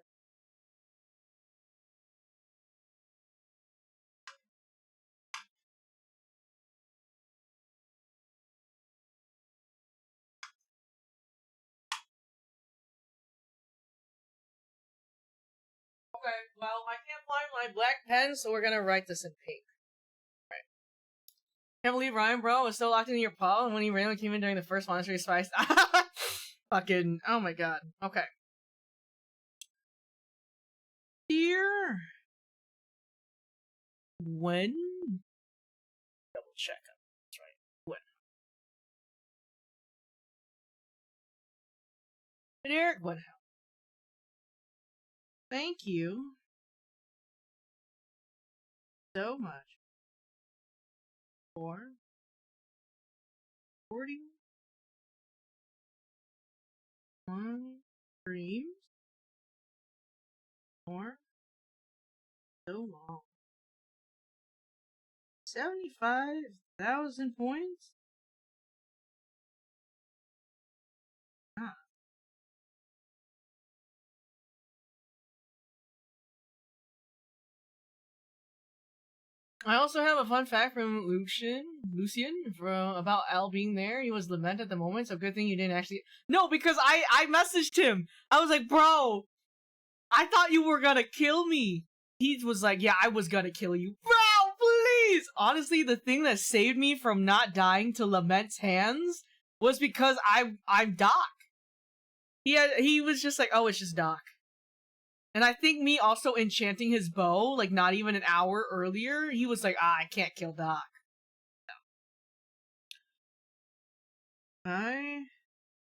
S1: Okay, well, I can't find my black pen, so we're gonna write this in pink. Right. Can't believe Ryan, bro, was still locked into your paw, and when he randomly came in during the first monster spice. Fucking, oh my god. Okay. Here. When? Double check. That's right. When? Derek Woodhouse. Thank you so much for 41 streams for so long. 75,000 points? Ah. I also have a fun fact from Lucian from about Al being there. He was lament at the moment, so good thing you didn't actually. No, because I messaged him. I was like, bro, I thought you were gonna kill me. He was like, yeah, I was gonna kill you, bro. Please. Honestly, the thing that saved me from not dying to Lament's hands was because I'm Doc. He was just like, oh, it's just Doc. And I think me also enchanting his bow, like not even an hour earlier, he was like, I can't kill Doc. No. I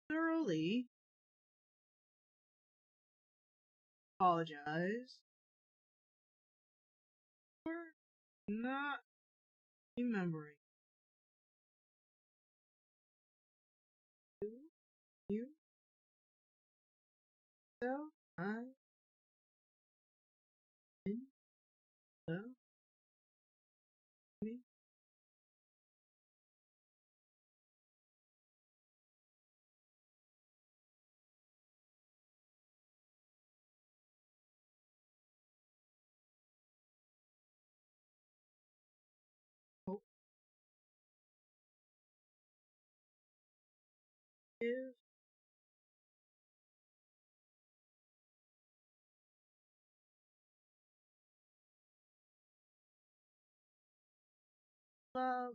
S1: thoroughly apologize for not remembering you. So I in the me. Hope is love.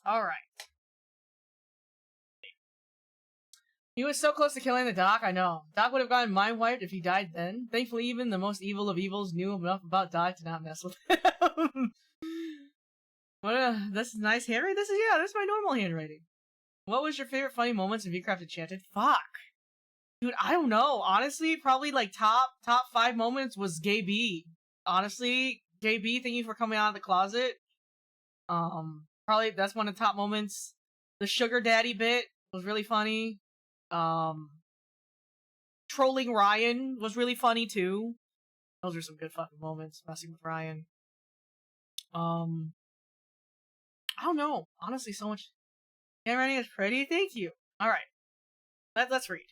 S1: Alright. He was so close to killing the Doc, I know. Doc would have gotten mind wiped if he died then. Thankfully, even the most evil of evils knew enough about Doc to not mess with him. This is nice handwriting? This is my normal handwriting. What was your favorite funny moments in VCraft Enchanted? Fuck. Dude, I don't know. Honestly, probably like top 5 moments was Gay B. Honestly, Gay B, thank you for coming out of the closet. Probably that's one of the top moments. The sugar daddy bit was really funny. Trolling Ryan was really funny too. Those are some good fucking moments, messing with Ryan. I don't know. Honestly, so much. Handwriting is pretty. Thank you. All right, let's read.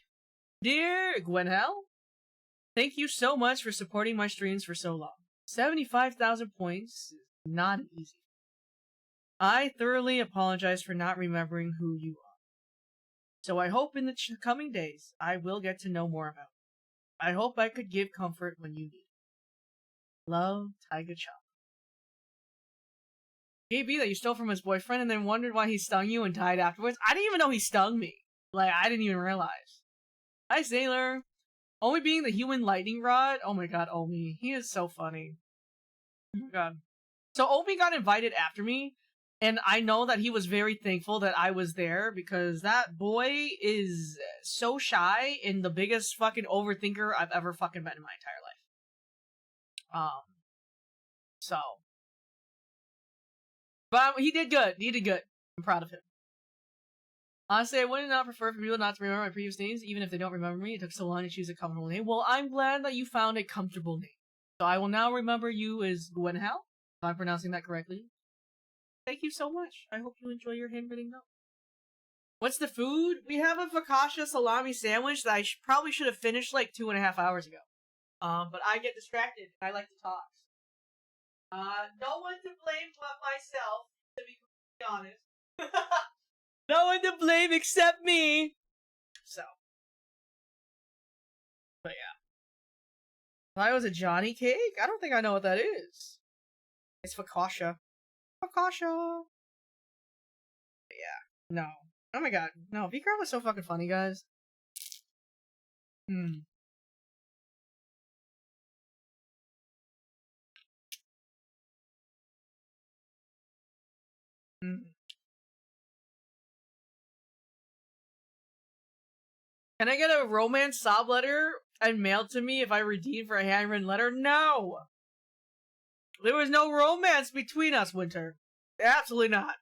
S1: Dear Gwenhel, thank you so much for supporting my streams for so long. 75,000 points is not easy. I thoroughly apologize for not remembering who you are. So I hope in the coming days I will get to know more about you. I hope I could give comfort when you need it. Love, Taiga Chop. KB that you stole from his boyfriend and then wondered why he stung you and died afterwards. I didn't even know he stung me. Like, I didn't even realize. Hi, Sailor. Omi being the human lightning rod. Oh my god, Omi. He is so funny. Oh my god. So Omi got invited after me, and I know that he was very thankful that I was there because that boy is so shy and the biggest fucking overthinker I've ever fucking met in my entire life. So. But he did good. He did good. I'm proud of him. Honestly, I would not prefer for people not to remember my previous names, even if they don't remember me. It took so long to choose a comfortable name. Well, I'm glad that you found a comfortable name. So I will now remember you as Gwenhal, if I'm pronouncing that correctly. Thank you so much. I hope you enjoy your handwritten note. What's the food? We have a focaccia salami sandwich that I probably should have finished like 2.5 hours ago. But I get distracted. I like to talk. No one to blame but myself, to be completely honest. No one to blame except me. So, but yeah. Thought it was a Johnny cake? I don't think I know what that is. It's focaccia. Focaccia. But yeah. No. Oh my god. No, V-Crab was so fucking funny, guys. Hmm. Hmm. Can I get a romance sob letter and mailed to me if I redeem for a handwritten letter? No! There was no romance between us, Winter. Absolutely not.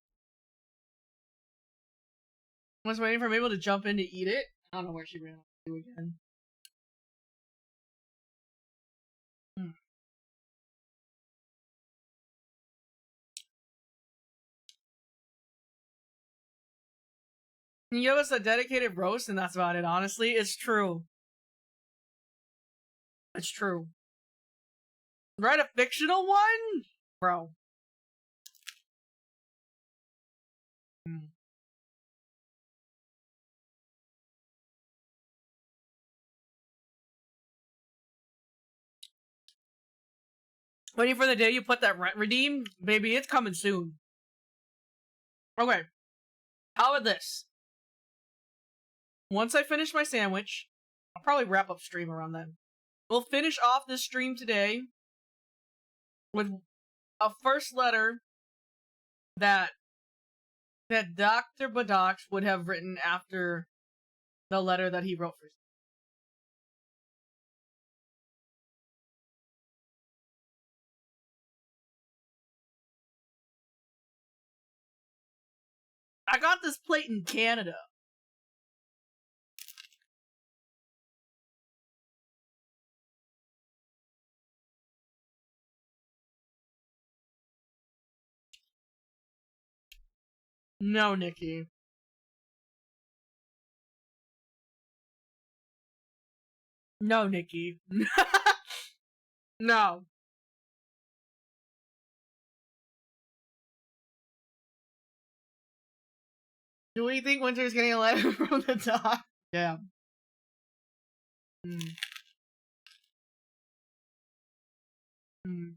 S1: I was waiting for Mabel to jump in to eat it. I don't know where she ran off to again. Hmm. Can you give us a dedicated roast and that's about it, honestly? It's true. It's true. Write a fictional one? Bro. Hmm. Waiting for the day you put that rent redeem? Baby, it's coming soon. Okay. How about this? Once I finish my sandwich, I'll probably wrap up stream around then. We'll finish off this stream today with a first letter that Dr. Badox would have written after the letter that he wrote for. I got this plate in Canada. No, Nikki. No, Nikki. No. Do we think Winter's getting a letter from the doc? Yeah. Hmm. Hmm.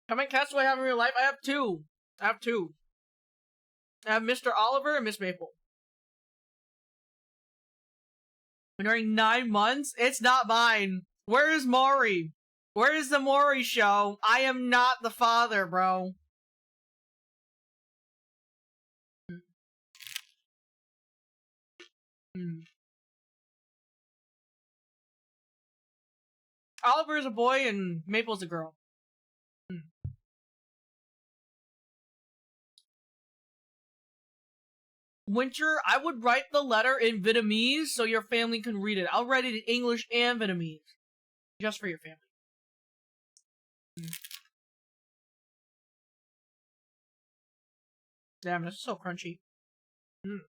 S1: How many cats do I have in real life? I have two. I have Mr. Oliver and Miss Maple. And during 9 months, it's not mine. Where is Maury? Where is the Maury show? I am not the father, bro. Hmm. Oliver's a boy and Maple's a girl. Hmm. Winter, I would write the letter in Vietnamese so your family can read it. I'll write it in English and Vietnamese. Just for your family. Damn, this is so crunchy. Mm.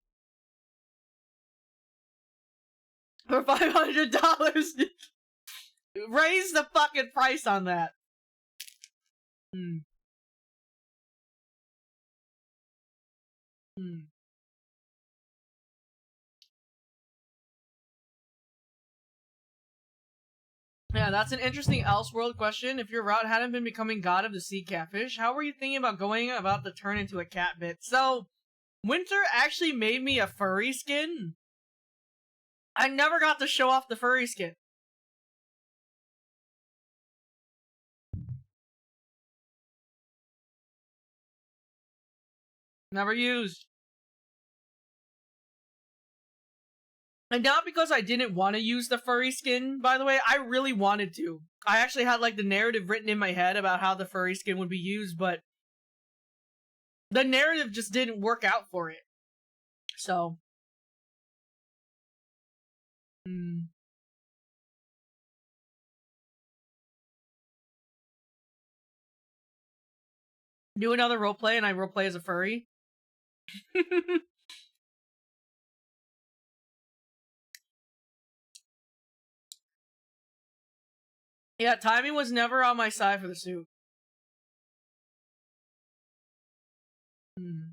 S1: For $500, raise the fucking price on that. Hmm. Hmm. Yeah, that's an interesting Elseworld question. If your route hadn't been becoming god of the sea catfish, how were you thinking about going about the turn into a cat bit? So, Winter actually made me a furry skin. I never got to show off the furry skin. Never used. And not because I didn't want to use the furry skin, by the way, I really wanted to. I actually had like the narrative written in my head about how the furry skin would be used, but the narrative just didn't work out for it. So. Hmm. Do another roleplay and I roleplay as a furry. Yeah, timing was never on my side for the suit. Hmm.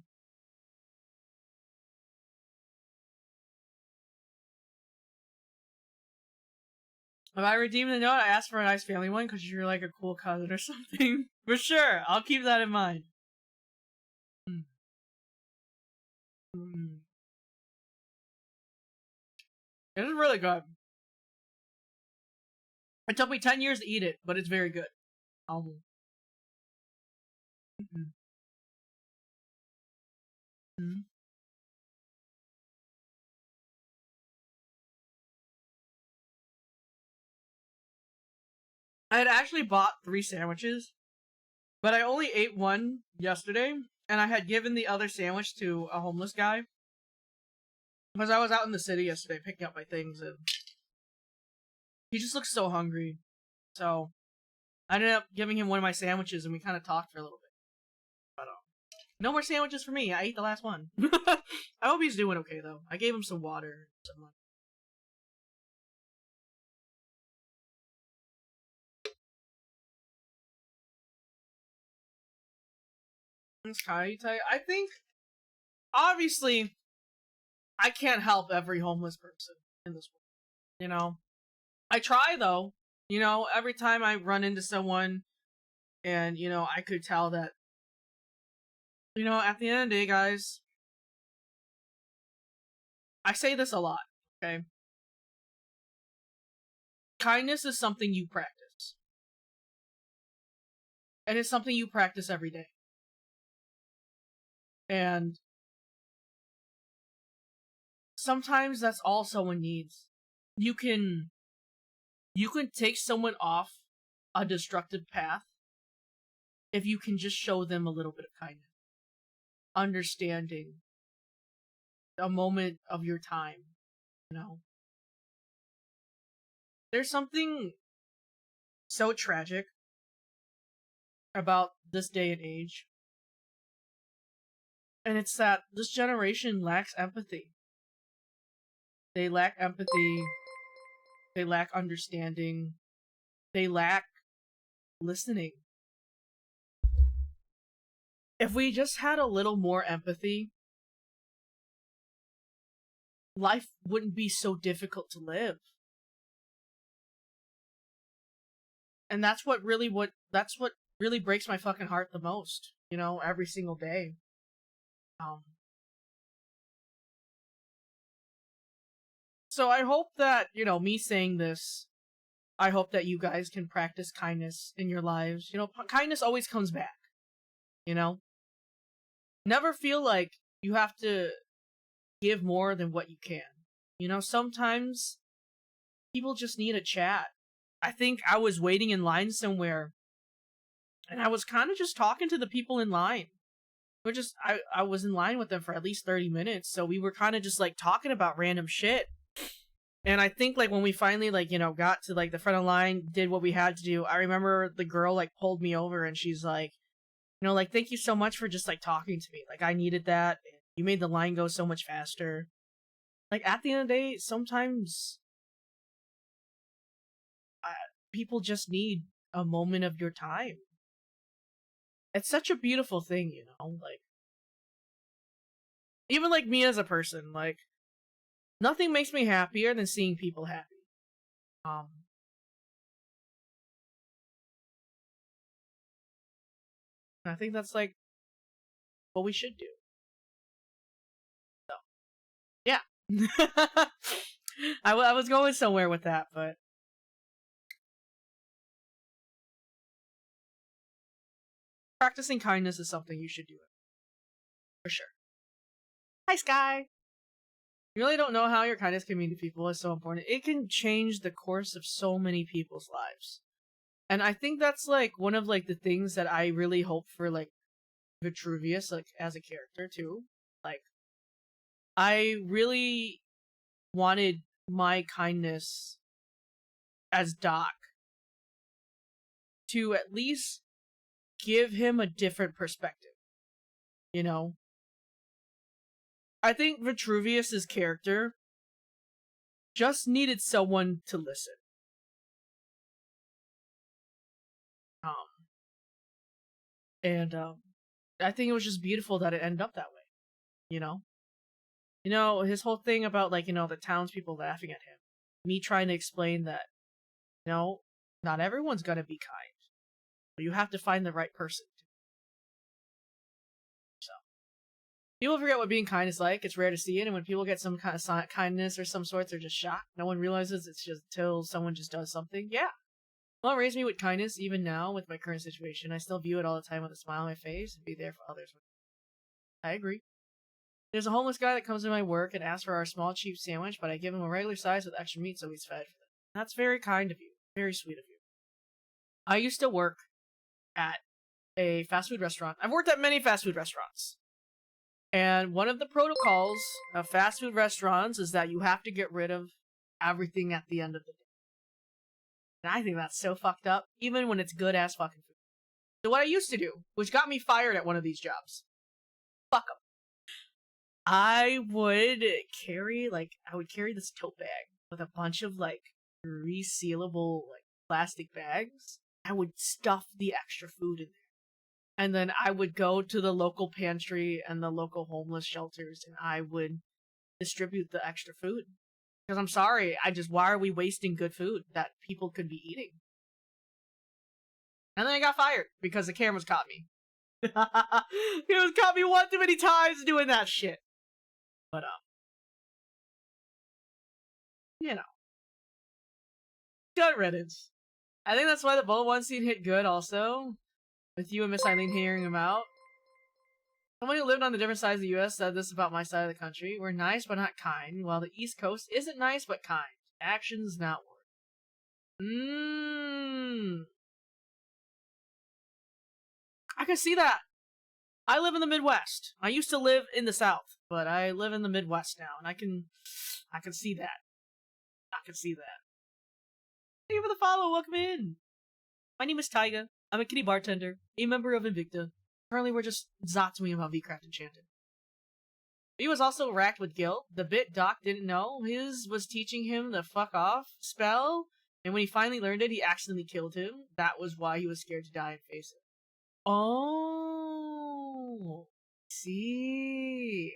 S1: If I redeem the note, I ask for a nice family one because you're like a cool cousin or something. For sure, I'll keep that in mind. Mm. Mm. It is really good. It took me 10 years to eat it, but it's very good. Mm. Mm. I had actually bought 3 sandwiches, but I only ate one yesterday, and I had given the other sandwich to a homeless guy because I was out in the city yesterday picking up my things, and he just looked so hungry. So I ended up giving him one of my sandwiches, and we kind of talked for a little bit. But no more sandwiches for me. I ate the last one. I hope he's doing okay though. I gave him some water. It's kind of tight. I think obviously I can't help every homeless person in this world. You know, I try though. You know, every time I run into someone, and I could tell that. At the end of the day, guys, I say this a lot. Okay, kindness is something you practice, and it's something you practice every day. And sometimes that's all someone needs. You can you can take someone off a destructive path if you can just show them a little bit of kindness, understanding, a moment of your time, you know. There's something so tragic about this day and age, and it's that this generation lacks empathy. They lack empathy, they lack understanding, they lack listening. If we just had a little more empathy, life wouldn't be so difficult to live. And that's what really breaks my fucking heart the most, every single day. Um so I hope that, me saying this, I hope that you guys can practice kindness in your lives. Kindness always comes back, you know? Never feel like you have to give more than what you can. Sometimes people just need a chat. I think I was waiting in line somewhere, and I was kind of just talking to the people in line. I was in line with them for at least 30 minutes, so we were kind of just like talking about random shit. And I think like when we finally like, got to like the front of the line, did what we had to do, I remember the girl like pulled me over and she's like, like, thank you so much for just like talking to me. Like I needed that. You made the line go so much faster. Like at the end of the day, sometimes people just need a moment of your time. It's such a beautiful thing, like even like me as a person, like nothing makes me happier than seeing people happy. Um I think that's like what we should do. So, yeah. I was going somewhere with that, but practicing kindness is something you should do for sure. Hi, Sky. You really don't know how your kindness can mean to people is so important. It can change the course of so many people's lives. And I think that's like one of like the things that I really hope for like Vitruvius like as a character too. Like I really wanted my kindness as Doc to at least give him a different perspective. You know? I think Vitruvius's character just needed someone to listen. And I think it was just beautiful that it ended up that way. You know, his whole thing about like the townspeople laughing at him, me trying to explain that not everyone's gonna be kind, but you have to find the right person. So people forget what being kind is like. It's rare to see it, and when people get some kind of kindness or some sort, they're just shocked. No one realizes it's just till someone just does something. Yeah. Mom raised me with kindness, even now with my current situation. I still view it all the time with a smile on my face and be there for others. I agree. There's a homeless guy that comes to my work and asks for our small cheap sandwich, but I give him a regular size with extra meat so he's fed. That's very kind of you. Very sweet of you. I used to work at a fast food restaurant. I've worked at many fast food restaurants. And one of the protocols of fast food restaurants is that you have to get rid of everything at the end of the day. And I think that's so fucked up, even when it's good ass fucking food. So what I used to do, which got me fired at one of these jobs, fuck them. I would carry this tote bag with a bunch of like resealable like plastic bags. I would stuff the extra food in there. And then I would go to the local pantry and the local homeless shelters and I would distribute the extra food. Because I'm sorry, why are we wasting good food that people could be eating? And then I got fired because the cameras caught me. Cameras caught me one too many times doing that shit. But, good riddance. I think that's why the Bullet 1 scene hit good also. With you and Miss Eileen hearing him out. Someone who lived on the different sides of the US said this about my side of the country. We're nice but not kind, while the East Coast isn't nice but kind. Actions not words. I can see that. I live in the Midwest. I used to live in the South, but I live in the Midwest now, and I can see that. I can see that. Thank you for the follow. Welcome in. My name is Taiga. I'm a kitty bartender, a member of Invicta. Currently, we're just ZATSUing about VCraft Enchanted. He was also racked with guilt. The bit Doc didn't know. His was teaching him the fuck off spell, and when he finally learned it, he accidentally killed him. That was why he was scared to die and face it. Oh, see.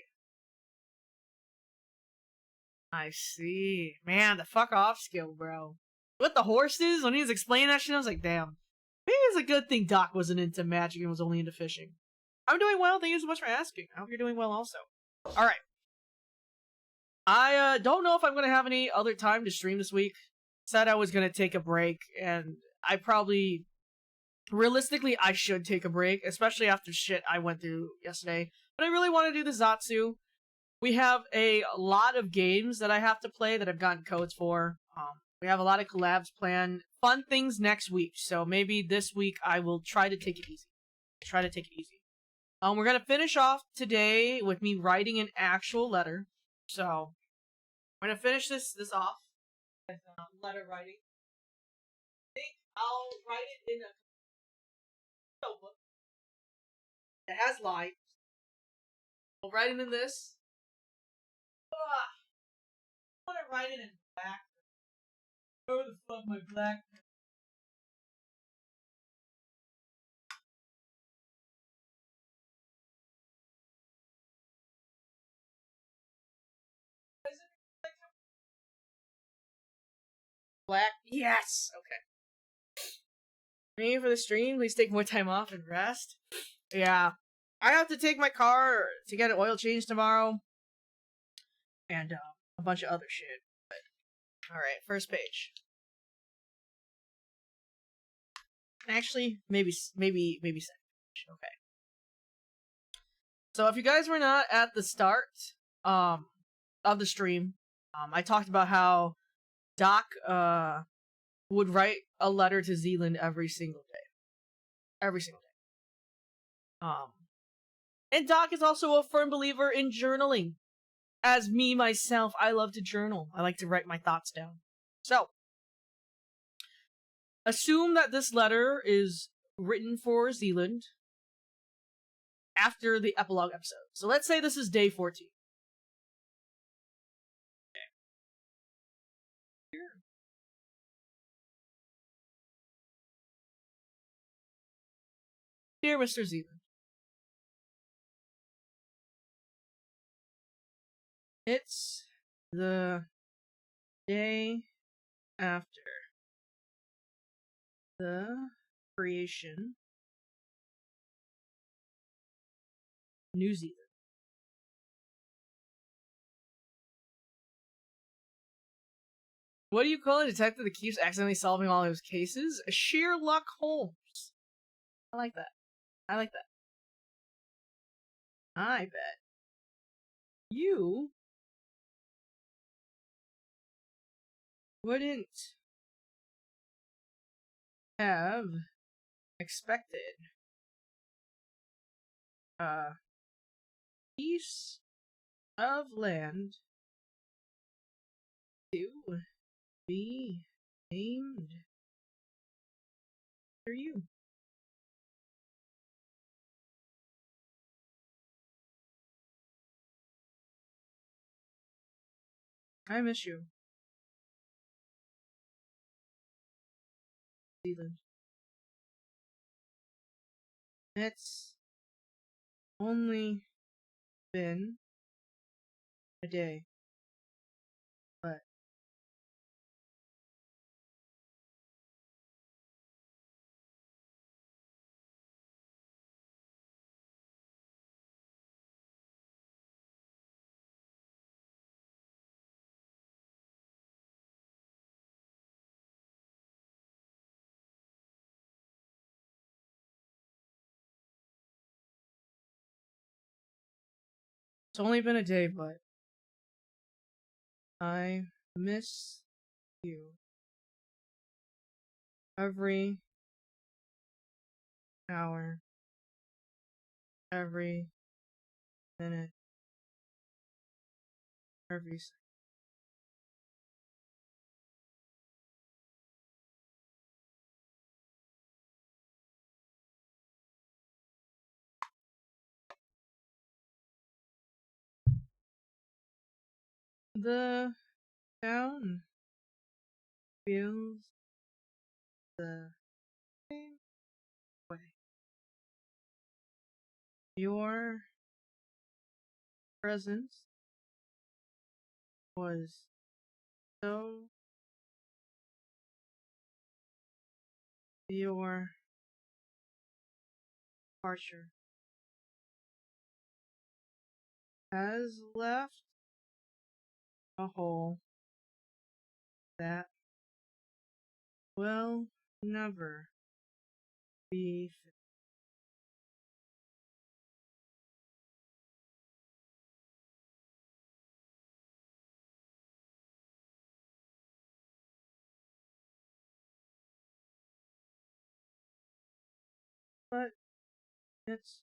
S1: I see. Man, the fuck off skill, bro. With the horses, when he was explaining that shit, I was like, damn. Maybe it's a good thing Doc wasn't into magic and was only into fishing. I'm doing well. Thank you so much for asking. I hope you're doing well also. Alright. I don't know if I'm going to have any other time to stream this week. Said I was going to take a break, and I probably... Realistically, I should take a break, especially after shit I went through yesterday. But I really want to do the ZATSU. We have a lot of games that I have to play that I've gotten codes for. We have a lot of collabs planned. Fun things next week. So maybe this week I will try to take it easy. We're going to finish off today with me writing an actual letter. So, we're going to finish this off with letter writing. I think I'll write it in a notebook that has lines. I'll write it in this. I want to write it in black. Where the fuck my black? Black? Yes! Okay. Me for the stream, please take more time off and rest. Yeah. I have to take my car to get an oil change tomorrow. And a bunch of other shit. Alright, first page. Actually, maybe second page. Okay. So if you guys were not at the start of the stream, I talked about how Doc would write a letter to Zealand every single day. Every single day. And Doc is also a firm believer in journaling. As me, myself, I love to journal. I like to write my thoughts down. So, assume that this letter is written for Zealand after the epilogue episode. So let's say this is day 14. Okay. Here. Dear Mr. Zealand, it's the day after the creation New Zealand. What do you call a detective that keeps accidentally solving all his cases? Sherlock Holmes. I like that. I like that. I bet you wouldn't have expected a piece of land to be named after you. I miss you, Zealand. It's only been a day, but it's only been a day, but I miss you every hour, every minute, every second. The town feels the same way. Your presence was so your departure has left a hole that will never be filled. But it's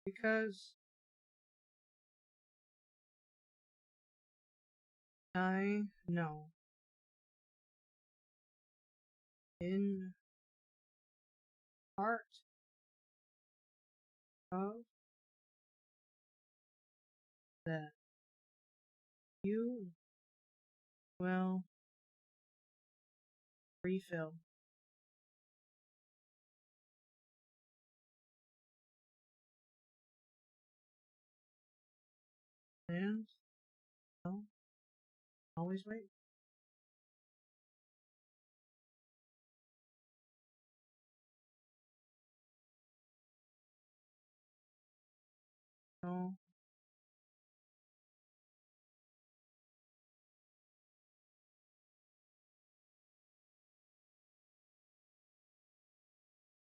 S1: because I know in part of that you will refill. And I'll always wait. So,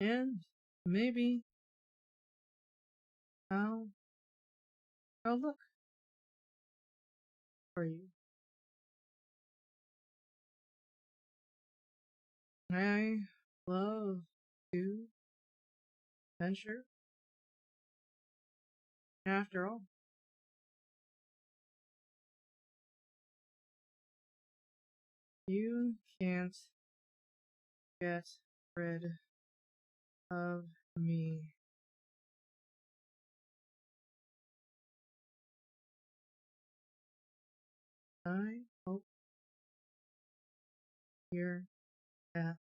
S1: and maybe I'll go look for you. I love to venture. After all, you can't get rid of me. I hope you're that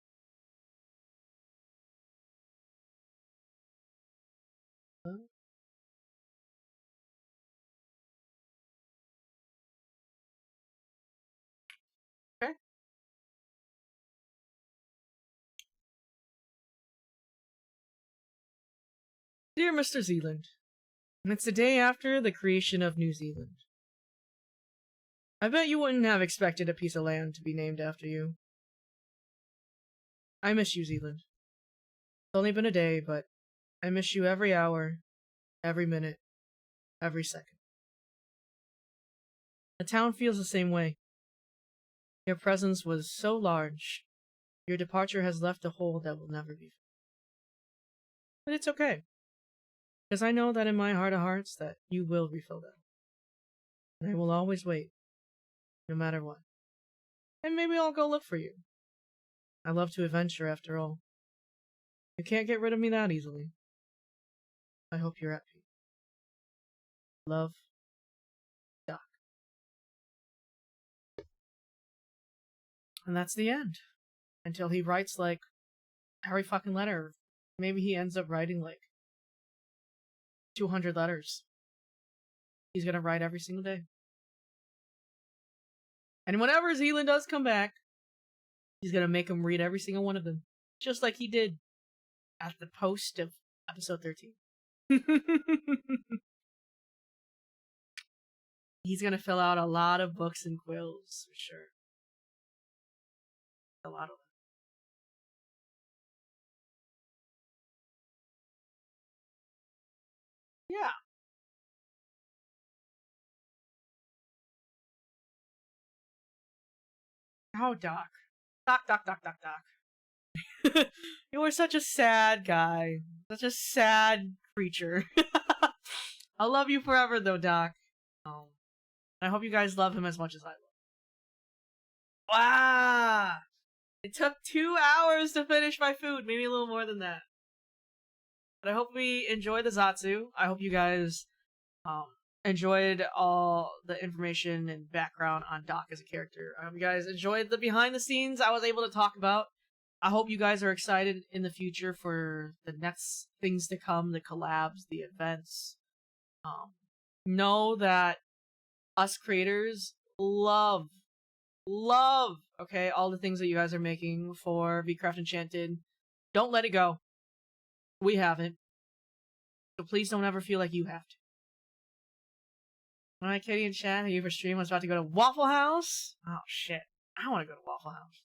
S1: Dear Mr. Zealand, it's the day after the creation of New Zealand. I bet you wouldn't have expected a piece of land to be named after you. I miss you, Zealand. It's only been a day, but I miss you every hour, every minute, every second. The town feels the same way. Your presence was so large. Your departure has left a hole that will never be filled. But it's okay, because I know that in my heart of hearts that you will refill that. And I will always wait, no matter what. And maybe I'll go look for you. I love to adventure, after all. You can't get rid of me that easily. I hope you're at peace. Love, Doc. And that's the end. Until he writes, like, every fucking letter. Maybe he ends up writing, like, 200 letters. He's gonna write every single day. And whenever Zealand does come back, he's gonna make him read every single one of them. Just like he did at the post of episode 13. He's gonna fill out a lot of books and quills, for sure. A lot of them. Yeah. Oh, Doc. Doc. You were such a sad guy. Such a sad creature. I'll love you forever, though, Doc. I hope you guys love him as much as I love him. Wow! It took 2 hours to finish my food. Maybe a little more than that. But I hope we enjoy the ZATSU. I hope you guys enjoyed all the information and background on Doc as a character. I hope you guys enjoyed the behind the scenes I was able to talk about. I hope you guys are excited in the future for the next things to come, the collabs, the events. Know that us creators love, okay, all the things that you guys are making for VCraft Enchanted. Don't let it go. We haven't. So please don't ever feel like you have to. Alright, Katie and chat, thank you for stream. I was about to go to Waffle House. Oh shit. I want to go to Waffle House.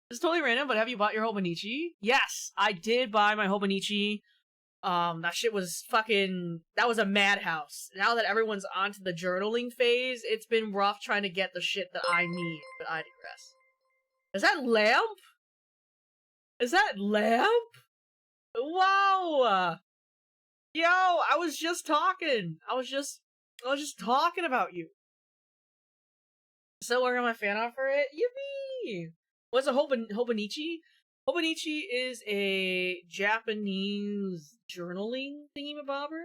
S1: It's totally random, but have you bought your Hobonichi? Yes, I did buy my Hobonichi. That shit was fucking... That was a madhouse. Now that everyone's onto the journaling phase, it's been rough trying to get the shit that I need, but I digress. Is that lamp? Is that lamp? Wow! Yo, I was just talking. I was just talking about you. Still working on my fan art for it? Yippee! What's a Hobonichi? Hobonichi is a Japanese journaling thingy-mabobber.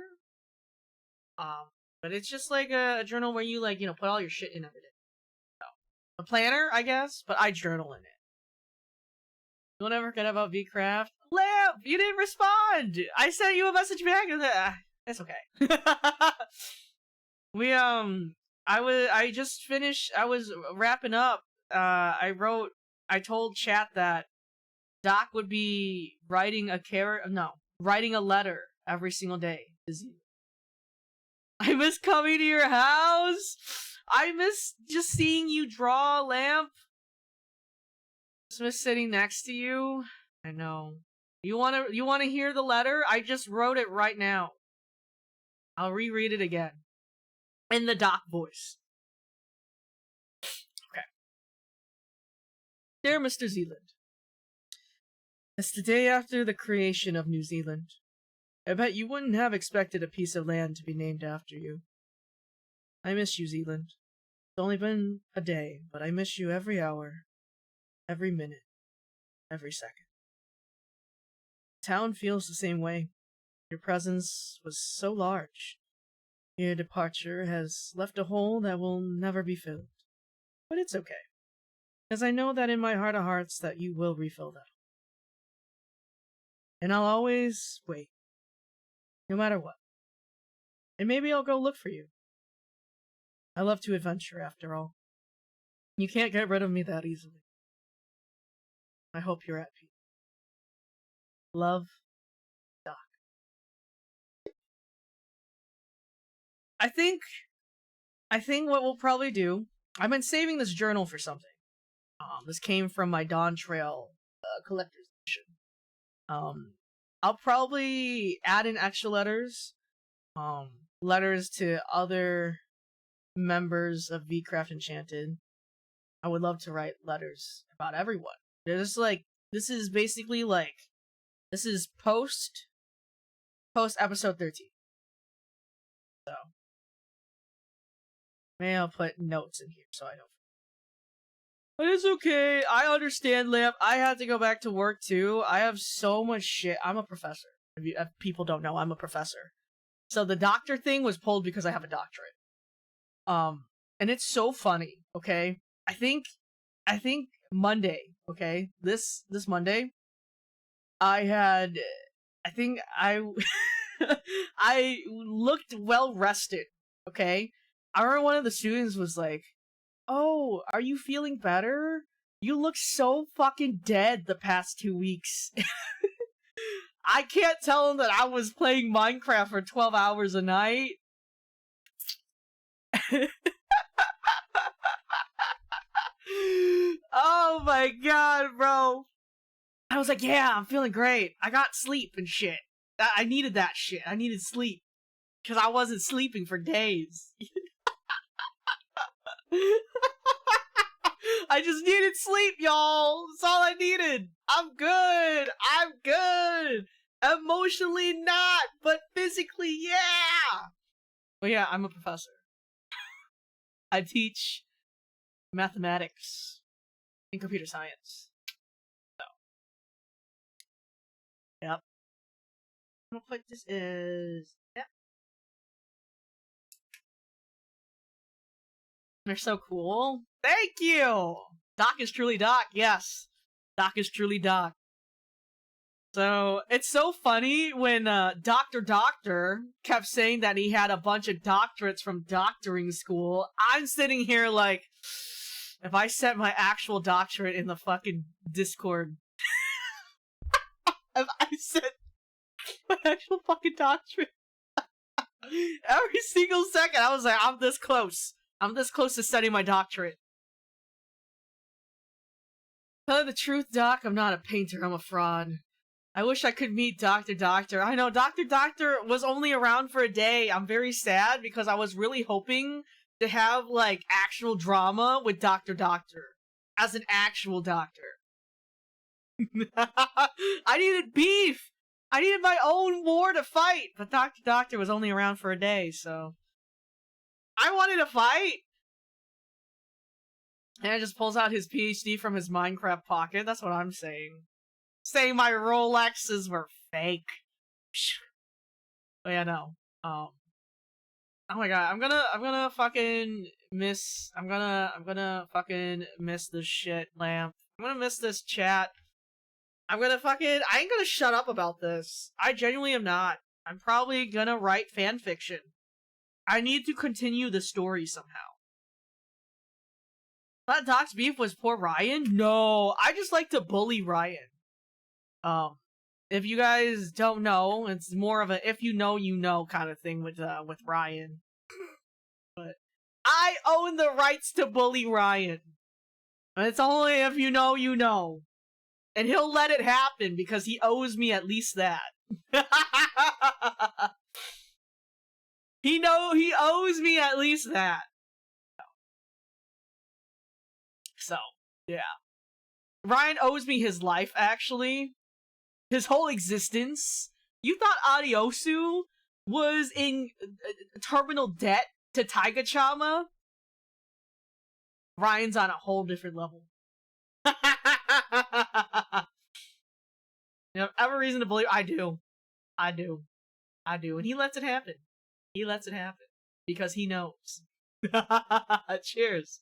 S1: But it's just like a journal where you, like, you know, put all your shit in every day. So, a planner, I guess, but I journal in it. Don't ever forget about VCraft. Lamp, you didn't respond. I sent you a message back. That's okay. I just finished. I was wrapping up. I told chat that Doc would be writing a letter every single day to Zealand. I miss coming to your house. I miss just seeing you draw, Lamp. Just miss sitting next to you. I know. You wanna hear the letter? I just wrote it right now. I'll reread it again. In the Doc voice. Okay. Dear Mr. Zealand, it's the day after the creation of New Zealand. I bet you wouldn't have expected a piece of land to be named after you. I miss you, Zealand. It's only been a day, but I miss you every hour, every minute, every second. Town feels the same way. Your presence was so large. Your departure has left a hole that will never be filled. But it's okay, because I know that in my heart of hearts that you will refill that. And I'll always wait, no matter what. And maybe I'll go look for you. I love to adventure, after all. You can't get rid of me that easily. I hope you're at peace. Love, Doc. I think what we'll probably do. I've been saving this journal for something. This came from my Dawn Trail collector's edition. I'll probably add in extra letters. Letters to other members of VCraft Enchanted. I would love to write letters about everyone. There's like, this is basically like, this is post episode 13. So, maybe I'll put notes in here so I don't. But it's okay. I understand, Lamp. I had to go back to work too. I have so much shit. I'm a professor. If people don't know, I'm a professor. So the doctor thing was pulled because I have a doctorate. And it's so funny, okay? I think Monday, okay? This Monday, I I looked well rested, okay? I remember one of the students was like, "Oh, are you feeling better? You look so fucking dead the past 2 weeks." I can't tell him that I was playing Minecraft for 12 hours a night. Oh my god, bro. I was like, yeah, I'm feeling great. I got sleep and shit. I needed that shit. I needed sleep. Because I wasn't sleeping for days. I just needed sleep, y'all. That's all I needed. I'm good. I'm good. Emotionally not, but physically, yeah. But yeah, I'm a professor. I teach mathematics and computer science. So, yep. I'm gonna put this as, yep. They're so cool. Thank you! Doc is truly Doc, yes. Doc is truly Doc. So, it's so funny when Dr. Doctor kept saying that he had a bunch of doctorates from doctoring school. I'm sitting here like, if I set my actual doctorate in the fucking Discord. If I set my actual fucking doctorate. Every single second, I was like, I'm this close. I'm this close to setting my doctorate. Tell you the truth, Doc, I'm not a painter, I'm a fraud. I wish I could meet Dr. Doctor. I know, Dr. Doctor was only around for a day. I'm very sad because I was really hoping to have, like, actual drama with Dr. Doctor. As an actual doctor. I needed beef! I needed my own war to fight! But Dr. Doctor was only around for a day, so... I wanted to fight! And it just pulls out his PhD from his Minecraft pocket. That's what I'm saying. Saying my Rolexes were fake. But yeah, no. Oh my god, I'm gonna fucking miss. I'm gonna fucking miss this shit, Lamp. I'm gonna miss this chat. I ain't gonna shut up about this. I genuinely am not. I'm probably gonna write fanfiction. I need to continue the story somehow. That Doc's beef was poor Ryan? No, I just like to bully Ryan. If you guys don't know, it's more of a if you know kind of thing with Ryan. But I own the rights to bully Ryan. And it's only if you know. And he'll let it happen because he owes me at least that. He owes me at least that. So, yeah. Ryan owes me his life, actually. His whole existence. You thought Adiosu was in terminal debt to Taiga-chama? Ryan's on a whole different level. You know, I have a reason to believe I do. And he lets it happen. Because he knows. Cheers.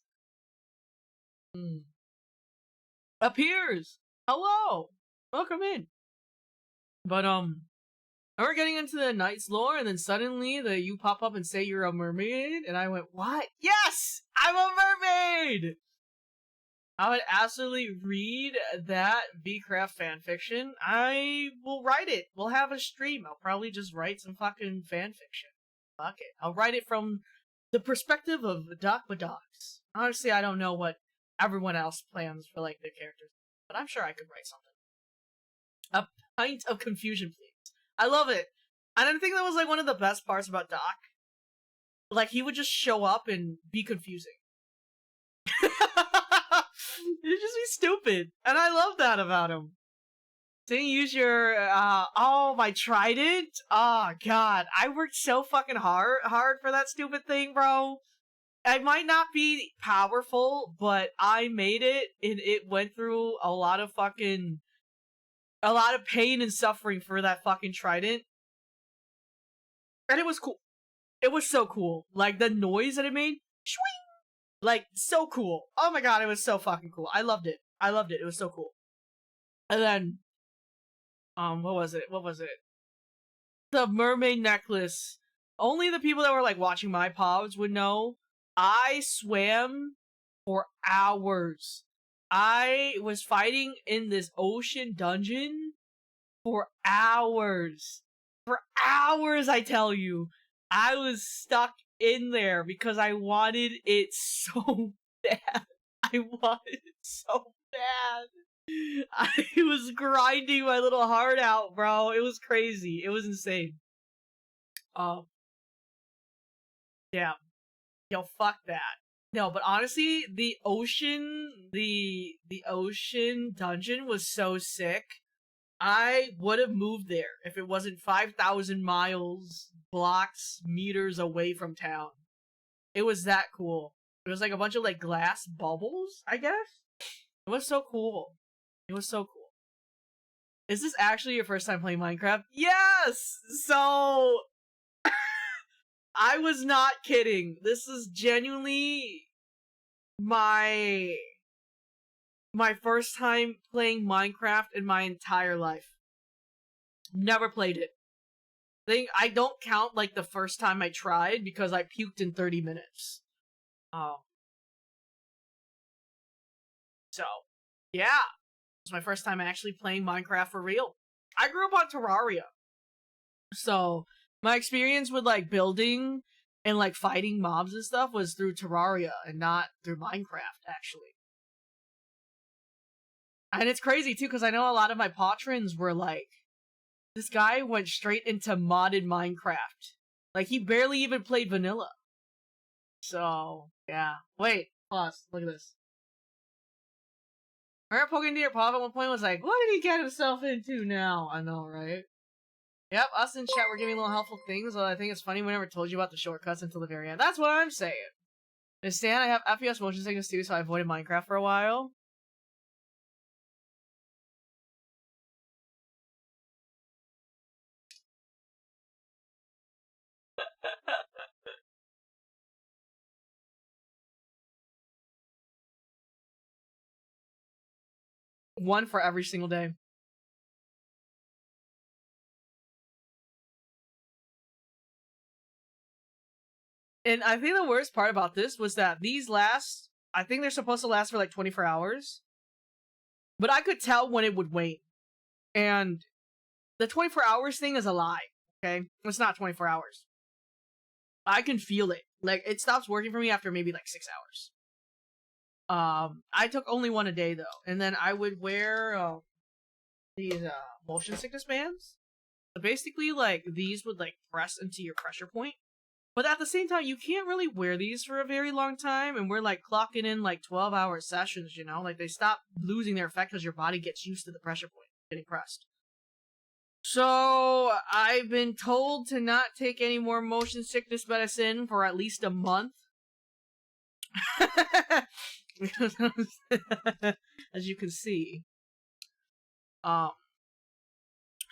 S1: Appears. Hello. Welcome in. But we're getting into the knight's lore, and then suddenly you pop up and say you're a mermaid, and I went, what? Yes! I'm a mermaid! I would absolutely read that VCraft fanfiction. I will write it. We'll have a stream. I'll probably just write some fucking fanfiction. fuck it. I'll write it from the perspective of Doc Badox. Honestly, I don't know what everyone else plans for, like, their characters, but I'm sure I could write something. A pint of confusion, please. I love it. And I think that was, like, one of the best parts about Doc. Like, he would just show up and be confusing. It'd just be stupid. And I love that about him. Didn't use your, oh, my trident? Oh, God. I worked so fucking hard for that stupid thing, bro. I might not be powerful, but I made it, and it went through a lot of pain and suffering for that fucking trident. And it was cool. It was so cool. Like, the noise that it made, shwing! Like, so cool. Oh my god, it was so fucking cool. I loved it. It was so cool. And then, what was it? The mermaid necklace. Only the people that were, like, watching my pods would know. I swam for hours. I was fighting in this ocean dungeon for hours. For hours, I tell you. I was stuck in there because I wanted it so bad. I wanted it so bad. I was grinding my little heart out, bro. It was crazy. It was insane. Yeah. Yo, fuck that. No, but honestly, the ocean dungeon was so sick. I would have moved there if it wasn't 5,000 miles, blocks, meters away from town. It was that cool. It was like a bunch of like glass bubbles, I guess? It was so cool. It was so cool. Is this actually your first time playing Minecraft? Yes! So, I was not kidding. This is genuinely my first time playing Minecraft in my entire life. Never played it. I don't count like the first time I tried because I puked in 30 minutes. So, yeah. It was my first time actually playing Minecraft for real. I grew up on Terraria. So, my experience with like building and like fighting mobs and stuff was through Terraria and not through Minecraft, actually. And it's crazy too, because I know a lot of my patrons were like, this guy went straight into modded Minecraft. Like, he barely even played vanilla. So, yeah. Wait, pause. Look at this. I remember poking into your pop at one point was like, what did he get himself into now? I know, right? Yep, us in chat were giving little helpful things, although I think it's funny we never told you about the shortcuts until the very end. That's what I'm saying. And Stan, I have FPS motion sickness too, so I avoided Minecraft for a while. One for every single day. And I think the worst part about this was that these last, I think they're supposed to last for like 24 hours. But I could tell when it would wane. And the 24 hours thing is a lie, okay? It's not 24 hours. I can feel it. Like, it stops working for me after maybe like 6 hours. I took only one a day though. And then I would wear these motion sickness bands. So basically, like, these would like press into your pressure point. But at the same time, you can't really wear these for a very long time, and we're like clocking in like 12-hour sessions, you know? Like, they stop losing their effect because your body gets used to the pressure point getting pressed. So, I've been told to not take any more motion sickness medicine for at least a month. As you can see.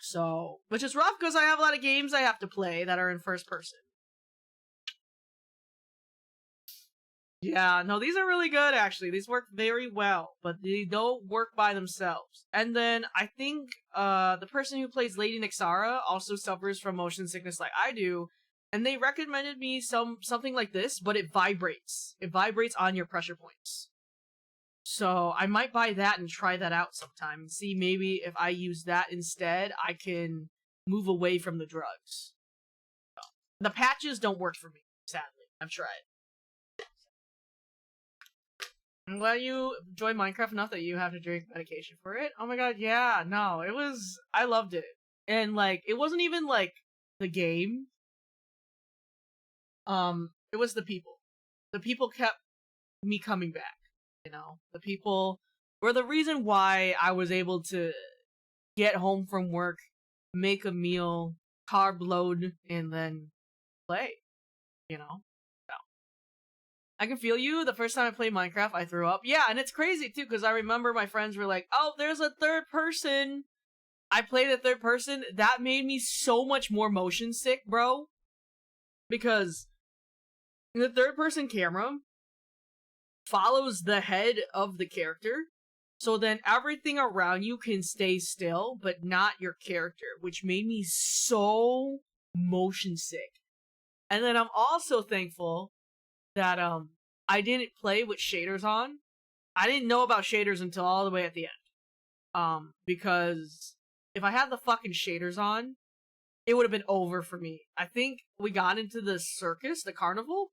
S1: So, which is rough because I have a lot of games I have to play that are in first person. Yeah, no, these are really good, actually. These work very well, but they don't work by themselves. And then, I think, the person who plays Lady Nixara also suffers from motion sickness like I do, and they recommended me something like this, but it vibrates. It vibrates on your pressure points. So, I might buy that and try that out sometime, and see maybe if I use that instead, I can move away from the drugs. The patches don't work for me, sadly. I've tried. I'm glad you enjoy Minecraft enough that you have to drink medication for it. Oh my god, yeah, no, it was, I loved it. And like, it wasn't even like the game. It was the people. The people kept me coming back, you know? The people were the reason why I was able to get home from work, make a meal, carb load, and then play, you know? I can feel you. The first time I played Minecraft, I threw up. Yeah, and it's crazy, too, because I remember my friends were like, oh, there's a third person. I played a third person. That made me so much more motion sick, bro. Because the third person camera follows the head of the character. So then everything around you can stay still, but not your character, which made me so motion sick. And then I'm also thankful that I didn't play with shaders on. I didn't know about shaders until all the way at the end. Because if I had the fucking shaders on, it would have been over for me. I think we got into the circus, the carnival,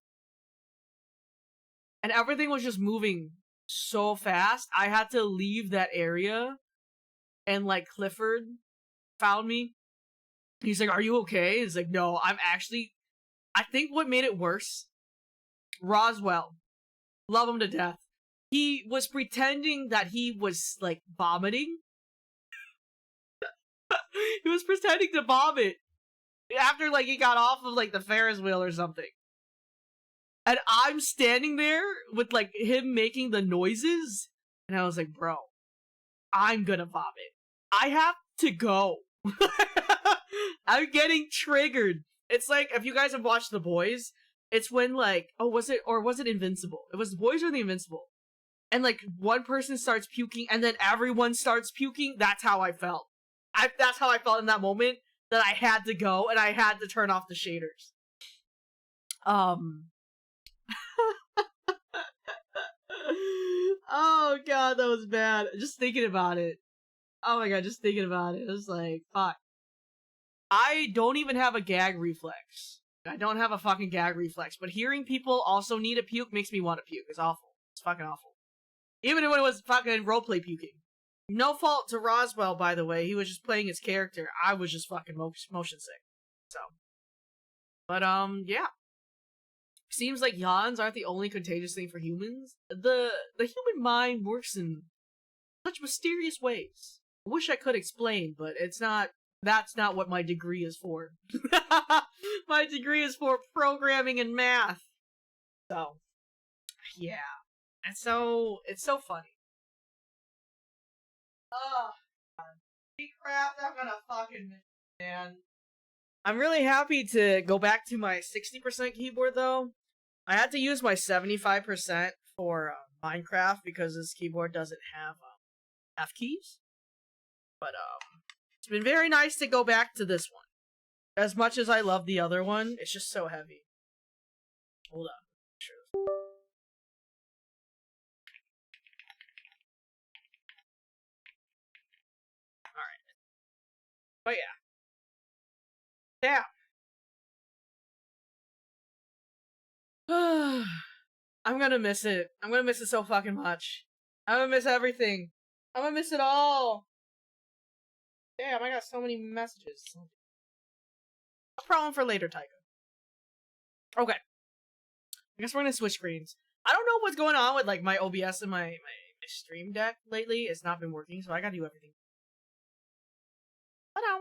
S1: and everything was just moving so fast. I had to leave that area, and like Clifford found me. He's like, "Are you okay?" It's like, "No, I'm actually." I think what made it worse, Roswell, love him to death. He was pretending that he was like vomiting. He was pretending to vomit after like he got off of like the Ferris wheel or something. And I'm standing there with like him making the noises, and I was like, "Bro, I'm gonna vomit. I have to go." I'm getting triggered. It's like, if you guys have watched The Boys, it's when like, oh, was it Invincible? It was The Boys or The Invincible. And like one person starts puking and then everyone starts puking. That's how I felt. That's how I felt in that moment, that I had to go and I had to turn off the shaders. Oh god, that was bad. Just thinking about it. Oh my god, just thinking about it. It was like, fuck. I don't even have a gag reflex. I don't have a fucking gag reflex, but hearing people also need a puke makes me want to puke. It's awful. It's fucking awful. Even when it was fucking roleplay puking. No fault to Roswell, by the way. He was just playing his character. I was just fucking motion sick. So. But, yeah. Seems like yawns aren't the only contagious thing for humans. The human mind works in such mysterious ways. I wish I could explain, but that's not what my degree is for. My degree is for programming and math. So, yeah. And so, it's so funny. Oh, crap, I'm gonna fucking miss it, man. I'm really happy to go back to my 60% keyboard, though. I had to use my 75% for Minecraft because this keyboard doesn't have F keys. But, it's been very nice to go back to this one. As much as I love the other one, it's just so heavy. Hold on. Sure. Alright. But yeah. Damn. I'm gonna miss it. I'm gonna miss it so fucking much. I'm gonna miss everything. I'm gonna miss it all. Damn, I got so many messages. No problem for later, Tycho. Okay. I guess we're gonna switch screens. I don't know what's going on with like my OBS and my stream deck lately. It's not been working, so I gotta do everything. Ta-da!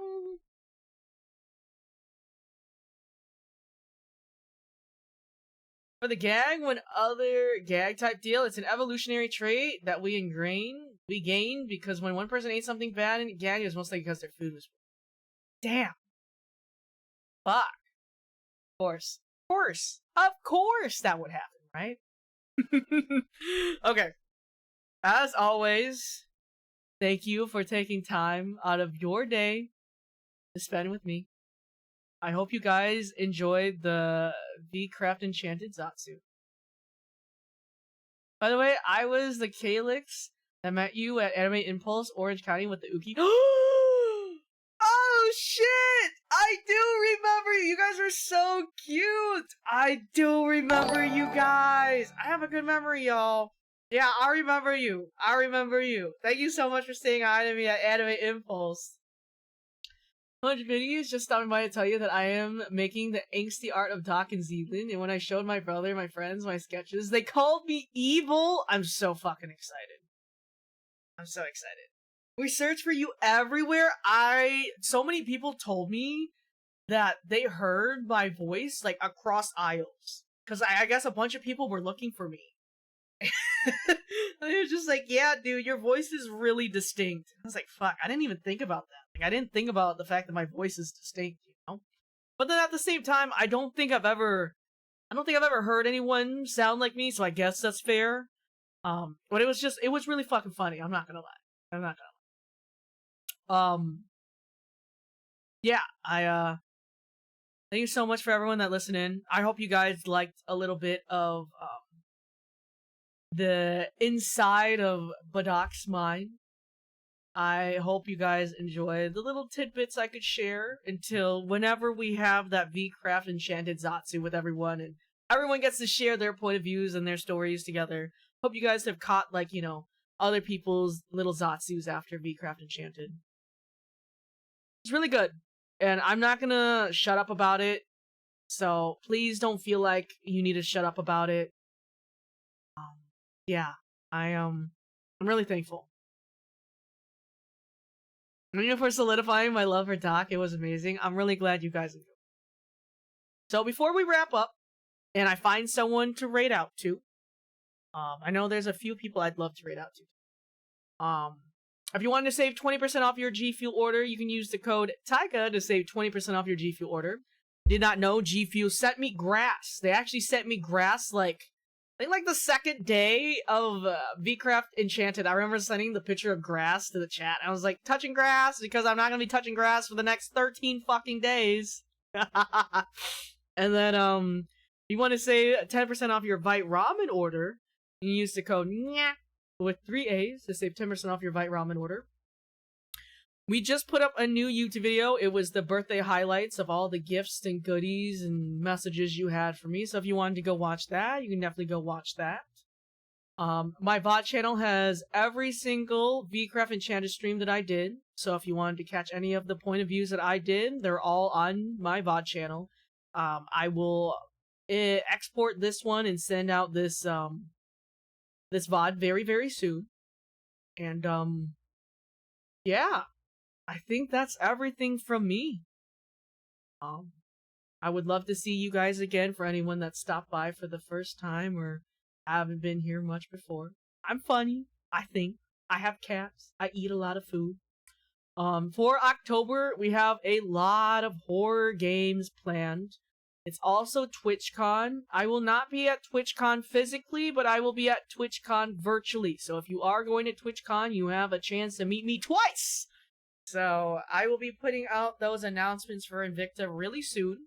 S1: For the gag, when other gag type deal, it's an evolutionary trait that we gain because when one person ate something bad and gagged, it was mostly because their food was. Damn. Fuck. Of course that would happen, right? Okay. As always, thank you for taking time out of your day to spend with me. I hope you guys enjoyed the V-Craft Enchanted ZATSU. By the way, I was the Calyx that met you at Anime Impulse, Orange County with the Uki. Oh shit! I do remember! You guys were so so cute! I do remember you guys! I have a good memory, y'all. Yeah, I remember you. I remember you. Thank you so much for saying hi to me at Anime Impulse. Videos just stopping by to tell you that I am making the angsty art of Doc and Zealand, and when I showed my brother, my friends, my sketches, they called me evil! I'm so fucking excited. I'm so excited. We searched for you everywhere. So many people told me that they heard my voice, like, across aisles. Because I guess a bunch of people were looking for me. They were just like, yeah, dude, your voice is really distinct. I was like, fuck, I didn't even think about that. Like, I didn't think about the fact that my voice is distinct, you know? But then at the same time, I don't think I've ever heard anyone sound like me, so I guess that's fair. But it was really fucking funny, I'm not gonna lie. Yeah, thank you so much for everyone that listened in. I hope you guys liked a little bit of, the inside of Badok's mind. I hope you guys enjoy the little tidbits I could share until whenever we have that V-Craft Enchanted ZATSU with everyone, and everyone gets to share their point of views and their stories together. Hope you guys have caught, like, you know, other people's little ZATSUs after V-Craft Enchanted. It's really good, and I'm not gonna shut up about it, so please don't feel like you need to shut up about it. Yeah, I'm really thankful. Thank you for solidifying my love for Doc. It was amazing. I'm really glad you guys enjoyed. So before we wrap up, and I find someone to raid out to, I know there's a few people I'd love to raid out to. If you wanted to save 20% off your G Fuel order, you can use the code TAIKA to save 20% off your G Fuel order. Did not know G Fuel sent me grass. They actually sent me grass, like, I think, like, the second day of V-Craft Enchanted. I remember sending the picture of grass to the chat. I was like, touching grass, because I'm not gonna be touching grass for the next 13 fucking days. And then, if you want to save 10% off your Vite Ramen order, you can use the code NYA with 3 A's to save 10% off your Vite Ramen order. We just put up a new YouTube video. It was the birthday highlights of all the gifts and goodies and messages you had for me. So if you wanted to go watch that, you can definitely go watch that. My VOD channel has every single V-Craft Enchanted stream that I did. So if you wanted to catch any of the point of views that I did, they're all on my VOD channel. I will export this one and send out this this VOD very, very soon. And yeah. I think that's everything from me. I would love to see you guys again for anyone that stopped by for the first time or haven't been here much before. I'm funny, I think. I have cats. I eat a lot of food. For October, we have a lot of horror games planned. It's also TwitchCon. I will not be at TwitchCon physically, but I will be at TwitchCon virtually. So if you are going to TwitchCon, you have a chance to meet me twice! So, I will be putting out those announcements for Invicta really soon.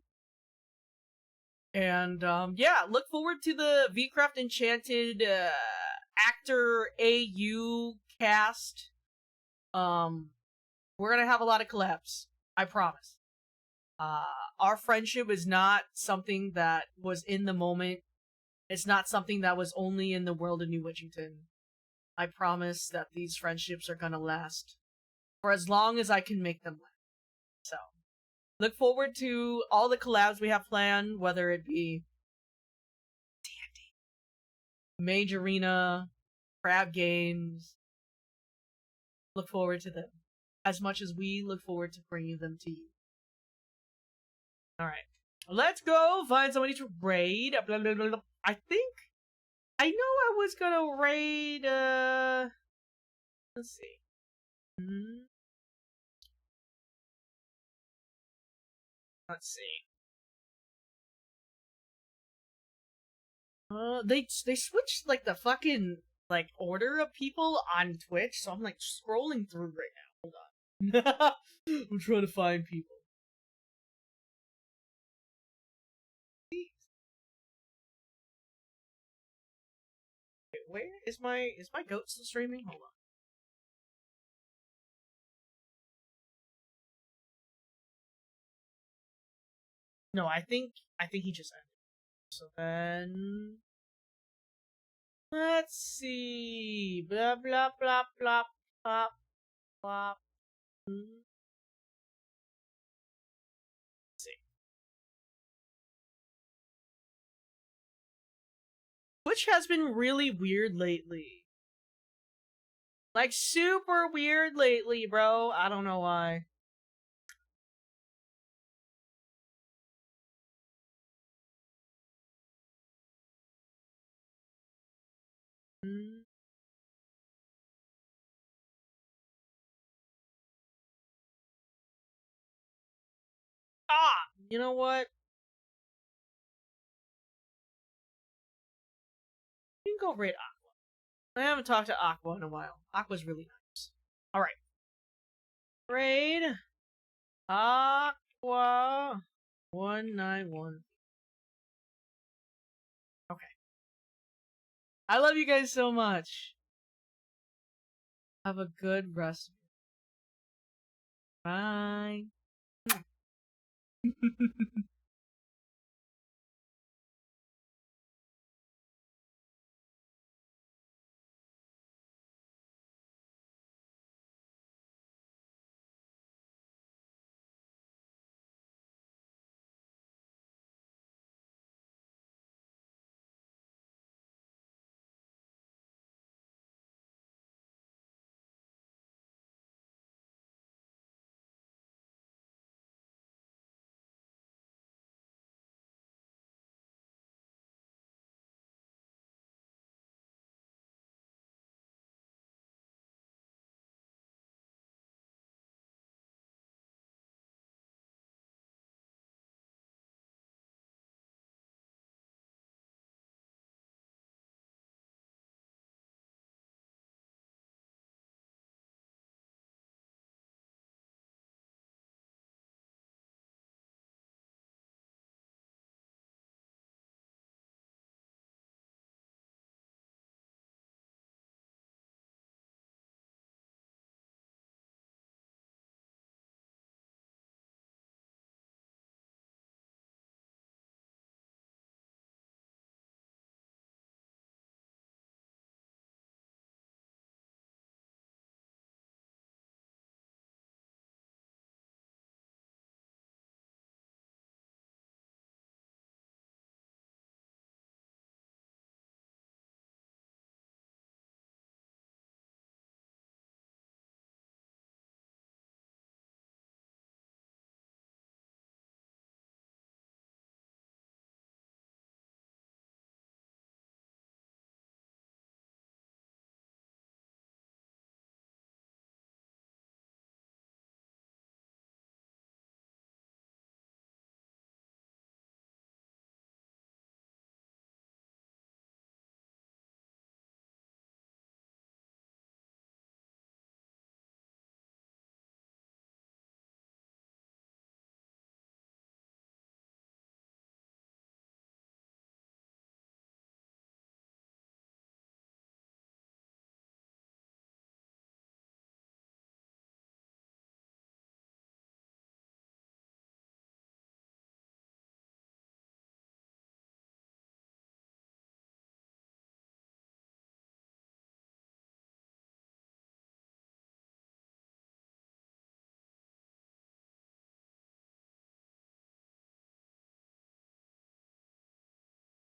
S1: And, yeah, look forward to the V-Craft Enchanted, actor AU cast. We're gonna have a lot of collabs. I promise. Our friendship is not something that was in the moment. It's not something that was only in the world of New Witchington. I promise that these friendships are gonna last for as long as I can make them last. So, look forward to all the collabs we have planned, whether it be D&D, Mage Arena, Crab Games. Look forward to them as much as we look forward to bringing them to you. Alright, let's go find somebody to raid. I think, I know I was gonna raid, let's see. Let's see. They switched, like, the fucking, like, order of people on Twitch, so I'm, like, scrolling through right now. Hold on. I'm trying to find people. Wait, where is my goat still streaming? Hold on. No, I think he just ended. So then let's see. Blah blah blah blah blah blah. See. Which has been really weird lately. Like super weird lately, bro. I don't know why. Ah, you know what? You can go raid Aqua. I haven't talked to Aqua in a while. Aqua's really nice. Alright. Raid Aqua 191. Okay. I love you guys so much. Have a good rest. Bye.